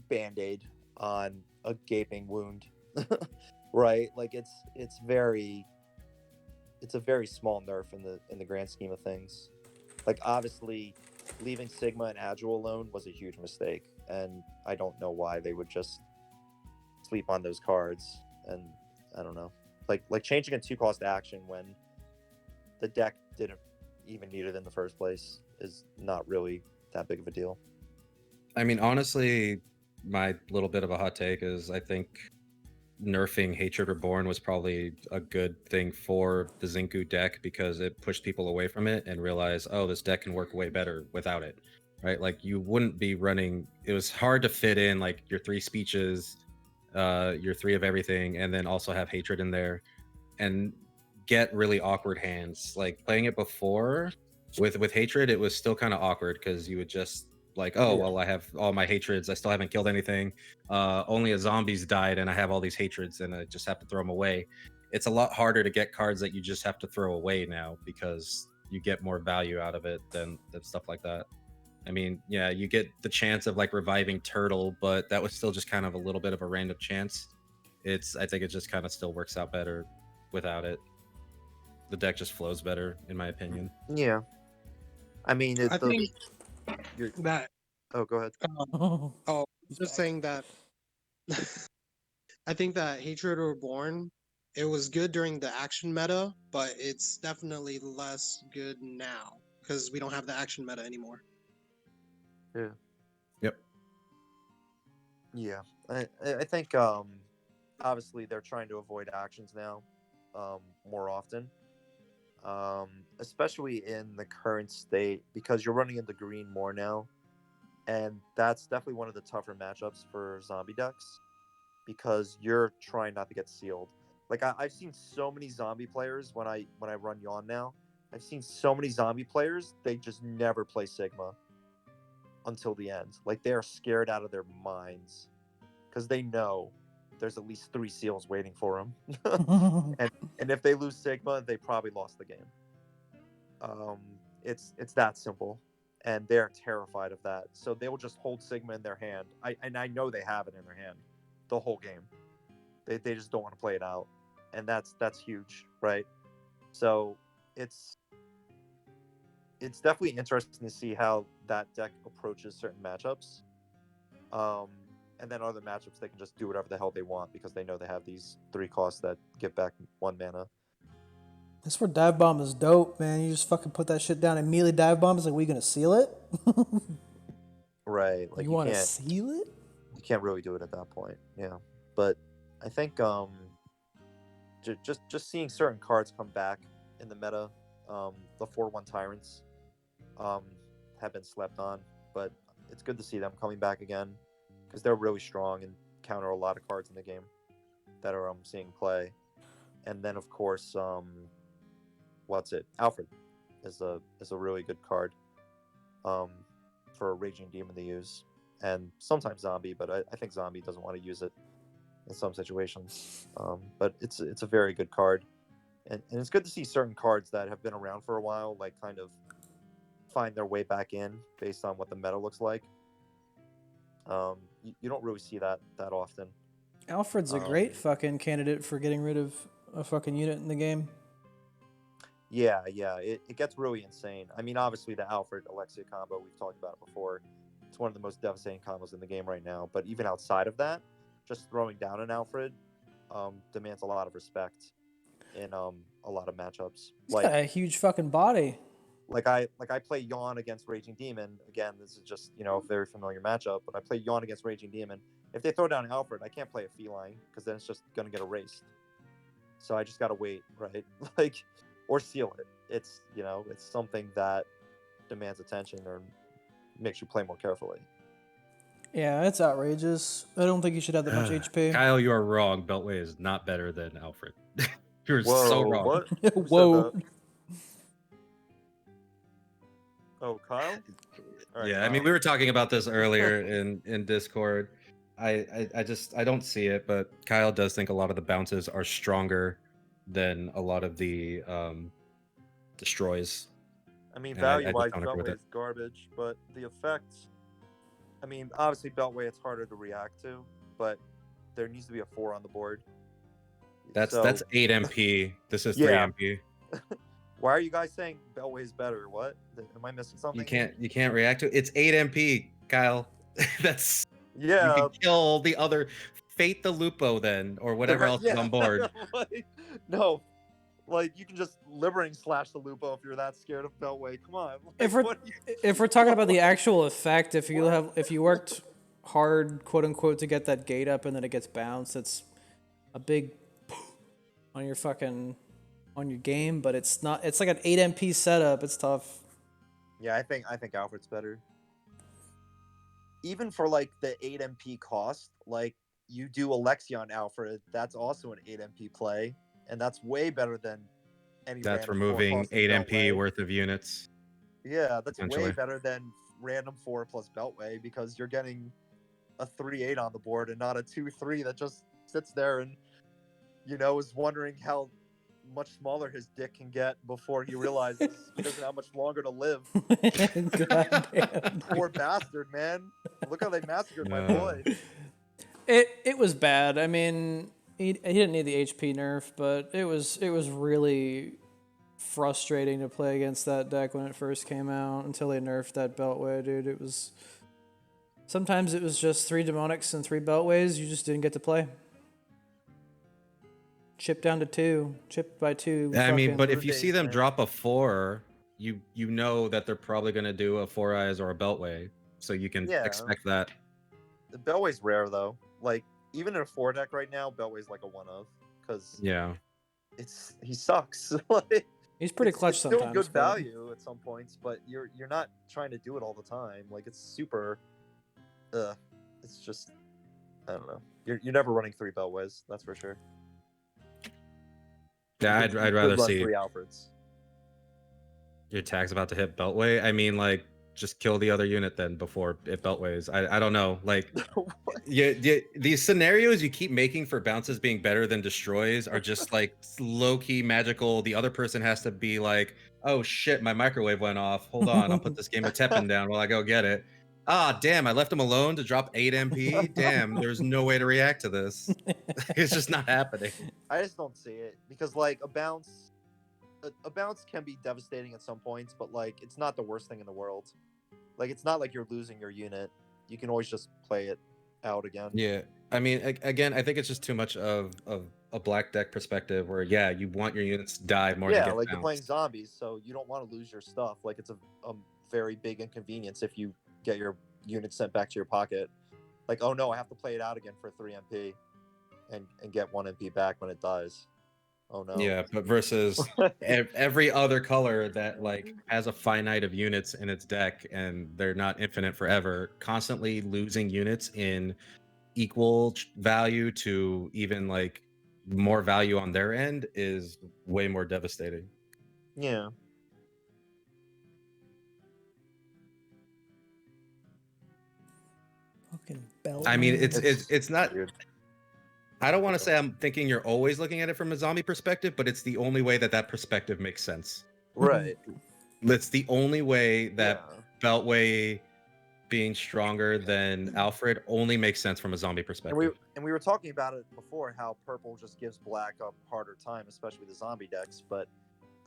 band-aid on a gaping wound. Right? Like, it's a very small nerf in the grand scheme of things. Like, obviously, leaving Sigma and Agile alone was a huge mistake, and I don't know why they would just sleep on those cards. And I don't know, like changing a 2-cost action when the deck didn't even need it in the first place is not really that big of a deal. I mean, honestly, my little bit of a hot take is I think nerfing Hatred Reborn was probably a good thing for the Zinku deck because it pushed people away from it and realized, oh, this deck can work way better without it, right? Like you wouldn't be running. It was hard to fit in like your 3 speeches, your 3 of everything, and then also have Hatred in there, and get really awkward hands. Like playing it before with Hatred, it was still kind of awkward because you would just like, oh well, I have all my hatreds, I still haven't killed anything, only a zombies died and I have all these hatreds and I just have to throw them away. It's a lot harder to get cards that you just have to throw away now because you get more value out of it than stuff like that. I mean, yeah, you get the chance of like reviving Turtle, but that was still just kind of a little bit of a random chance. I think it just kind of still works out better without it. The deck just flows better, in my opinion. Yeah. I mean, I think that. Oh, go ahead. Oh, just saying that. I think that Hatred Reborn, it was good during the action meta, but it's definitely less good now because we don't have the action meta anymore. Yeah. Yep. Yeah. I think obviously they're trying to avoid actions now more often. Especially in the current state because you're running into green more now, and that's definitely one of the tougher matchups for zombie decks because you're trying not to get sealed. Like I've seen so many zombie players when I run Yawn now. I've seen so many zombie players, they just never play Sigma until the end. Like they are scared out of their minds because they know there's at least 3 seals waiting for them. and if they lose Sigma, they probably lost the game. It's that simple, and they're terrified of that. So they will just hold Sigma in their hand. I know they have it in their hand the whole game. They just don't want to play it out, and that's huge, right? So it's definitely interesting to see how that deck approaches certain matchups. And then other matchups, they can just do whatever the hell they want because they know they have these 3 costs that give back 1 mana. That's where dive bomb is dope, man. You just fucking put that shit down and immediately dive bomb. Is like, we gonna seal it? Right. Like you want to seal it? You can't really do it at that point. Yeah. But I think just seeing certain cards come back in the meta, the 4/1 tyrants have been slept on, but it's good to see them coming back again because they're really strong and counter a lot of cards in the game that are seeing play. And then of course Alfred is a really good card for a Raging Demon to use, and sometimes Zombie, but I think Zombie doesn't want to use it in some situations. But it's a very good card, and it's good to see certain cards that have been around for a while like kind of find their way back in based on what the meta looks like. You don't really see that often. Alfred's a great fucking candidate for getting rid of a fucking unit in the game. Yeah, it gets really insane. I mean, obviously the Alfred Alexia combo, we've talked about it before. It's one of the most devastating combos in the game right now. But even outside of that, just throwing down an Alfred demands a lot of respect in a lot of matchups. He's got a huge fucking body. Like I play Yawn against Raging Demon. Again, this is just a very familiar matchup. But I play Yawn against Raging Demon. If they throw down Alfred, I can't play a Feline because then it's just gonna get erased. So I just gotta wait, right? Or seal it. It's it's something that demands attention or makes you play more carefully. Yeah, it's outrageous. I don't think you should have that much HP. Kyle, you are wrong. Beltway is not better than Alfred. You're so wrong. What? Whoa. Oh, Kyle? Right, yeah, Kyle. I mean, we were talking about this earlier in Discord. I don't see it, but Kyle does think a lot of the bounces are stronger than a lot of the destroys. I mean, value-wise, Beltway is garbage, but the effects... I mean, obviously, Beltway, it's harder to react to, but there needs to be a 4 on the board. That's 8 MP. This is 3 MP. Why are you guys saying Beltway is better? What? Am I missing something? You can't react to it. It's 8 MP, Kyle. That's... Yeah. You can kill the other... Fate the Lupo then, or whatever else is on board. No. You can just Liberating Slash the Lupo if you're that scared of Beltway. Come on. If we're talking about the actual effect, if you worked hard, quote unquote, to get that gate up and then it gets bounced. It's a big on your game, but it's not. It's like an 8 MP setup. It's tough. Yeah, I think Alfred's better. Even for like the 8 MP cost, like you do Alexion Alfred, that's also an 8 MP play, and that's way better than any That's random removing 4 plus 8 MP Beltway. worth of units. Yeah, that's way Potentially. better than random 4 plus Beltway because you're getting a 3/8 on the board and not a 2/3 that just sits there and is wondering how much smaller his dick can get before he realizes he doesn't have much longer to live. God damn. Poor bastard, man. Look how they massacred my No. boy. It was bad. I mean, he didn't need the HP nerf, but it was really frustrating to play against that deck when it first came out until they nerfed that Beltway, dude. It was sometimes it was just 3 demonics and 3 Beltways. You just didn't get to play. Chip down to 2. Chip by 2. I mean, but Good if you see days, them man. drop a 4, you know that they're probably going to do a 4 Eyes or a Beltway, so you can Yeah. expect that. The Beltway's rare though. Like even in a 4 deck right now, Beltway's like a 1 of because Yeah. he sucks. Like, He's pretty clutch it's sometimes. still good but- value at some points, but you're not trying to do it all the time. Like it's super. It's just I don't know. You're never running 3 Beltways, that's for sure. Yeah, You I'd could rather run see 3 Alfreds. your tag's about to hit Beltway. I mean, like, just kill the other unit then before it Beltways. I don't know. Like, these scenarios you keep making for bounces being better than destroys are just like low-key magical. The other person has to be like, oh shit, my microwave went off. Hold on, I'll put this game of Teppen down while I go get it. Ah, damn, I left him alone to drop 8 MP. Damn, there's no way to react to this. It's just not happening. I just don't see it because like a bounce can be devastating at some points, but like it's not the worst thing in the world. Like it's not like you're losing your unit. You can always just play it out again. Yeah, I mean, again, I think it's just too much of a black deck perspective where, yeah, you want your units to die more than Yeah, get like you're playing bounced. zombies, so you don't want to lose your stuff. Like it's a very big inconvenience if you get your unit sent back to your pocket. Like, oh no, I have to play it out again for 3 MP and get 1 MP back when it dies. Oh no. Yeah, but versus every other color that like has a finite of units in its deck and they're not infinite forever, constantly losing units in equal value to even like more value on their end is way more devastating. Yeah. Fucking belt. I mean, it's not. weird. I don't want to say I'm thinking you're always looking at it from a zombie perspective, but it's the only way that perspective makes sense. Right. It's the only way that Yeah. Beltway being stronger than Alfred only makes sense from a zombie perspective. And we were talking about it before how purple just gives black a harder time, especially the zombie decks, but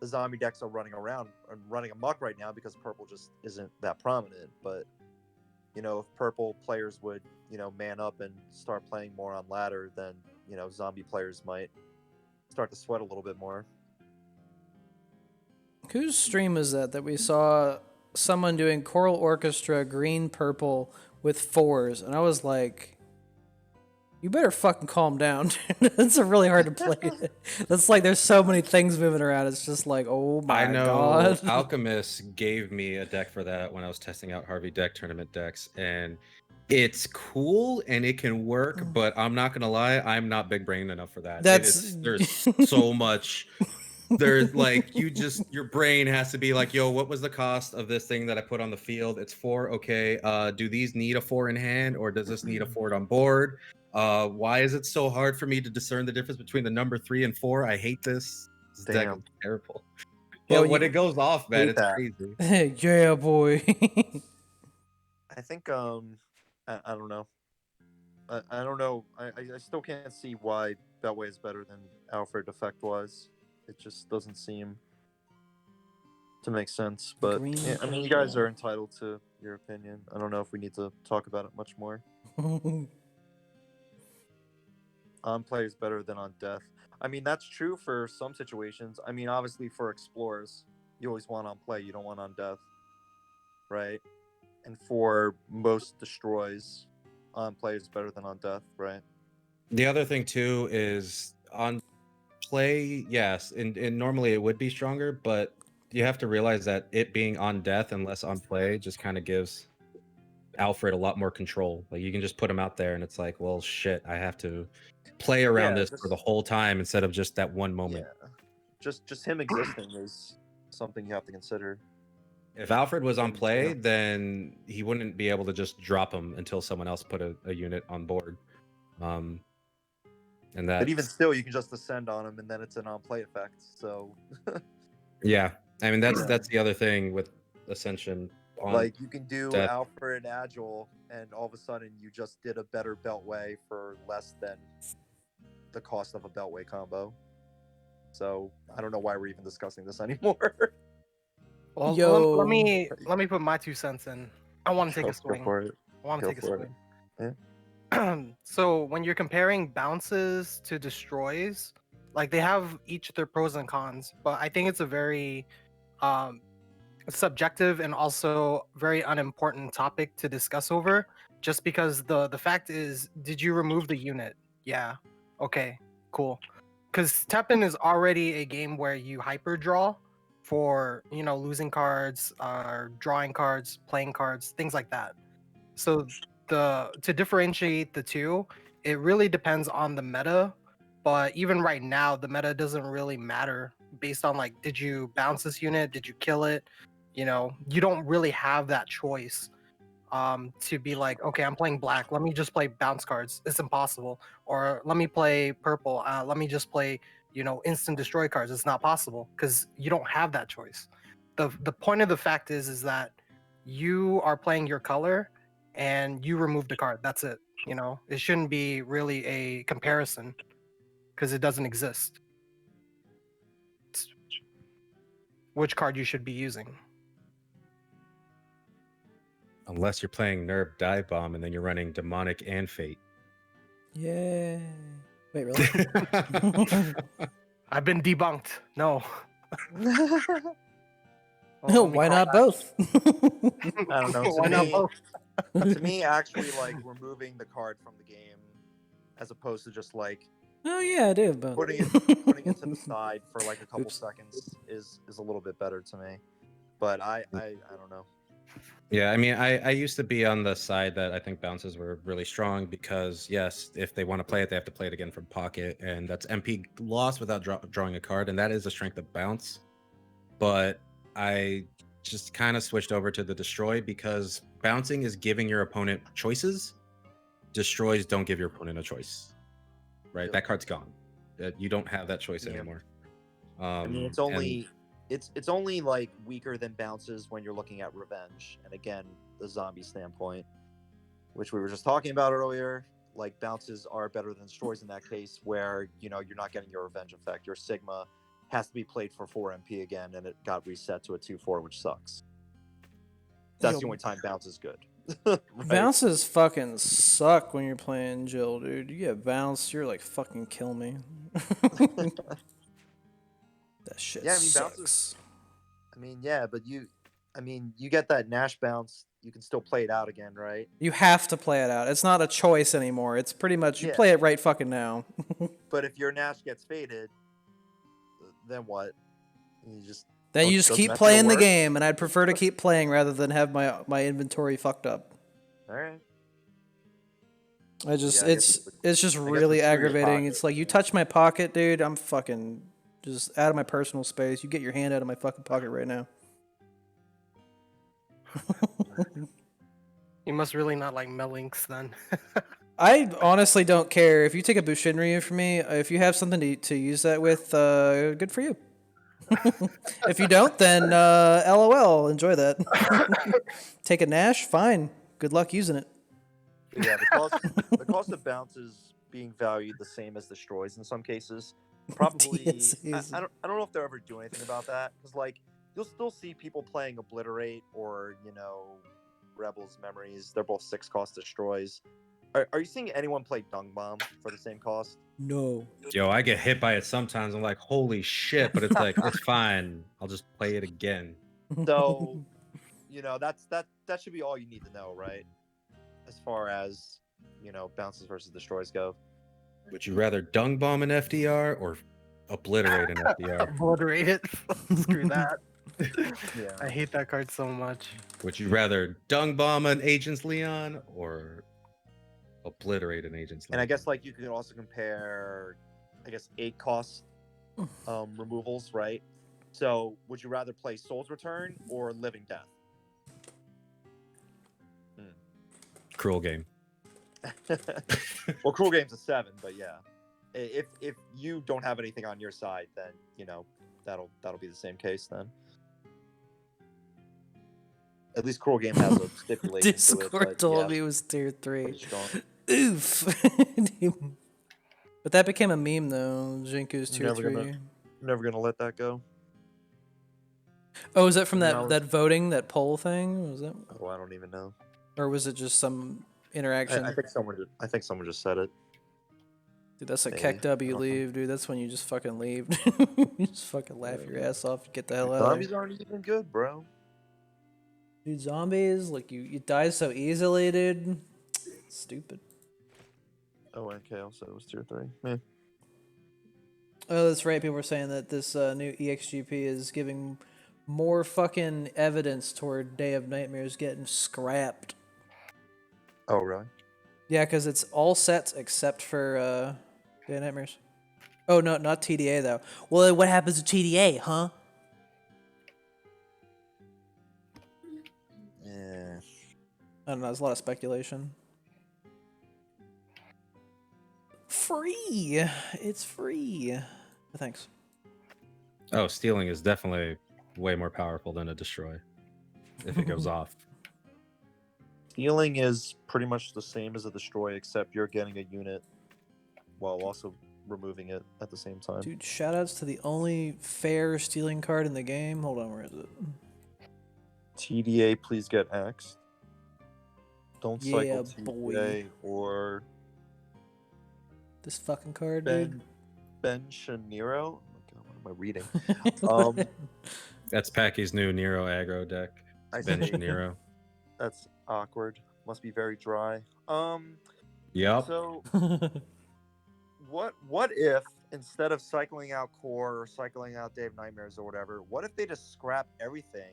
the zombie decks are running around and running amok right now because purple just isn't that prominent. But if purple players would, man up and start playing more on ladder, then, zombie players might start to sweat a little bit more. Whose stream is that we saw someone doing choral orchestra green purple with 4s, and I was like, you better fucking calm down. It's really hard to play. That's like there's so many things moving around. It's just like, oh my I know god. Alchemist gave me a deck for that when I was testing out Harvey deck tournament decks, and it's cool and it can work, but I'm not gonna lie, I'm not big brain enough for that. That's There's so much. There's like your brain has to be like, yo, what was the cost of this thing that I put on the field? It's 4. Okay. Do these need a 4 in hand, or does this need a 4 on board? Why is it so hard for me to discern the difference between the number 3 and 4? I hate this. This deck is Damn. terrible. Yeah, But when it goes off, man, hate it's that. crazy. Yeah, boy. I think I don't know. I don't know. I still can't see why Beltway is better than Alfred effect wise. It just doesn't seem to make sense. But Green yeah, I mean, you guys are entitled to your opinion. I don't know if we need to talk about it much more. On play is better than on death. I mean, that's true for some situations. I mean, obviously for explorers, you always want on play. You don't want on death, right? And for most destroys, on play is better than on death, right? The other thing too is on play, yes, and normally it would be stronger, but you have to realize that it being on death and less on play just kind of gives Alfred a lot more control. Like you can just put him out there and it's like, well, shit, I have to play around Yeah, this for the whole time instead of just that one moment. Yeah. Just him existing is something you have to consider. If Alfred was on And, play, yeah. then he wouldn't be able to just drop him until someone else put a unit on board. And that, But even still, you can just ascend on him, and then it's an on-play effect. So, yeah, I mean Yeah. that's the other thing with Ascension. On like, you can do death. Alfred Agile, and all of a sudden you just did a better Beltway for less than the cost of a Beltway combo. So I don't know why we're even discussing this anymore. Well, Yo. let me put my 2 cents in. I want to take Go- a swing. Go for it. I want to Go take a for it. swing. So when you're comparing bounces to destroys, like they have each their pros and cons, but I think it's a very subjective and also very unimportant topic to discuss over. Just because the fact is, did you remove the unit? Yeah. Okay. Cool. Because Teppen is already a game where you hyper draw for losing cards, drawing cards, playing cards, things like that. So to differentiate the two, it really depends on the meta. But even right now, the meta doesn't really matter based on like, did you bounce this unit? Did you kill it? You don't really have that choice to be like, okay, I'm playing black. Let me just play bounce cards. It's impossible. Or let me play purple. Let me just play, instant destroy cards. It's not possible because you don't have that choice. The point of the fact is that you are playing your color and you removed a card. That's it. It shouldn't be really a comparison because it doesn't exist. It's which card you should be using. Unless you're playing Nerve Dive Bomb and then you're running Demonic and Fate. Yeah. Wait, really? I've been debunked. No. Why not both? I don't know. Why not both? To me, actually, like removing the card from the game, as opposed to just like Oh yeah, I do. But putting it to the side for like a couple Oops. seconds is a little bit better to me. But I don't know. Yeah, I mean, I used to be on the side that I think bounces were really strong because, yes, if they want to play it, they have to play it again from pocket, and that's MP loss without drawing a card, and that is the strength of bounce. But I just kind of switched over to the destroy because bouncing is giving your opponent choices. Destroys don't give your opponent a choice, right? Yep. That card's gone. You don't have that choice Yeah. anymore. I mean, it's only it's only like weaker than bounces when you're looking at revenge, and again, the zombie standpoint, which we were just talking about earlier. Like bounces are better than destroys in that case, where you're not getting your revenge effect. Your Sigma has to be played for 4 MP again, and it got reset to a 2/4, which sucks. That's the only time bounce is good. Right? bounces fucking suck when you're playing Jill, dude. You get bounced, you're like fucking kill me. That shit Yeah, I mean, sucks. bounces- I mean, yeah, but you get that Nash bounce, you can still play it out again, right? You have to play it out. It's not a choice anymore. It's pretty much you Yeah. play it right fucking now. But if your Nash gets faded, then what? You just Then you just doesn't keep that playing still the work? game, and I'd prefer to keep playing rather than have my inventory fucked up. All right. I just Yeah, I guess it's just guess really it's through your aggravating. pocket, It's like you yeah. touch my pocket, dude. I'm fucking just out of my personal space. You get your hand out of my fucking pocket right now. You must really not like Melinks then. I honestly don't care if you take a Bushinryu from me. If you have something to use that with, good for you. If you don't, then LOL. Enjoy that. Take a Nash, fine. Good luck using it. But yeah, the cost of bounces being valued the same as destroys in some cases. Probably, DSAs. I don't know if they'll ever do anything about that, because like you'll still see people playing Obliterate or Rebels Memories. They're both 6 cost destroys. Are you seeing anyone play Dung Bomb for the same cost? No. Yo, I get hit by it sometimes. I'm like, holy shit! But it's like, it's fine. I'll just play it again. So, that should be all you need to know, right? As far as bounces versus destroys go. Would you rather dung bomb an FDR or obliterate an FDR? Obliterate it. Screw that. Yeah. I hate that card so much. Would you rather dung bomb an Agent's Leon or obliterate an Agent's Leon? And I guess like you could also compare, I guess 8 cost removals, right? So would you rather play Soul's Return or Living Death? Cruel game. Well, Cruel Game's a 7, but yeah, if you don't have anything on your side, then that'll be the same case then. At least Cruel Game has a stipulation to it. Discord But told yeah, me it was tier 3. pretty strong. Oof. But that became a meme though. Jinku's tier Never 3. gonna- Never gonna let that go. Oh, is that from No. that voting, that poll thing? Was it? Oh, I don't even know. Or was it just some interaction? I think someone just said it. Dude, that's a Maybe. keck I W don't know. leave, dude. That's when you just fucking leave. You just fucking laugh your ass off. Get the hell out of Zombies there. aren't even good, bro. Dude, zombies, like you die so easily, dude. Stupid. Oh, and KO said it was tier 3. Yeah. Oh, that's right. People were saying that this new EXGP is giving more fucking evidence toward Day of Nightmares getting scrapped. Oh, really? Yeah, because it's all sets except for Day of Nightmares. Oh, no, not TDA, though. Well, what happens to TDA, huh? Yeah. I don't know. There's a lot of speculation. Free! It's free. Thanks. Oh, stealing is definitely way more powerful than a destroy if it goes off. Healing is pretty much the same as a destroy, except you're getting a unit while also removing it at the same time. Dude, shoutouts to the only fair stealing card in the game. Hold on, where is it? TDA, please get axed. Don't Yeah, cycle boy. TDA or This fucking card, dude. Ben Shaniro. Oh my god, what am I reading? That's Packy's new Nero aggro deck. I Ben see. Nero. That's awkward. Must be very dry. Yep. So what if instead of cycling out Core or cycling out Day of Nightmares or whatever, what if they just scrap everything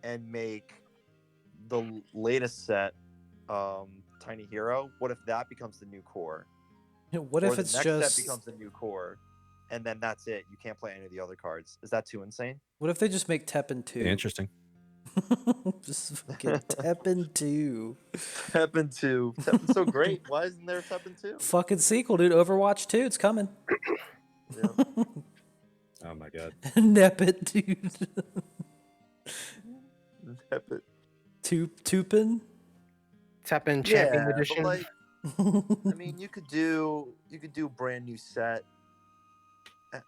and make the latest set Tiny Hero? What if that becomes the new Core? What Or if the it's next just... set becomes the new Core, and then that's it? You can't play any of the other cards. Is that too insane? What if they just make Teppen 2? Interesting. Just fucking Teppen 2. Teppen 2. Teppen's so great. Why isn't there a Teppen 2? Fucking sequel, dude. Overwatch 2, it's coming. Yeah. Oh my god. Nep it, dude. Teppen. Tupin? Teppen Champion But Edition. like, I mean, you could do a brand new set.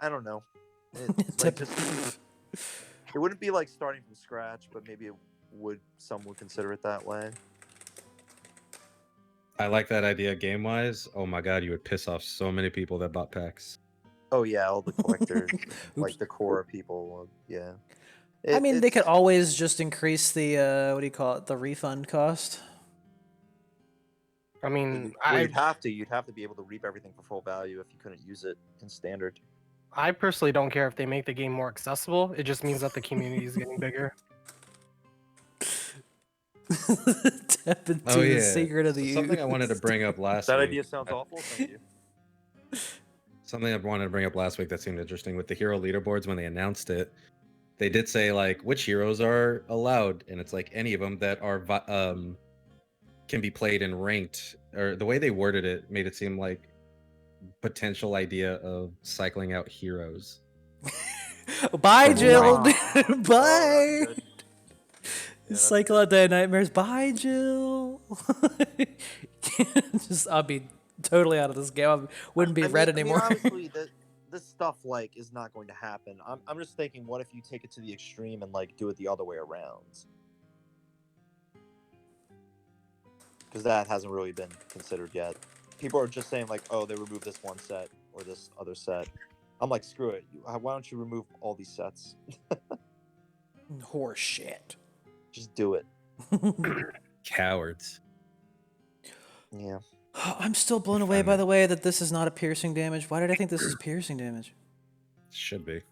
I don't know. It's like just, it wouldn't be like starting from scratch, but maybe some would consider it that way. I like that idea game wise. Oh my god, you would piss off so many people that bought packs. Oh yeah, all the collectors, Oops. like the core people. Yeah. I mean, they could It's- always just increase the, what do you call it, the refund cost. I mean, Well, you'd have to be able to reap everything for full value if you couldn't use it in standard. I personally don't care if they make the game more accessible. It just means that the community is getting bigger. Teppen 2, Oh yeah. the secret of So the something I youth. wanted to bring up last That week. idea sounds awful. Thank you. Something I wanted to bring up last week that seemed interesting with the hero leaderboards when they announced it. They did say like which heroes are allowed, and it's like any of them that are can be played in ranked. Or the way they worded it made it seem like potential idea of cycling out heroes. Bye, From Jill. ranked. Bye. Good. Yeah, Cycle out Day of Nightmares. Bye, Jill. Just, I'll be totally out of this game. I wouldn't be red anymore. Obviously, this stuff like is not going to happen. I'm just thinking, what if you take it to the extreme and like do it the other way around? Because that hasn't really been considered yet. People are just saying like, oh, they removed this one set or this other set. I'm like, screw it. Why don't you remove all these sets? Horse shit. Just do it. Cowards. Yeah. I'm still blown away by the way that this is not a piercing damage. Why did I think this is piercing damage? Should be.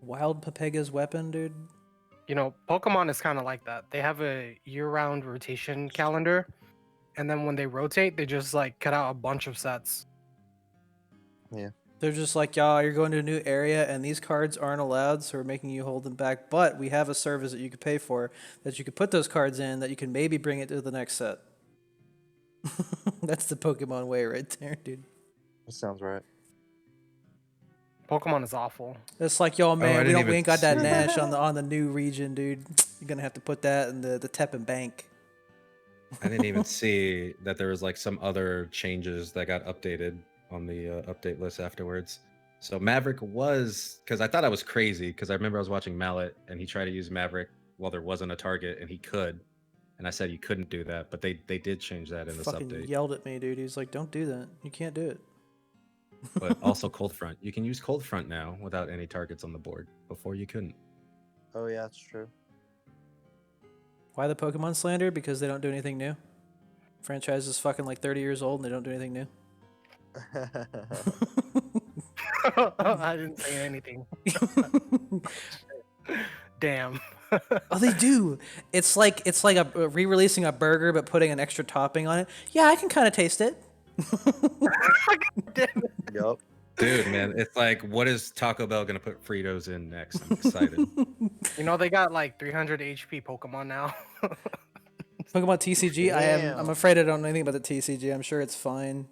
Wild Papega's weapon, dude. You know, Pokemon is kind of like that. They have a year-round rotation calendar, and then when they rotate, they just like cut out a bunch of sets. They're just like, y'all, you're going to a new area, and these cards aren't allowed, so we're making you hold them back. But we have a service that you could pay for, that you could put those cards in, that you can maybe bring it to the next set. That's the Pokemon way right there, dude. That sounds right. Pokemon is awful. It's like, yo, I man, didn't we ain't got that even Nash on the new region, dude. You're gonna have to put that in the TEPPEN bank. I didn't even see that there was like some other changes that got updated on the update list afterwards. So Maverick was, because I thought I was crazy, because I remember I was watching Mallet and he tried to use Maverick while there wasn't a target, and he could, and I said you couldn't do that, but they did change that in this Fucking update. yelled at me, dude. He's like, don't do that. You can't do it. But also Cold Front, you can use Cold Front now without any targets on the board. Before you couldn't. Oh yeah, that's true. Why the Pokemon slander? Because they don't do anything new. Franchise is fucking like 30 years old and they don't do anything new. I didn't say anything. Damn. Oh, they do. It's like a re-releasing a burger but putting an extra topping on it. Yeah, I can kind of taste it. Yup. Dude, man, it's like, what is Taco Bell gonna put Fritos in next? I'm excited. You know, they got like 300 HP Pokemon now. Pokemon TCG. Damn. I'm afraid I don't know anything about the TCG. I'm sure it's fine.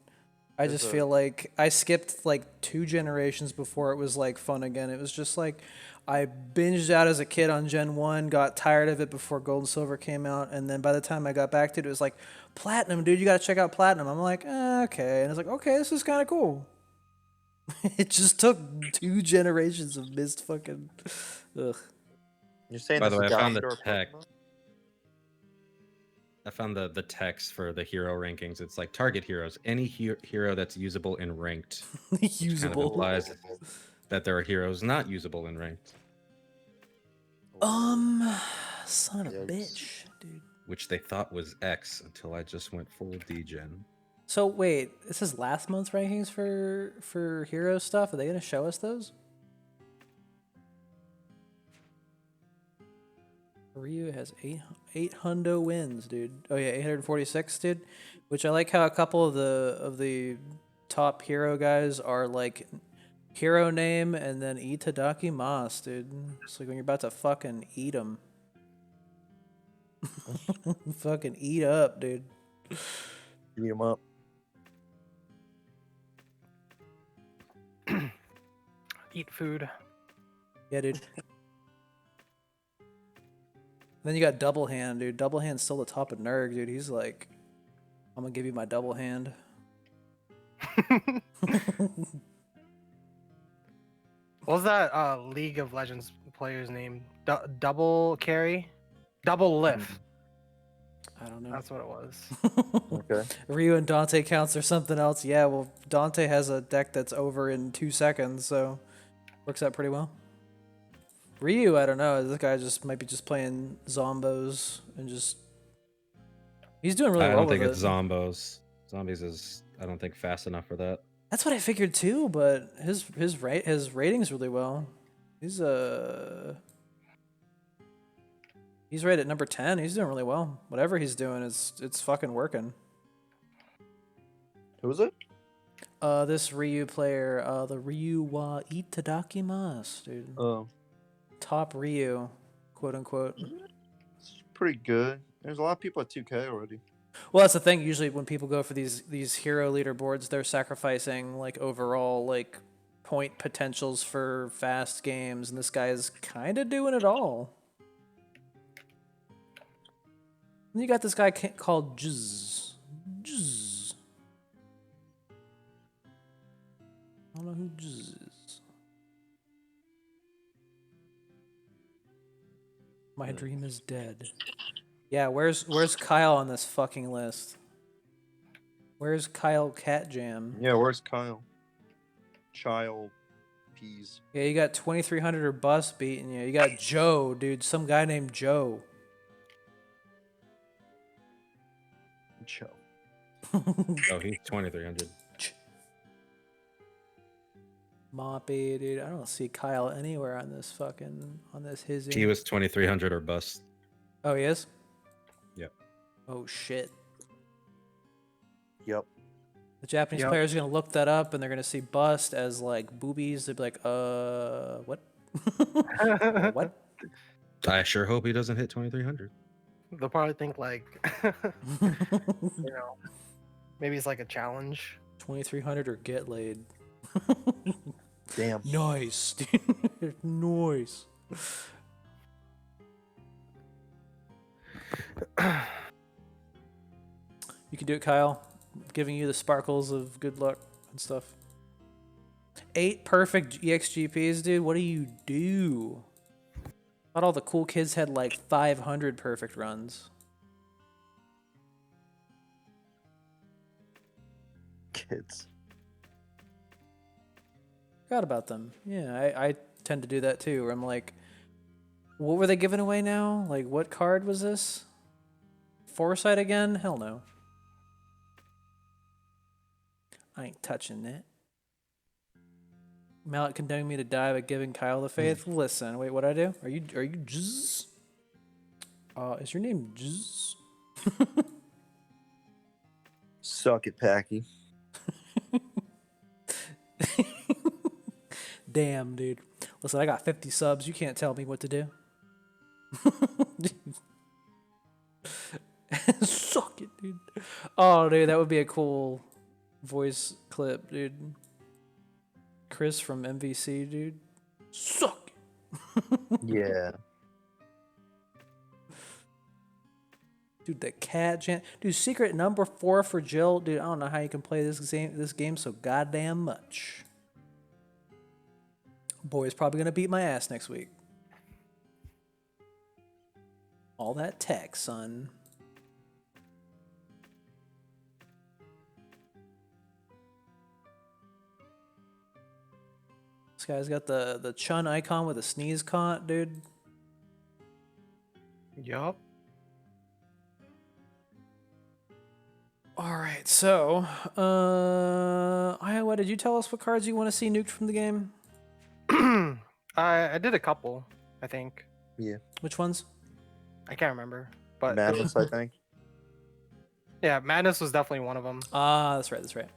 I just feel like I skipped like 2 generations before it was like fun again. It was just like I binged out as a kid on Gen 1, got tired of it before Gold and Silver came out, and then by the time I got back to it, it was like, Platinum, dude, you gotta check out Platinum. I'm like, okay. And it's like, okay, this is kind of cool. It just took 2 generations of missed fucking... Ugh. You're saying By this the way, is I found Galaxy the or tech. Pokemon? I found the text for the hero rankings. It's like target heroes. Any hero that's usable in ranked. Kind of Usable. implies that there are heroes not usable in ranked, Son of a Yikes. bitch, dude. which they thought was X until I just went full degen. So wait, this is last month's rankings for hero stuff. Are they gonna show us those? Ryu has 800 wins, dude. Oh yeah, 846, dude. Which I like how a couple of the top hero guys are like hero name and then Itadaki Mas, dude. It's like when you're about to fucking eat them. Fucking eat up, dude. Beat 'em up. Eat food. Yeah, dude. Then you got Double Hand, dude. Double Hand's still the top of Nerg, dude. He's like, I'm gonna give you my double hand. What was that League of Legends player's name? Double carry? Double lift. I don't know. That's what it was. Okay. Ryu and Dante counts or something else. Yeah, well, Dante has a deck that's over in 2 seconds, so works out pretty well. Ryu, I don't know. This guy just might be just playing Zombos and just... He's doing really I well don't with think it. it's Zombos. Zombies is, I don't think, fast enough for that. That's what I figured too, but his rating's really well. He's rated number 10. He's doing really well. Whatever he's doing it's fucking working. Who was it? This Ryu player, the Ryu wa Itadaki Mas, dude. Oh, Top Ryu, quote unquote. it's pretty good. There's a lot of people at 2K already. Well, that's the thing. Usually, when people go for these hero leaderboards, they're sacrificing like overall like point potentials for fast games, and this guy is kind of doing it all. And you got this guy called Jizz. Jizz. I don't know who Jizz is. My dream is dead. Yeah, where's Kyle on this fucking list? Where's Kyle Catjam? Yeah, where's Kyle? Child peas. Yeah, you got 2300 or bust beating you. You got Joe, dude. Some guy named Joe. Joe. Oh, he's 2300. Moppy, dude. I don't see Kyle anywhere on this hizzy. He was 2300 or bust. Oh, he is? Yep. Oh, shit. Yep. The Japanese Yep. players are gonna look that up and they're gonna see bust as like boobies. They'll be like, what? What? I sure hope he doesn't hit 2300. They'll probably think like, maybe it's like a challenge. 2300 or get laid. Damn. Nice. Nice. You can do it, Kyle. I'm giving you the sparkles of good luck and stuff. 8 perfect EXGPs, dude. What do you do? Thought all the cool kids had like 500 perfect runs. Kids. Forgot about them. Yeah, I tend to do that too, where I'm like, what were they giving away now? Like, what card was this? Foresight again? Hell no. I ain't touching that. Mallet condemning me to die by giving Kyle the faith. Listen, wait, what'd I do? Are you Jz? Is your name Jz? Suck it, Packy. Damn, dude. Listen, I got 50 subs. You can't tell me what to do. Suck it, dude. Oh, dude, that would be a cool voice clip, dude. Chris from MVC, dude. Suck it. Yeah. Dude, the cat chant. Dude, secret number 4 for Jill. Dude, I don't know how you can play this game so goddamn much. Boy's probably gonna beat my ass next week. All that tech, son. This guy's got the Chun icon with a sneeze count, dude. Yup. All right, so Iowa, did you tell us what cards you want to see nuked from the game? I did a couple, I think. Yeah. Which ones? I can't remember, but Madness, I think. yeah, Madness was definitely one of them. Ah, that's right, that's right.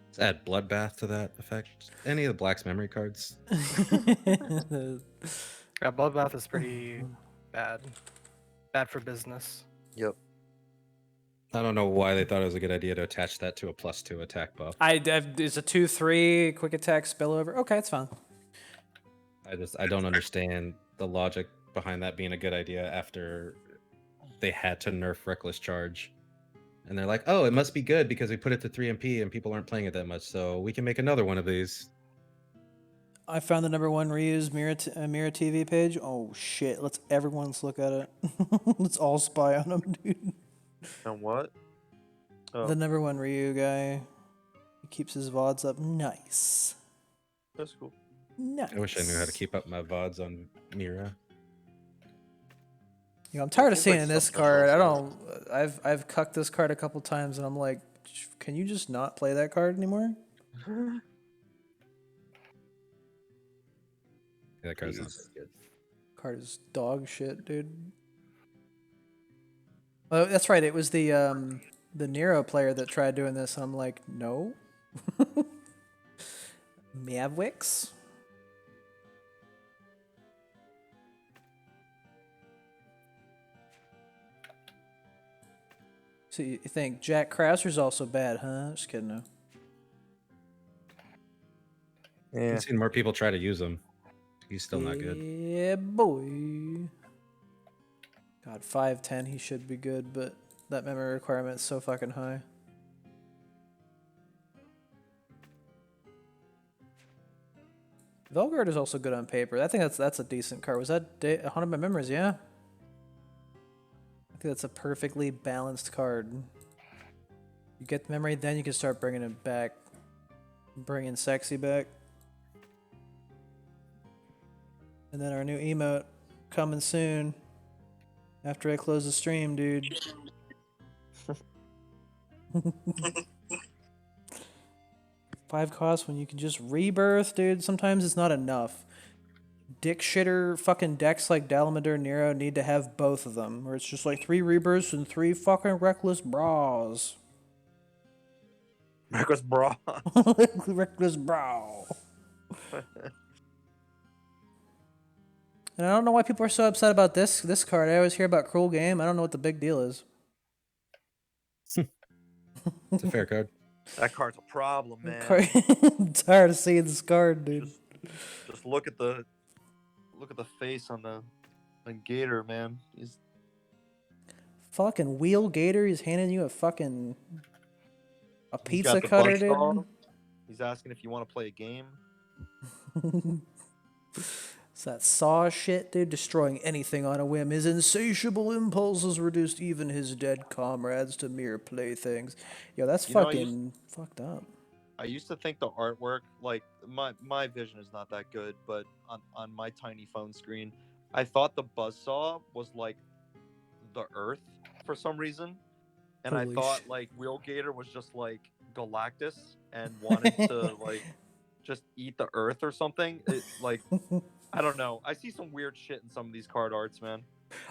Let's add Bloodbath to that effect. Any of the Black's memory cards. Yeah, Bloodbath is pretty bad. Bad for business. Yep. I don't know why they thought it was a good idea to attach that to a +2 attack buff. It's a 2/3 quick attack spillover. Okay, it's fine. I don't understand the logic behind that being a good idea after they had to nerf Reckless Charge. And they're like, oh, it must be good because we put it to 3 MP and people aren't playing it that much, so we can make another one of these. I found the #1 reused Mirror TV page. Oh shit! Let's look at it. Let's all spy on him, dude. And what? Oh, The #1 Ryu guy. He keeps his VODs up. Nice. that's cool. Nice. I wish I knew how to keep up my VODs on Mira. You know, I'm tired of Seems like seeing this something card. I else. don't. I've cucked this card a couple times, and I'm like, can you just not play that card anymore? Yeah, that card's not Jesus. very good. Card is dog shit, dude. Oh, that's right. It was the Nero player that tried doing this, and I'm like, no. Mavwix. So you think Jack Krauser's also bad, huh? Just kidding. No. Yeah. I've seen more people try to use him. He's still not good. Yeah, boy. God, 5'10", he should be good, but that memory requirement is so fucking high. Velgard is also good on paper. I think that's a decent card. Was that 100 my memories? Yeah. I think that's a perfectly balanced card. You get the memory, then you can start bringing it back. Bringing sexy back. And then our new emote coming soon. After I close the stream, dude. 5 costs when you can just rebirth, dude. Sometimes it's not enough. Dick shitter fucking decks like Dalamadur Nero need to have both of them, or it's just like 3 rebirths and 3 fucking reckless bras. Marcus Bra. Reckless bra. And I don't know why people are so upset about this card. I always hear about Cruel Game. I don't know what the big deal is. It's a fair card. That card's a problem, man. I'm tired of seeing this card, dude. Just look at the face on Gator, man. He's Fucking Wheel Gator. He's handing you a fucking he's pizza got the cutter, buzzsaw. dude. He's asking if you want to play a game. It's that saw shit, dude. Destroying anything on a whim. His insatiable impulses reduced even his dead comrades to mere playthings. Yo, that's fucking fucked up. I used to think the artwork, like my vision is not that good, but on my tiny phone screen, I thought the buzzsaw was like the Earth for some reason, and Holy I thought shit. like Wheel Gator was just like Galactus and wanted to like just eat the Earth or something. It like I don't know. I see some weird shit in some of these card arts, man.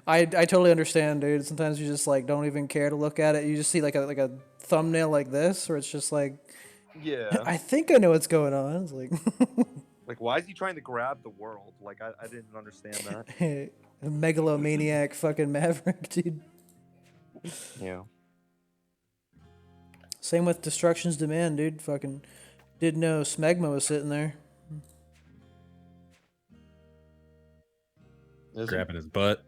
I totally understand, dude. Sometimes you just like don't even care to look at it. You just see like a thumbnail like this, where it's just like, Yeah. I think I know what's going on. It's like, Like, why is he trying to grab the world? Like, I didn't understand that. a megalomaniac fucking maverick, dude. Yeah. Same with Destruction's Demand, dude. Fucking didn't know Smegma was sitting there. Grabbing his butt.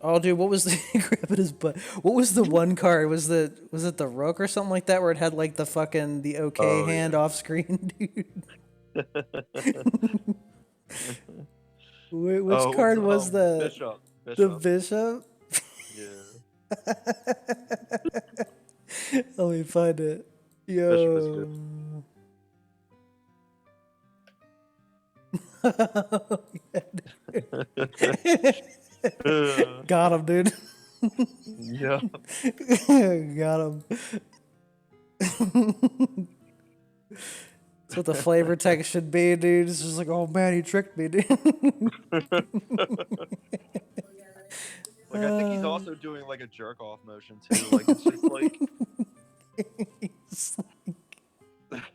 Oh, dude, what was the grabbing his butt? What was the one card? Was it the Rook or something like that, where it had like the fucking the OK hand off screen, dude? Which card was that? Bishop. The Bishop? Yeah. Let me find it. Bishop is Yo. good. Got him, dude. Yeah. Got him. That's what the flavor text should be, dude. It's just like, oh man, he tricked me, dude. Like, I think he's also doing like a jerk off motion too. Like, it's just like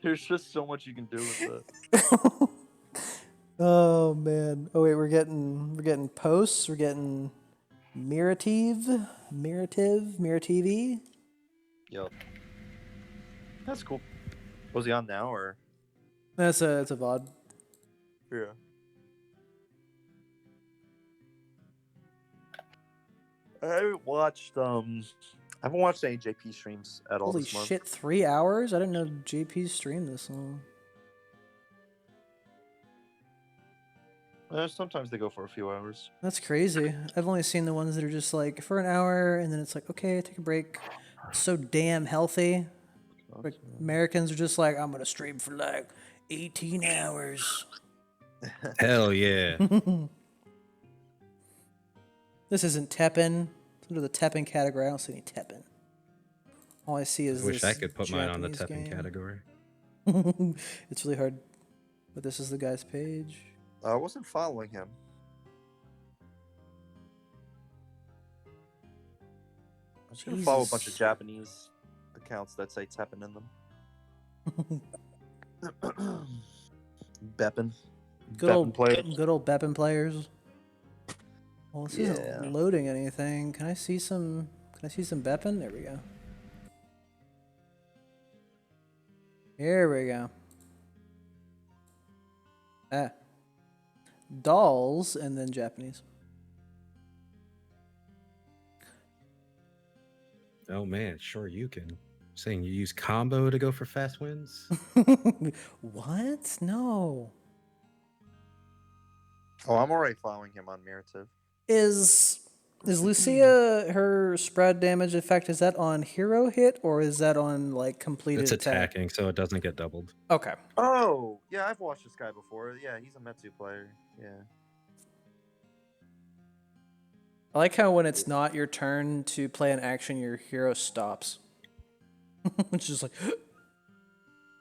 there's just so much you can do with it. Oh man. Oh wait, we're getting posts. We're getting Mirative. Yep. That's cool. Was he on now or? It's a VOD. Yeah. I haven't watched any JP streams at all Holy this month. shit, 3 hours? I didn't know JP streamed this long. Sometimes they go for a few hours. That's crazy. I've only seen the ones that are just like for an hour and then it's like, okay, take a break. It's so damn healthy. Like, Americans are just like, I'm gonna stream for like 18 hours. Hell yeah. This isn't Teppen. It's under the Teppen category. I don't see any Teppen. All I see is I wish this I could put mine on the Japanese Teppen game. category. It's really hard. But this is the guy's page. I wasn't following him. I should follow a bunch of Jesus. Japanese accounts that say Teppen in them. Beppin. Good Beppin old players. Good old Beppin players. Well, this Yeah. isn't loading anything. Can I see some Beppin? There we go. Here we go. Ah. Dolls and then Japanese. Oh man, sure you can. Saying you use combo to go for fast wins? What? No. Oh, I'm already following him on Mirative. Is Lucia, her spread damage effect, is that on hero hit or is that on like completed It's attack? attacking, so it doesn't get doubled. Okay. Oh, yeah, I've watched this guy before. Yeah, he's a Metsu player. Yeah. I like how when it's not your turn to play an action, your hero stops. It's just like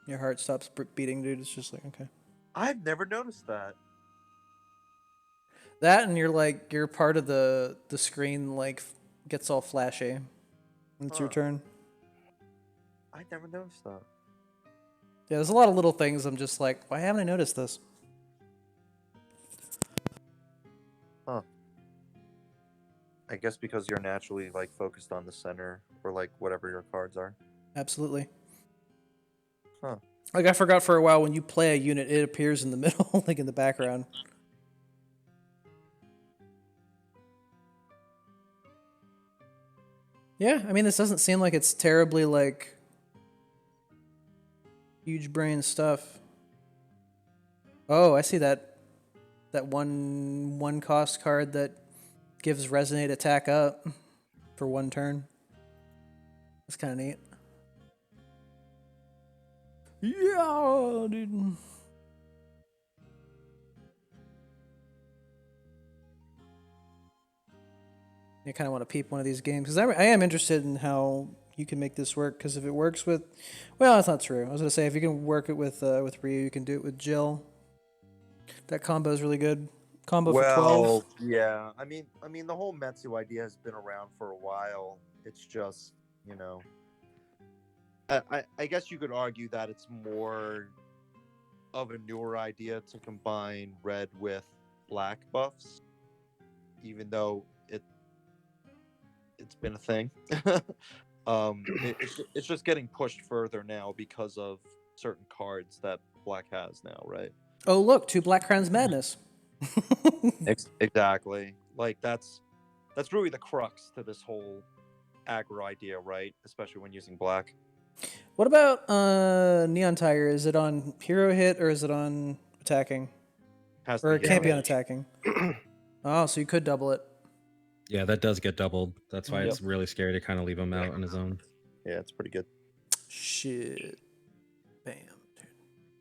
your heart stops beating, dude. It's just like, okay. I've never noticed that. That and you're like you're part of the screen like gets all flashy. And it's your Huh. turn. I never noticed that. Yeah, there's a lot of little things I'm just like, why haven't I noticed this? Huh. I guess because you're naturally like focused on the center or like whatever your cards are. Absolutely. Huh. Like I forgot for a while when you play a unit, it appears in the middle, like in the background. Yeah, I mean this doesn't seem like it's terribly like huge brain stuff. Oh, I see that one cost card that gives resonate attack up for 1 turn. That's kind of neat. Yeah, dude. I kind of want to peep one of these games because I am interested in how you can make this work. Because if it works with, well, that's not true. I was gonna say if you can work it with Ryu, you can do it with Jill. That combo is really good. Combo for 12. Yeah. I mean, the whole Metsu idea has been around for a while. It's just, you know, I guess you could argue that it's more of a newer idea to combine red with black buffs, even though it's been a thing. It's just getting pushed further now because of certain cards that black has now, right? Oh look, 2 Black Crowns Madness. Exactly. Like that's really the crux to this whole aggro idea, right? Especially when using black. What about Neon Tiger? Is it on hero hit or is it on attacking? Has Or to it hit can't be on damage. attacking. Oh, so you could double it. Yeah, that does get doubled. That's why Yep. it's really scary to kind of leave him out on his own. Yeah, it's pretty good. Shit. Bam.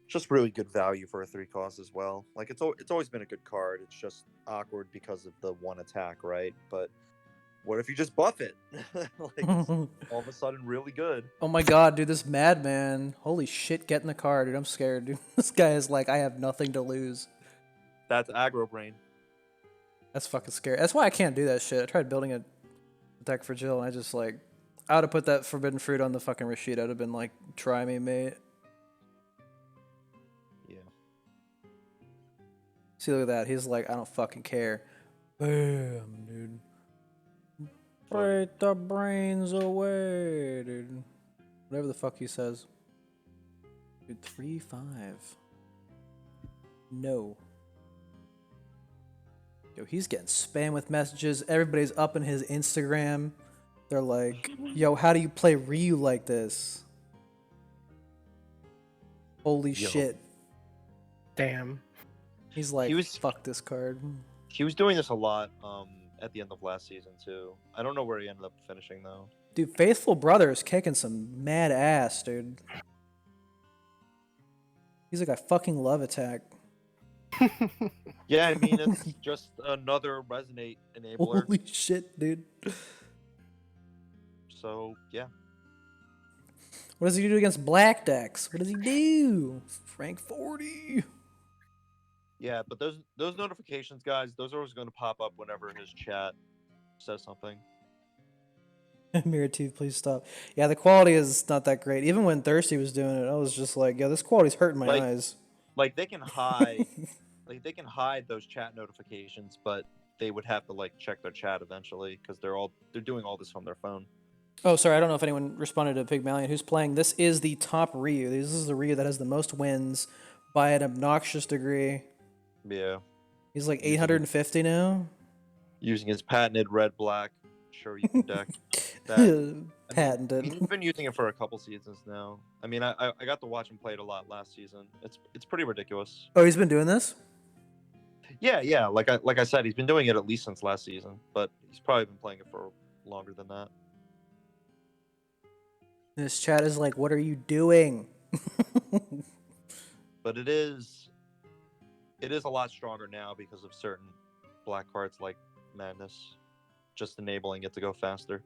Just really good value for a 3 cost as well. Like it's always been a good card. It's just awkward because of the 1 attack, right? But what if you just buff it? Like it's all of a sudden really good. Oh my god, dude, this madman. Holy shit, get in the car, dude. I'm scared, dude. This guy is like, I have nothing to lose. That's aggro brain. That's fucking scary. That's why I can't do that shit. I tried building a deck for Jill and I just like, I would have put that forbidden fruit on the fucking Rashid. I'd have been like, try me, mate. Yeah. See, look at that. He's like, I don't fucking care. Bam, dude. Break the brains away, dude. Whatever the fuck he says. Dude, 3-5. No. Yo, he's getting spam with messages. Everybody's up in his Instagram. They're like, yo, how do you play Ryu like this? Holy shit. Damn. He's like, He was- fuck this card. He was doing this a lot at the end of last season too. I don't know where he ended up finishing though. Dude, Faithful Brother is kicking some mad ass, dude. He's like, I fucking love Attack. Yeah, I mean it's just another resonate enabler. Holy shit, dude. So yeah. What does he do against black decks? What does he do? Rank 40. Yeah, but those notifications, guys, those are always going to pop up whenever his chat says something. Mirror Teeth, please stop. Yeah, the quality is not that great. Even when Thirsty was doing it, I was just like, yo, this quality's hurting my eyes. Like they can hide hide those chat notifications, but they would have to like check their chat eventually because they're doing all this from their phone. Oh, sorry, I don't know if anyone responded to Pygmalion. Who's playing? This is the top Ryu. This is the Ryu that has the most wins by an obnoxious degree. Yeah. He's like 850 now. Using his patented red black Shoryuken deck. That, Patented. I mean, he's been using it for a couple seasons now. I mean, I got to watch him play it a lot last season. It's pretty ridiculous. Oh, he's been doing this? Yeah. Like I said, he's been doing it at least since last season, but he's probably been playing it for longer than that. This chat is like, what are you doing? But it is a lot stronger now because of certain black cards like Madness, just enabling it to go faster.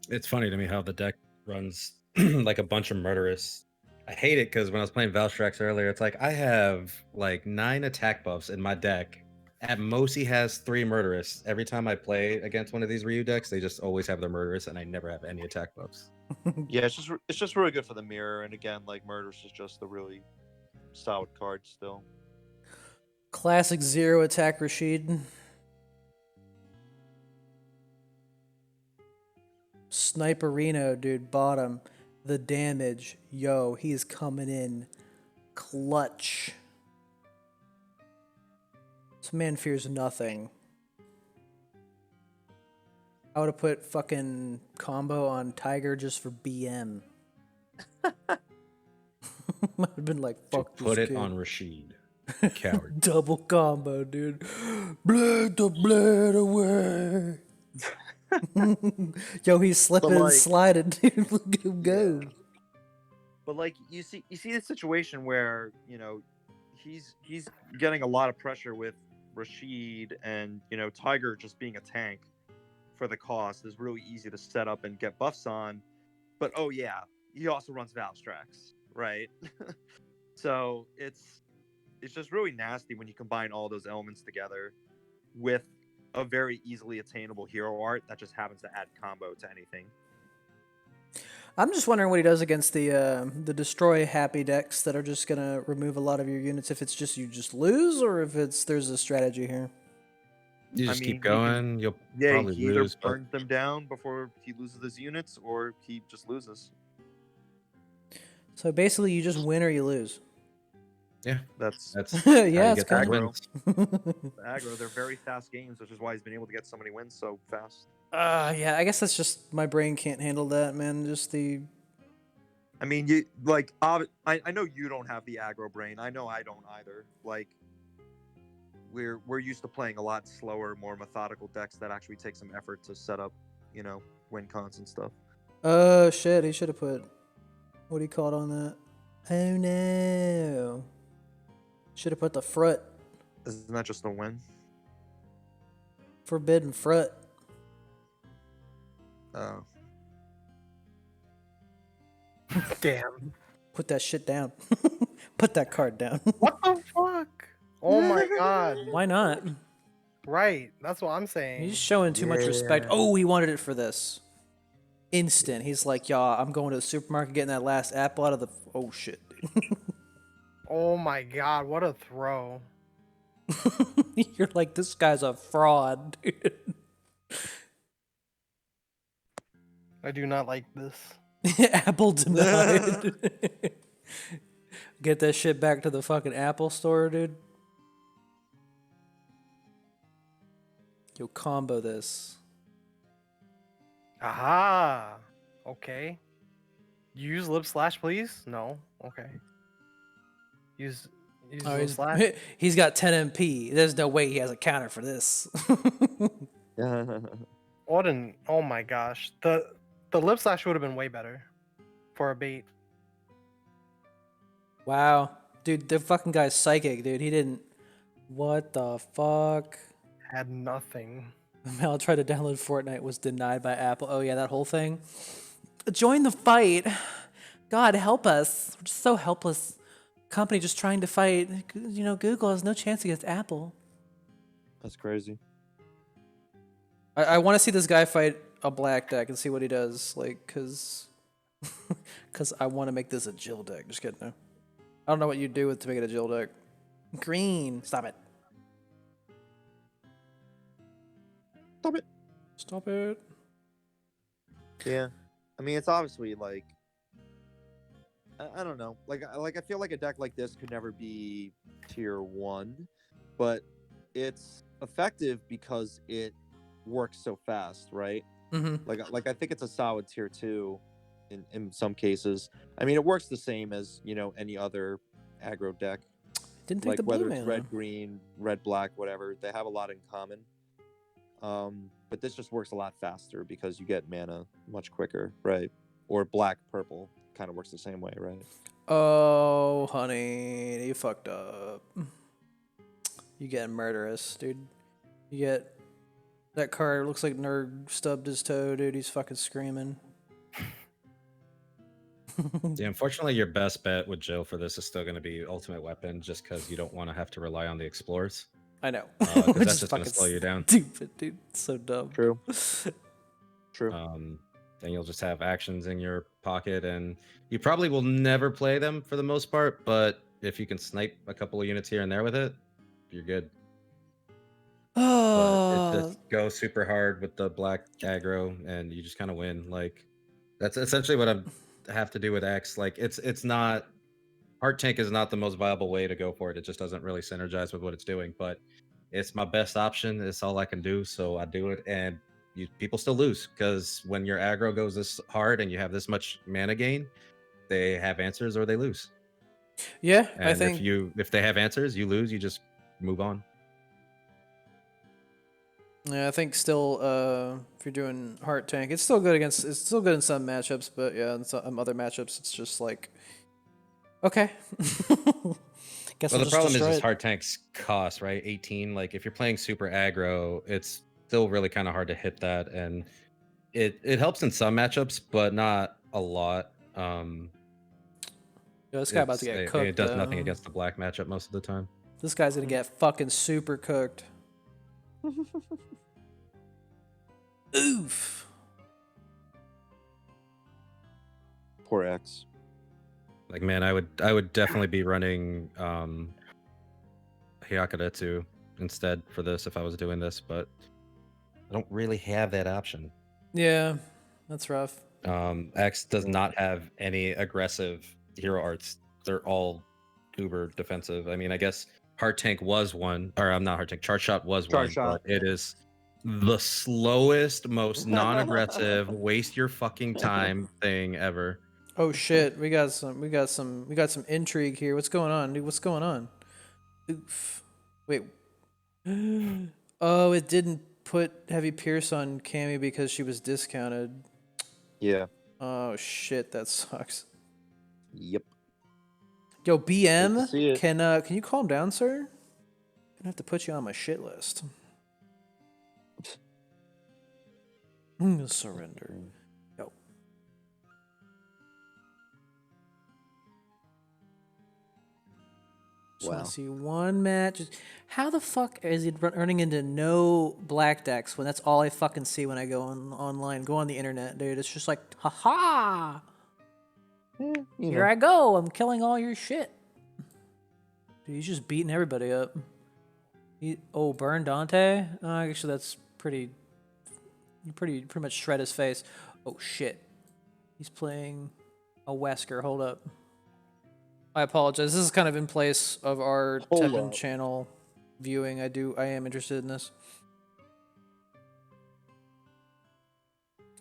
It's funny to me how the deck runs like a bunch of murderous. I hate it because when I was playing Valstrax earlier, it's like I have like 9 attack buffs in my deck. At most, he has 3 murderous. Every time I play against one of these Ryu decks, they just always have the murderous, and I never have any attack buffs. Yeah, it's just really good for the mirror, and again, like Murderous is just a really solid card still. Classic 0 attack Rashid. Sniperino, dude, bottom. The damage. Yo, he's coming in clutch. This man fears nothing. I would have put fucking combo on Tiger just for BM. Might have been like, fuck this Put it kid. on Rashid. Coward. Double combo, dude. Blade the blade away. Yo, he's slipping and like- sliding, dude. Look at him go. Yeah. But like you see the situation where, he's getting a lot of pressure with Rashid, and Tiger just being a tank for the cost is really easy to set up and get buffs on. But oh yeah, he also runs Valstrax, right? So it's just really nasty when you combine all those elements together with a very easily attainable hero art that just happens to add combo to anything. I'm just wondering what he does against the destroy happy decks that are just gonna remove a lot of your units. If it's just you just lose, or if there's a strategy here. You I just mean, keep going. You'll Yeah, probably he either lose. But burns them down before he loses his units, or he just loses. So basically, you just win or you lose. yeah, That's that's Yeah, how you it's get those kinda- wins. aggro. They're very fast games, which is why he's been able to get so many wins so fast. Yeah, I guess that's just my brain can't handle that, man. Just the I mean, I know you don't have the aggro brain. I know I don't either. Like, we're used to playing a lot slower, more methodical decks that actually take some effort to set up, win cons and stuff. oh shit, he should have put what he called on that. Oh no, should have put the frut, Isn't that just a win? forbidden frut. Oh. Damn. Put that shit down. Put that card down. What the fuck? Oh my god. Why not? Right. That's what I'm saying. He's showing too much respect. Yeah. Oh, he wanted it for this. Instant. He's like, y'all, I'm going to the supermarket getting that last apple out of the. Oh shit. Oh my god, what a throw. You're like, this guy's a fraud, dude. I do not like this. Apple denied. Get that shit back to the fucking Apple store, dude. Yo, combo this. Aha. Okay. Use lip slash, please? No. Okay. Use Oh, lip slash. he's got 10 MP. There's no way he has a counter for this. What an oh my gosh. The lip slash would have been way better for a bait. Wow. Dude, the fucking guy's psychic, dude. He didn't. What the fuck? Had nothing. Mel tried to download Fortnite, was denied by Apple. Oh, yeah, that whole thing. Join the fight. God, help us. We're just so helpless. Company just trying to fight. Google has no chance against Apple. That's crazy. I want to see this guy fight a black deck and see what he does. Like, because I want to make this a Jill deck. Just kidding. No. I don't know what you'd do to make it a Jill deck. Green. Stop it. Stop it. Stop it. Yeah. I mean, it's obviously like I don't know. Like I feel like a deck like this could never be tier 1, but it's effective because it works so fast, right? Mm-hmm. Like I think it's a solid tier 2 in some cases. I mean, it works the same as, any other aggro deck. Didn't take Like the blue whether mana. it's red, green, red, black, whatever, they have a lot in common. But this just works a lot faster because you get mana much quicker, right? Or black, purple kind of works the same way, right? Oh, honey, you fucked up. You get murderous, dude. You get That card looks like Nurg stubbed his toe, dude. He's fucking screaming. Yeah, unfortunately, your best bet with Jill for this is still going to be Ultimate Weapon, just because you don't want to have to rely on the Explorers. I know. Because Which that's is just going to fucking slow you down. stupid, dude. It's so dumb. True. True. Then you'll just have actions in your pocket, and you probably will never play them for the most part. But if you can snipe a couple of units here and there with it, you're good. But it just goes super hard with the black aggro, and you just kind of win. Like that's essentially what I have to do with X. Like it's not Heart Tank is not the most viable way to go for it. It just doesn't really synergize with what it's doing. But it's my best option. It's all I can do, so I do it. And people still lose because when your aggro goes this hard and you have this much mana gain, they have answers or they lose. Yeah, And I think if they have answers, you lose. You just move on. Yeah, I think still, if you're doing Heart Tank, it's still good in some matchups, but yeah, in some other matchups, it's just like, okay. Guess Well, we'll the problem is destroy this it. Heart Tank's cost, right? 18. Like if you're playing super aggro, it's still really kind of hard to hit that, and it helps in some matchups, but not a lot. Yo, this guy about to get cooked. It does nothing against the black matchup most of the time. This guy's gonna get fucking super cooked. Oof. Poor X. Like, man, I would definitely be running Hyakuretsu instead for this if I was doing this, but I don't really have that option. Yeah, that's rough. X does not have any aggressive hero arts. They're all uber defensive. I mean, I guess Heart Tank was one, or I'm not Heart Tank. Charge Shot was Charge one, Shot, but it is the slowest, most non-aggressive, waste your fucking time thing ever. Oh shit, we got some intrigue here. What's going on, dude? What's going on? Oof. Wait. Oh, it didn't put Heavy Pierce on Cammy because she was discounted. Yeah. Oh shit, that sucks. Yep. Yo, Hate to BM, see it. can you calm down, sir? I'm gonna have to put you on my shit list. Surrender. Yo. Just want Wow. to see one match. How the fuck is he running into no black decks when that's all I fucking see when I go online, go on the internet, dude? It's just like, haha! Here I go. I'm killing all your shit. Dude, he's just beating everybody up. Burn Dante? Actually, that's pretty. You pretty much shred his face. Oh shit. He's playing a Wesker. Hold up. I apologize. This is kind of in place of our Hold TEPPEN up. channel viewing. I am interested in this.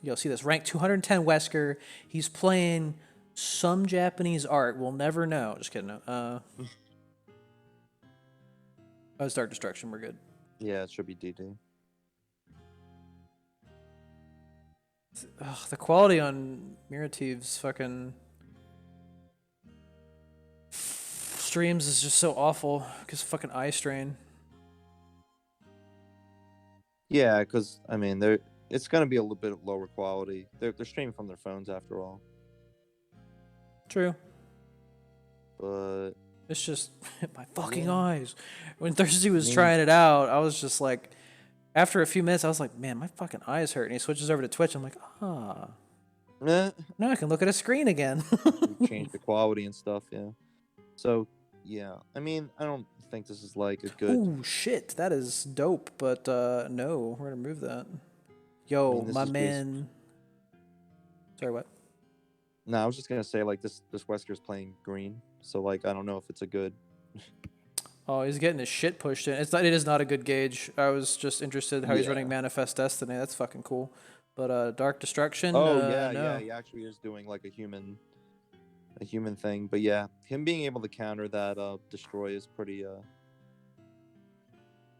Yo, see this rank 210 Wesker. He's playing some Japanese art. We'll never know. Just kidding. Oh, it's Dark Destruction. We're good. Yeah, it should be DD. Ugh, the quality on Mirativ's fucking streams is just so awful because fucking eye strain. Yeah, because I mean, it's gonna be a little bit lower quality. They're streaming from their phones after all. True. But It's just my fucking Yeah. eyes. When Thirsty was I mean- trying it out, I was just like, after a few minutes, I was like, man, my fucking eyes hurt. And he switches over to Twitch. I'm like, now I can look at a screen again. we changed the quality and stuff. Yeah. So yeah, I mean, I don't think this is like a good. Oh shit, that is dope. But no, we're gonna remove that. Yo, I mean, this my is man. Sorry, what? No, I was just gonna say like this Wesker's playing green, so like I don't know if it's a good. Oh, he's getting his shit pushed in. It is not a good gauge. I was just interested how he's Yeah. running Manifest Destiny. That's fucking cool. But Dark Destruction. Oh no. yeah, he actually is doing like a human thing. But yeah, him being able to counter that destroy is pretty.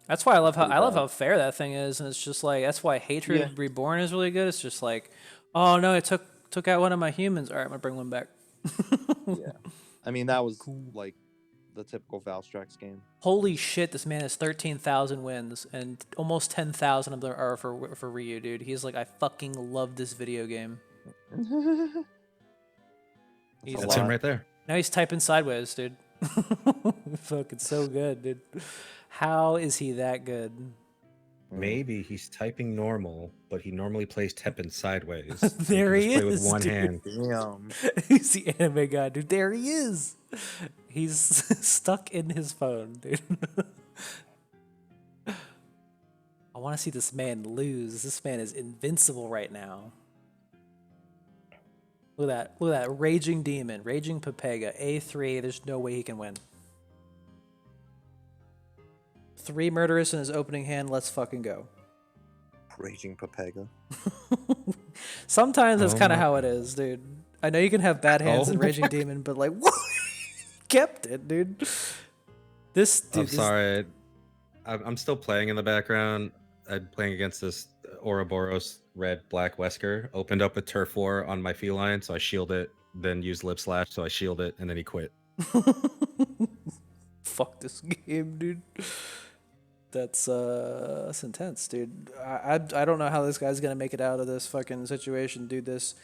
That's why I love pretty bad. how fair that thing is, and it's just like that's why Hatred Yeah. Reborn is really good. It's just like, oh no, it took out one of my humans. All right, I'm gonna bring one back. Yeah, I mean that was like the typical Valstrax game. Holy shit, this man has 13,000 wins, and almost 10,000 of them are for Ryu, dude. He's like, I fucking love this video game. He's That's him right there. Now he's typing sideways, dude. Fucking so good, dude. How is he that good? Maybe he's typing normal, but he normally plays Teppen sideways. There he play is, with one dude. hand. Damn. He's the anime guy, dude. There he is. He's stuck in his phone, dude. I want to see this man lose. This man is invincible right now. Look at that. Look at that. Raging Demon. Raging Pepega. A3. There's no way he can win. 3 Murderous in his opening hand. Let's fucking go. Raging Pepega. Sometimes that's Oh kind of my how it is, dude. I know you can have bad hands Oh in my Raging Demon, but like, what? Kept it, dude. This dude. I'm sorry. I'm still playing in the background. I'm playing against this Ouroboros red black Wesker. Opened up a turf war on my feline, so I shield it. Then used lip slash, so I shield it, and then he quit. Fuck this game, dude. That's intense, dude. I don't know how this guy's gonna make it out of this fucking situation, dude. This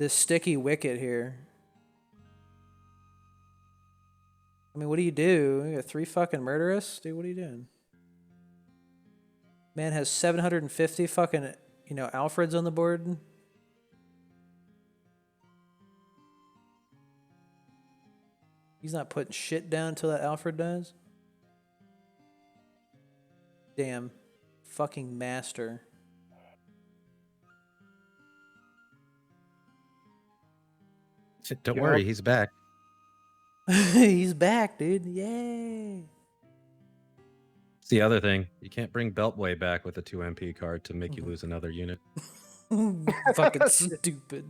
sticky wicket here. I mean, what do? You got 3 fucking Murderous, dude. What are you doing? Man has 750 fucking, Alfreds on the board. He's not putting shit down until that Alfred dies. Damn. Fucking master. Don't worry, he's back. He's back, dude. Yay. It's the other thing. You can't bring Beltway back with a 2 MP card to make you lose another unit. Fucking stupid.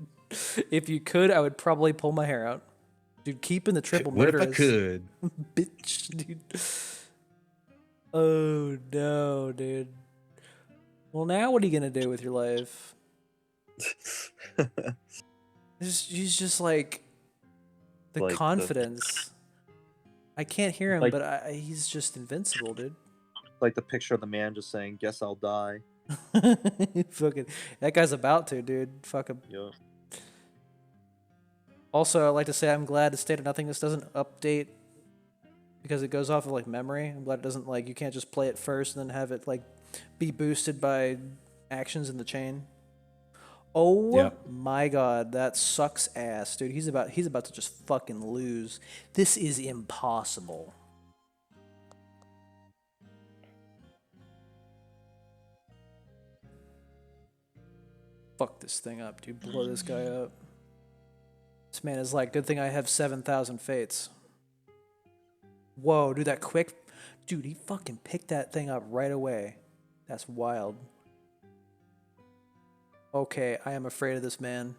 If you could, I would probably pull my hair out. Dude, keeping the triple What if I murderous. could? Bitch, dude. Oh, no, dude. Well, now what are you going to do with your life? He's just like... The Like the- confidence. I can't hear him, Like- but he's just invincible, dude. Like the picture of the man just saying, "Guess I'll die." Fucking, that guy's about to, dude. Fuck him. Yeah. Also, I'd like to say I'm glad the State of Nothingness doesn't update because it goes off of like memory. I'm glad it doesn't like you can't just play it first and then have it like be boosted by actions in the chain. Oh Yep. my god, that sucks ass, dude. He's about to just fucking lose. This is impossible. Fuck this thing up, dude. Blow this guy up. This man is like, good thing I have 7,000 fates. Whoa, dude, that quick... Dude, he fucking picked that thing up right away. That's wild. Okay, I am afraid of this man.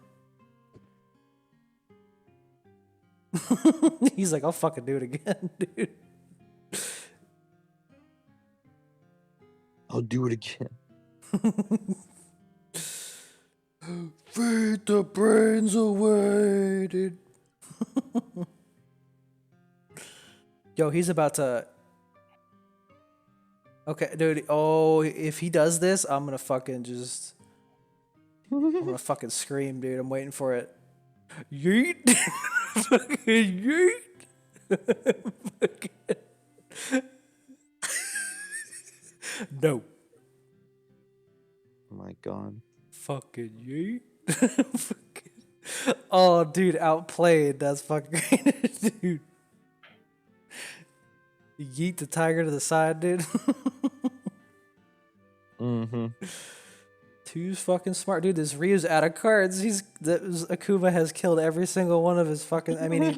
He's like, I'll fucking do it again, dude. I'll do it again. Feed the brains away, dude. Yo, he's about to... Okay, dude. Oh, if he does this, I'm gonna fucking just... I'm gonna fucking scream, dude. I'm waiting for it. Yeet! Fucking yeet! Fucking... No. Oh my god. Fucking yeet. Fucking... Oh, dude, outplayed. That's fucking great, dude. Yeet the tiger to the side, dude. Mm-hmm. Two's fucking smart, dude. This Ryu's out of cards. Akuma has killed every single one of his fucking. I mean,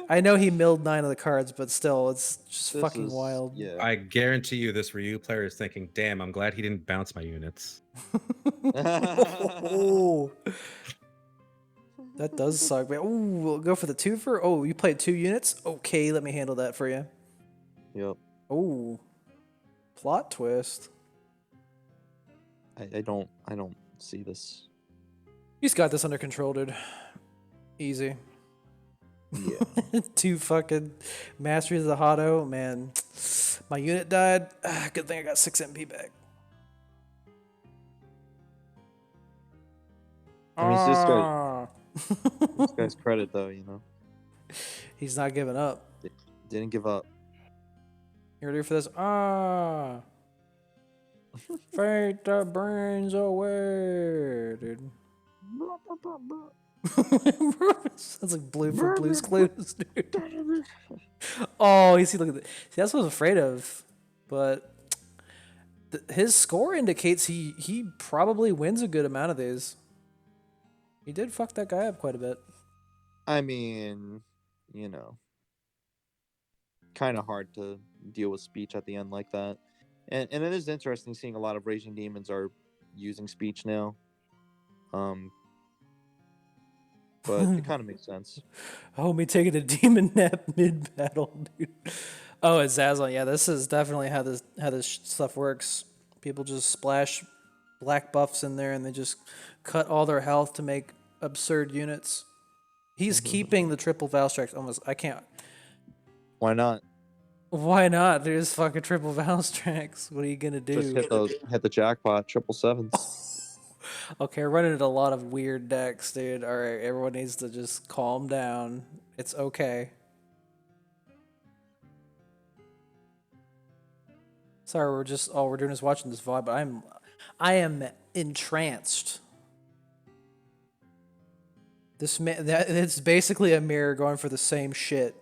I know he milled 9 of the cards, but still, it's just fucking wild. Yeah. I guarantee you this Ryu player is thinking, damn, I'm glad he didn't bounce my units. Oh, that does suck, man. Ooh, we'll go for the 2-fer. Oh, you played 2 units? Okay, let me handle that for you. Yep. Oh, plot twist. I don't see this. He's got this under control, dude. Easy. Yeah. 2 fucking Masters of the Hotto. Man, my unit died. Good thing I got 6 MP back. I mean, this guy's credit though, you know. He's not giving up. Didn't give up. You ready for this? Fate the brains away, dude. Sounds like Blue from Blue's Clues, dude. Oh, you see, look at that. See, that's what I was afraid of. But his score indicates he probably wins a good amount of these. He did fuck that guy up quite a bit. I mean, you know, kind of hard to deal with speech at the end like that. And it is interesting seeing a lot of Raging Demons are using speech now. But it kind of makes sense. Oh, me taking a demon nap mid battle, dude. Oh, it's Zazzle. Yeah, this is definitely how this stuff works. People just splash black buffs in there and they just cut all their health to make absurd units. He's keeping the triple Valstrax almost. I can't. Why not? Why not? There's fucking triple Valstrax. What are you gonna do? Just hit the jackpot, 777s. Okay, we're running a lot of weird decks, dude. All right, everyone needs to just calm down. It's okay. Sorry, all we're doing is watching this VOD, but I am entranced. It's basically a mirror going for the same shit.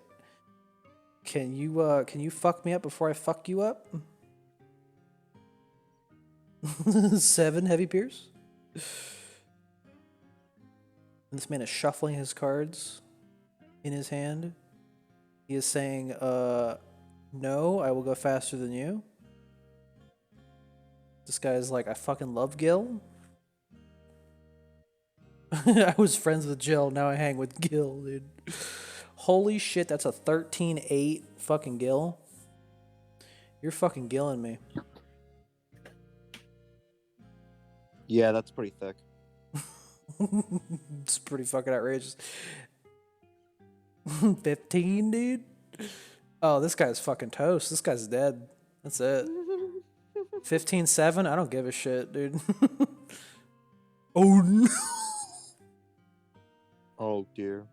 Can you fuck me up before I fuck you up? 7 heavy pierce. And this man is shuffling his cards in his hand. He is saying, no, I will go faster than you. This guy's like, I fucking love Gil. I was friends with Jill, now I hang with Gil, dude. Holy shit, that's a 13-8 fucking Gil. You're fucking gilling me. Yeah, that's pretty thick. It's pretty fucking outrageous. 15, dude? Oh, this guy's fucking toast. This guy's dead. That's it. 15-7? I don't give a shit, dude. Oh, no. Oh, dear.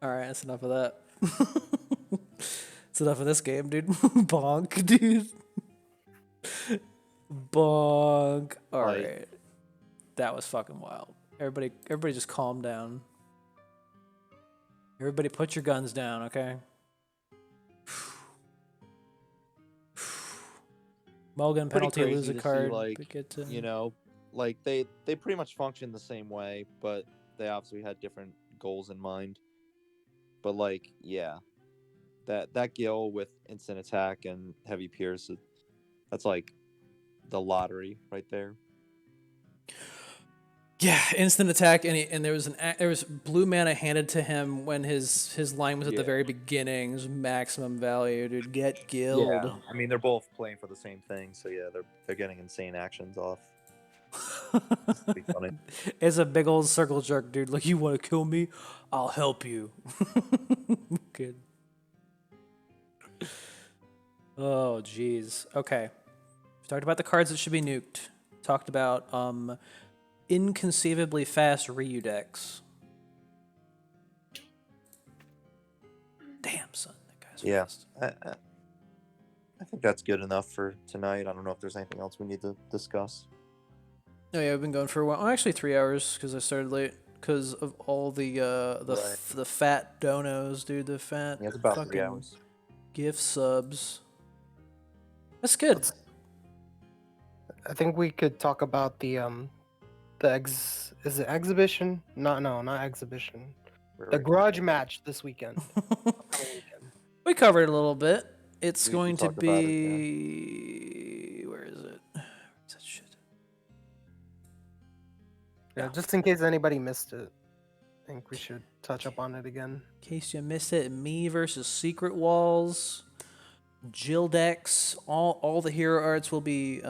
Alright, that's enough of that. That's enough of this game, dude. Bonk, dude. Bonk. Alright. That was fucking wild. Everybody just calm down. Everybody put your guns down, okay? Mulligan penalty, lose a card. You know, like they pretty much function the same way, but they obviously had different goals in mind. But like, yeah, that Gil with instant attack and heavy pierce, that's like the lottery right there. Yeah, instant attack, and there was blue mana handed to him when his line was at the very beginning. It was maximum value, dude. Get Gilled. Yeah, I mean they're both playing for the same thing, so yeah, they're getting insane actions off. It's be funny. It's a big old circle jerk, dude. Like, you want to kill me? I'll help you. Good. Oh, jeez. Okay. We talked about the cards that should be nuked. Talked about inconceivably fast Ryu decks. Damn, son, that guy's fast. I think that's good enough for tonight. I don't know if there's anything else we need to discuss. Oh yeah, I've been going for a while. Oh, actually 3 hours because I started late because of all the fat donos, dude. The fat it's about 3 fucking hours. gift subs. That's good. I think we could talk about is it exhibition? Not exhibition. The garage match this weekend. We covered it a little bit. It's We going to talked about it, be where is it? Where's that shit? Yeah, just in case anybody missed it, I think we should touch up on it again. In case you missed it, me versus Secret Walls, Jill decks, all the hero arts will be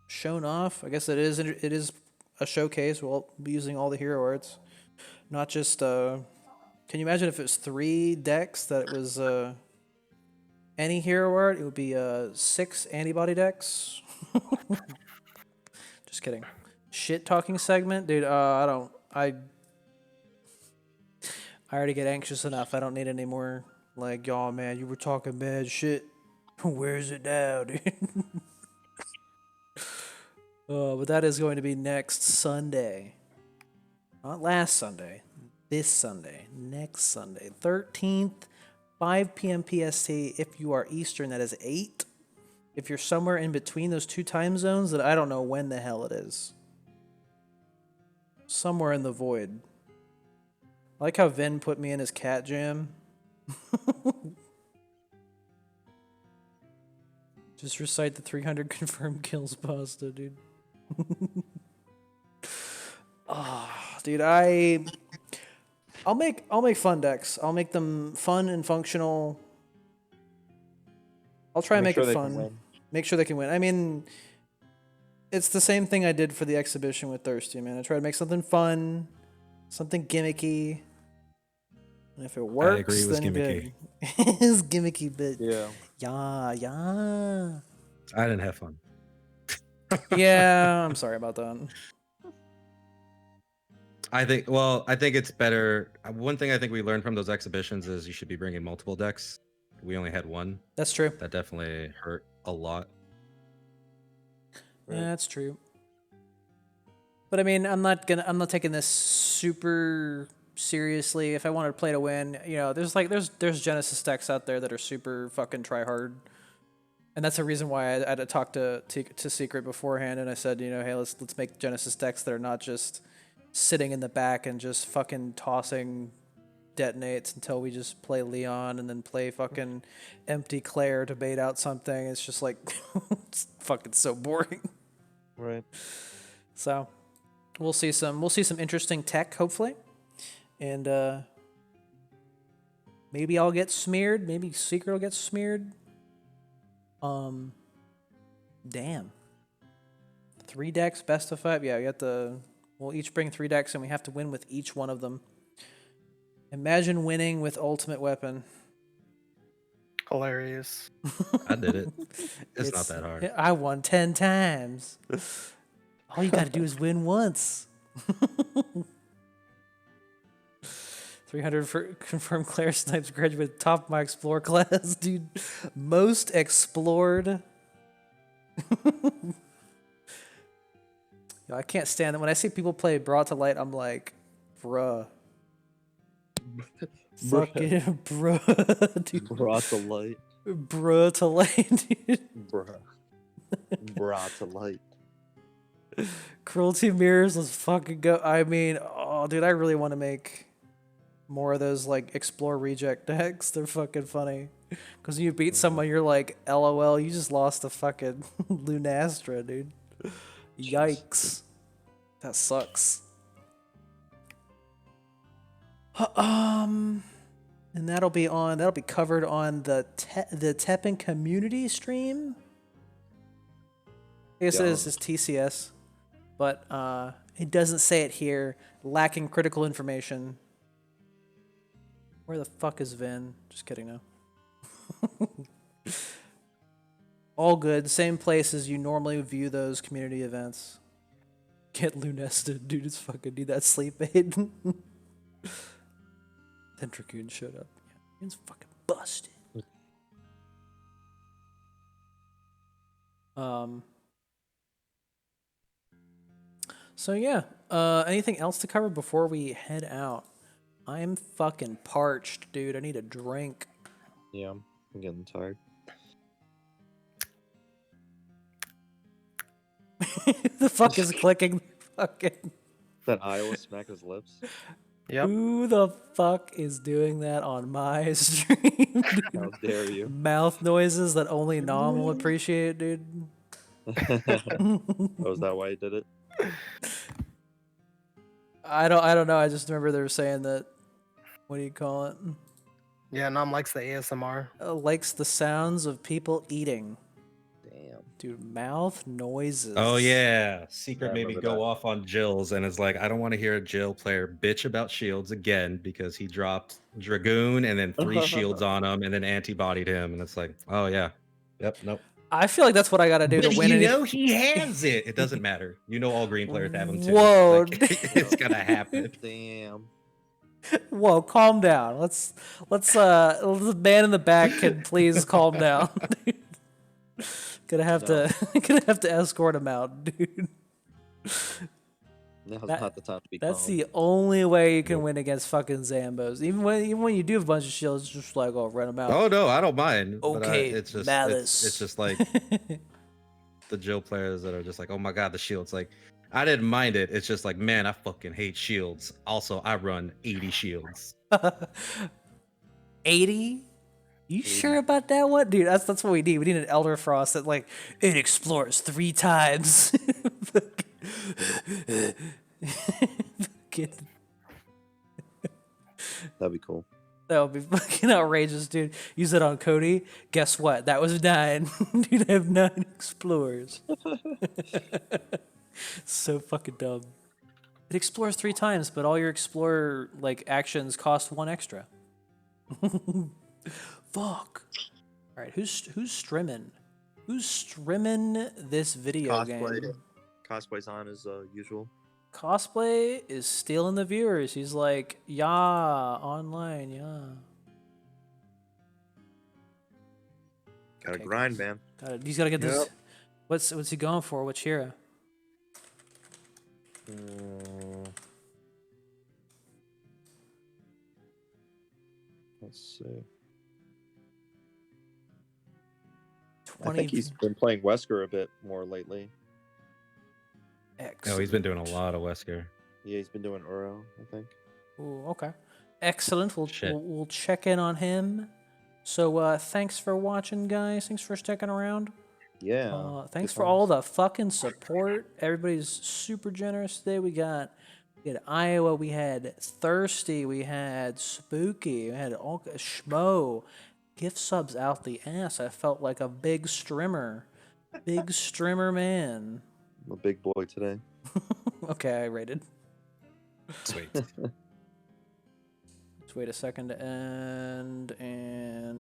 shown off. I guess it is a showcase. We'll be using all the hero arts. Not just can you imagine if it was 3 decks that it was any hero art? It would be 6 antibody decks. Just kidding. Shit talking segment, dude. I already get anxious enough. I don't need any more. Like, y'all, man, you were talking mad shit. Where's it now, dude? But that is going to be next Sunday. Not last Sunday. This Sunday. Next Sunday. 13th, 5 p.m. PST. If you are Eastern, that is 8. If you're somewhere in between those 2 time zones, then I don't know when the hell it is. Somewhere in the void. I like how Vin put me in his cat jam. Just recite the 300 confirmed kills pasta, dude. Dude, I'll make fun decks. I'll make them fun and functional. I'll try and make it fun. Make sure they can win. I mean, it's the same thing I did for the exhibition with Thirsty, man. I try to make something fun, something gimmicky. And if it works, I agree, it was then gimmicky. good. It's gimmicky, but Yeah. yeah. I didn't have fun. Yeah, I'm sorry about that. I think it's better. One thing I think we learned from those exhibitions is you should be bringing multiple decks. We only had one. That's true. That definitely hurt a lot. Yeah, that's true. But I mean, I'm not taking this super seriously. If I wanted to play to win, you know, there's Genesis decks out there that are super fucking try hard. And that's the reason why I had to talk to Secret beforehand, and I said, you know, hey, let's make Genesis decks that are not just sitting in the back and just fucking tossing detonates until we just play Leon and then play fucking empty Claire to bait out something. It's just like it's fucking so boring. Right. So we'll see some interesting tech, hopefully. And maybe I'll get smeared, maybe Secret will get smeared. Damn. 3 decks, best of 5. Yeah, we'll each bring 3 decks and we have to win with each one of them. Imagine winning with Ultimate Weapon. Hilarious. I did it. It's not that hard. I won 10 times. All you gotta do is win once. 300 for confirmed Claire Snipes graduate top of my Explorer class, dude. Most explored. Yo, I can't stand it. When I see people play Brought to Light, I'm like, bruh. Fucking bruh, dude. Brought to light. Bruh to light, dude. Bruh. Brought to light. Cruelty Mirrors, let's fucking go. I mean, oh, dude, I really want to make more of those, like, Explore Reject decks. They're fucking funny. Because you beat someone, you're like, LOL, you just lost a fucking Lunastra, dude. Yikes. That sucks. And that'll be covered on the TEPPEN community stream. I guess it is TCS, but it doesn't say it here. Lacking critical information. Where the fuck is Vin? Just kidding, no. All good. Same place as you normally view those community events. Get Lunested, dude. It's fucking need that sleep aid. Then Dracoon showed up. Yeah, Dracoon's fucking busted. So yeah. Anything else to cover before we head out? I'm fucking parched, dude. I need a drink. Yeah, I'm getting tired. The fuck is clicking? Fucking. That Iowa smack his lips. Yep. Who the fuck is doing that on my stream? How dare you? Mouth noises that only Nom will appreciate, dude. Oh, is that why he did it? I don't know. I just remember they were saying that. What do you call it? Yeah, Nom likes the ASMR. Likes the sounds of people eating. Damn. Dude, mouth noises. Oh yeah, Secret I made me remember go that. off on Jill's, and it's like I don't want to hear a Jill player bitch about shields again because he dropped Dragoon and then 3 shields on him and then antibodied him, and it's like, oh yeah, yep, nope. I feel like that's what I gotta do to But win you any. know he has it. It doesn't matter. You know all green players have him too. Whoa, Like, it's gonna happen. Damn. Whoa, calm down. Let's the man in the back can please calm down. Gonna have to escort him out, dude. Now's That- not the time to be That's calm. the only way you can Nope. win against fucking Zambos. Even when you do have a bunch of shields, it's just like, oh, run them out. Oh no, I don't mind. But Okay, it's just Malice. it's just like the Jill players that are just like, oh my god, the shields. Like, I didn't mind it. It's just like, man, I fucking hate shields. Also, I run 80 shields. 80? You sure about that one? Dude, that's what we need. We need an Elder Frost that, like, it explores 3 times. That'd be cool. That would be fucking outrageous, dude. Use it on Cody. Guess what? That was 9. Dude, I have 9 explorers. So fucking dumb. It explores 3 times, but all your explorer like actions cost 1 extra. Fuck. All right, who's streaming? Who's streaming this video Cosplay. game? Cosplay's on as usual. Cosplay is stealing the viewers. He's like, yeah, online, yeah. Gotta Okay. grind, man. He's gotta get this. Yep. What's he going for? What Shira? Let's see. I 20 think he's been playing Wesker a bit more lately. X. Oh, he's been doing a lot of Wesker. Yeah, he's been doing Uro, I think. Ooh, okay. Excellent. Shit. We'll check in on him. So thanks for watching, guys. Thanks for sticking around. Yeah. Thanks good for all times. the fucking support. Everybody's super generous today. We had Iowa, we had Thirsty, we had Spooky, we had all Schmo. Gift subs out the ass. I felt like a big strimmer. Big strimmer man. I'm a big boy today. Okay, I rated. Sweet. Let's wait a second to end and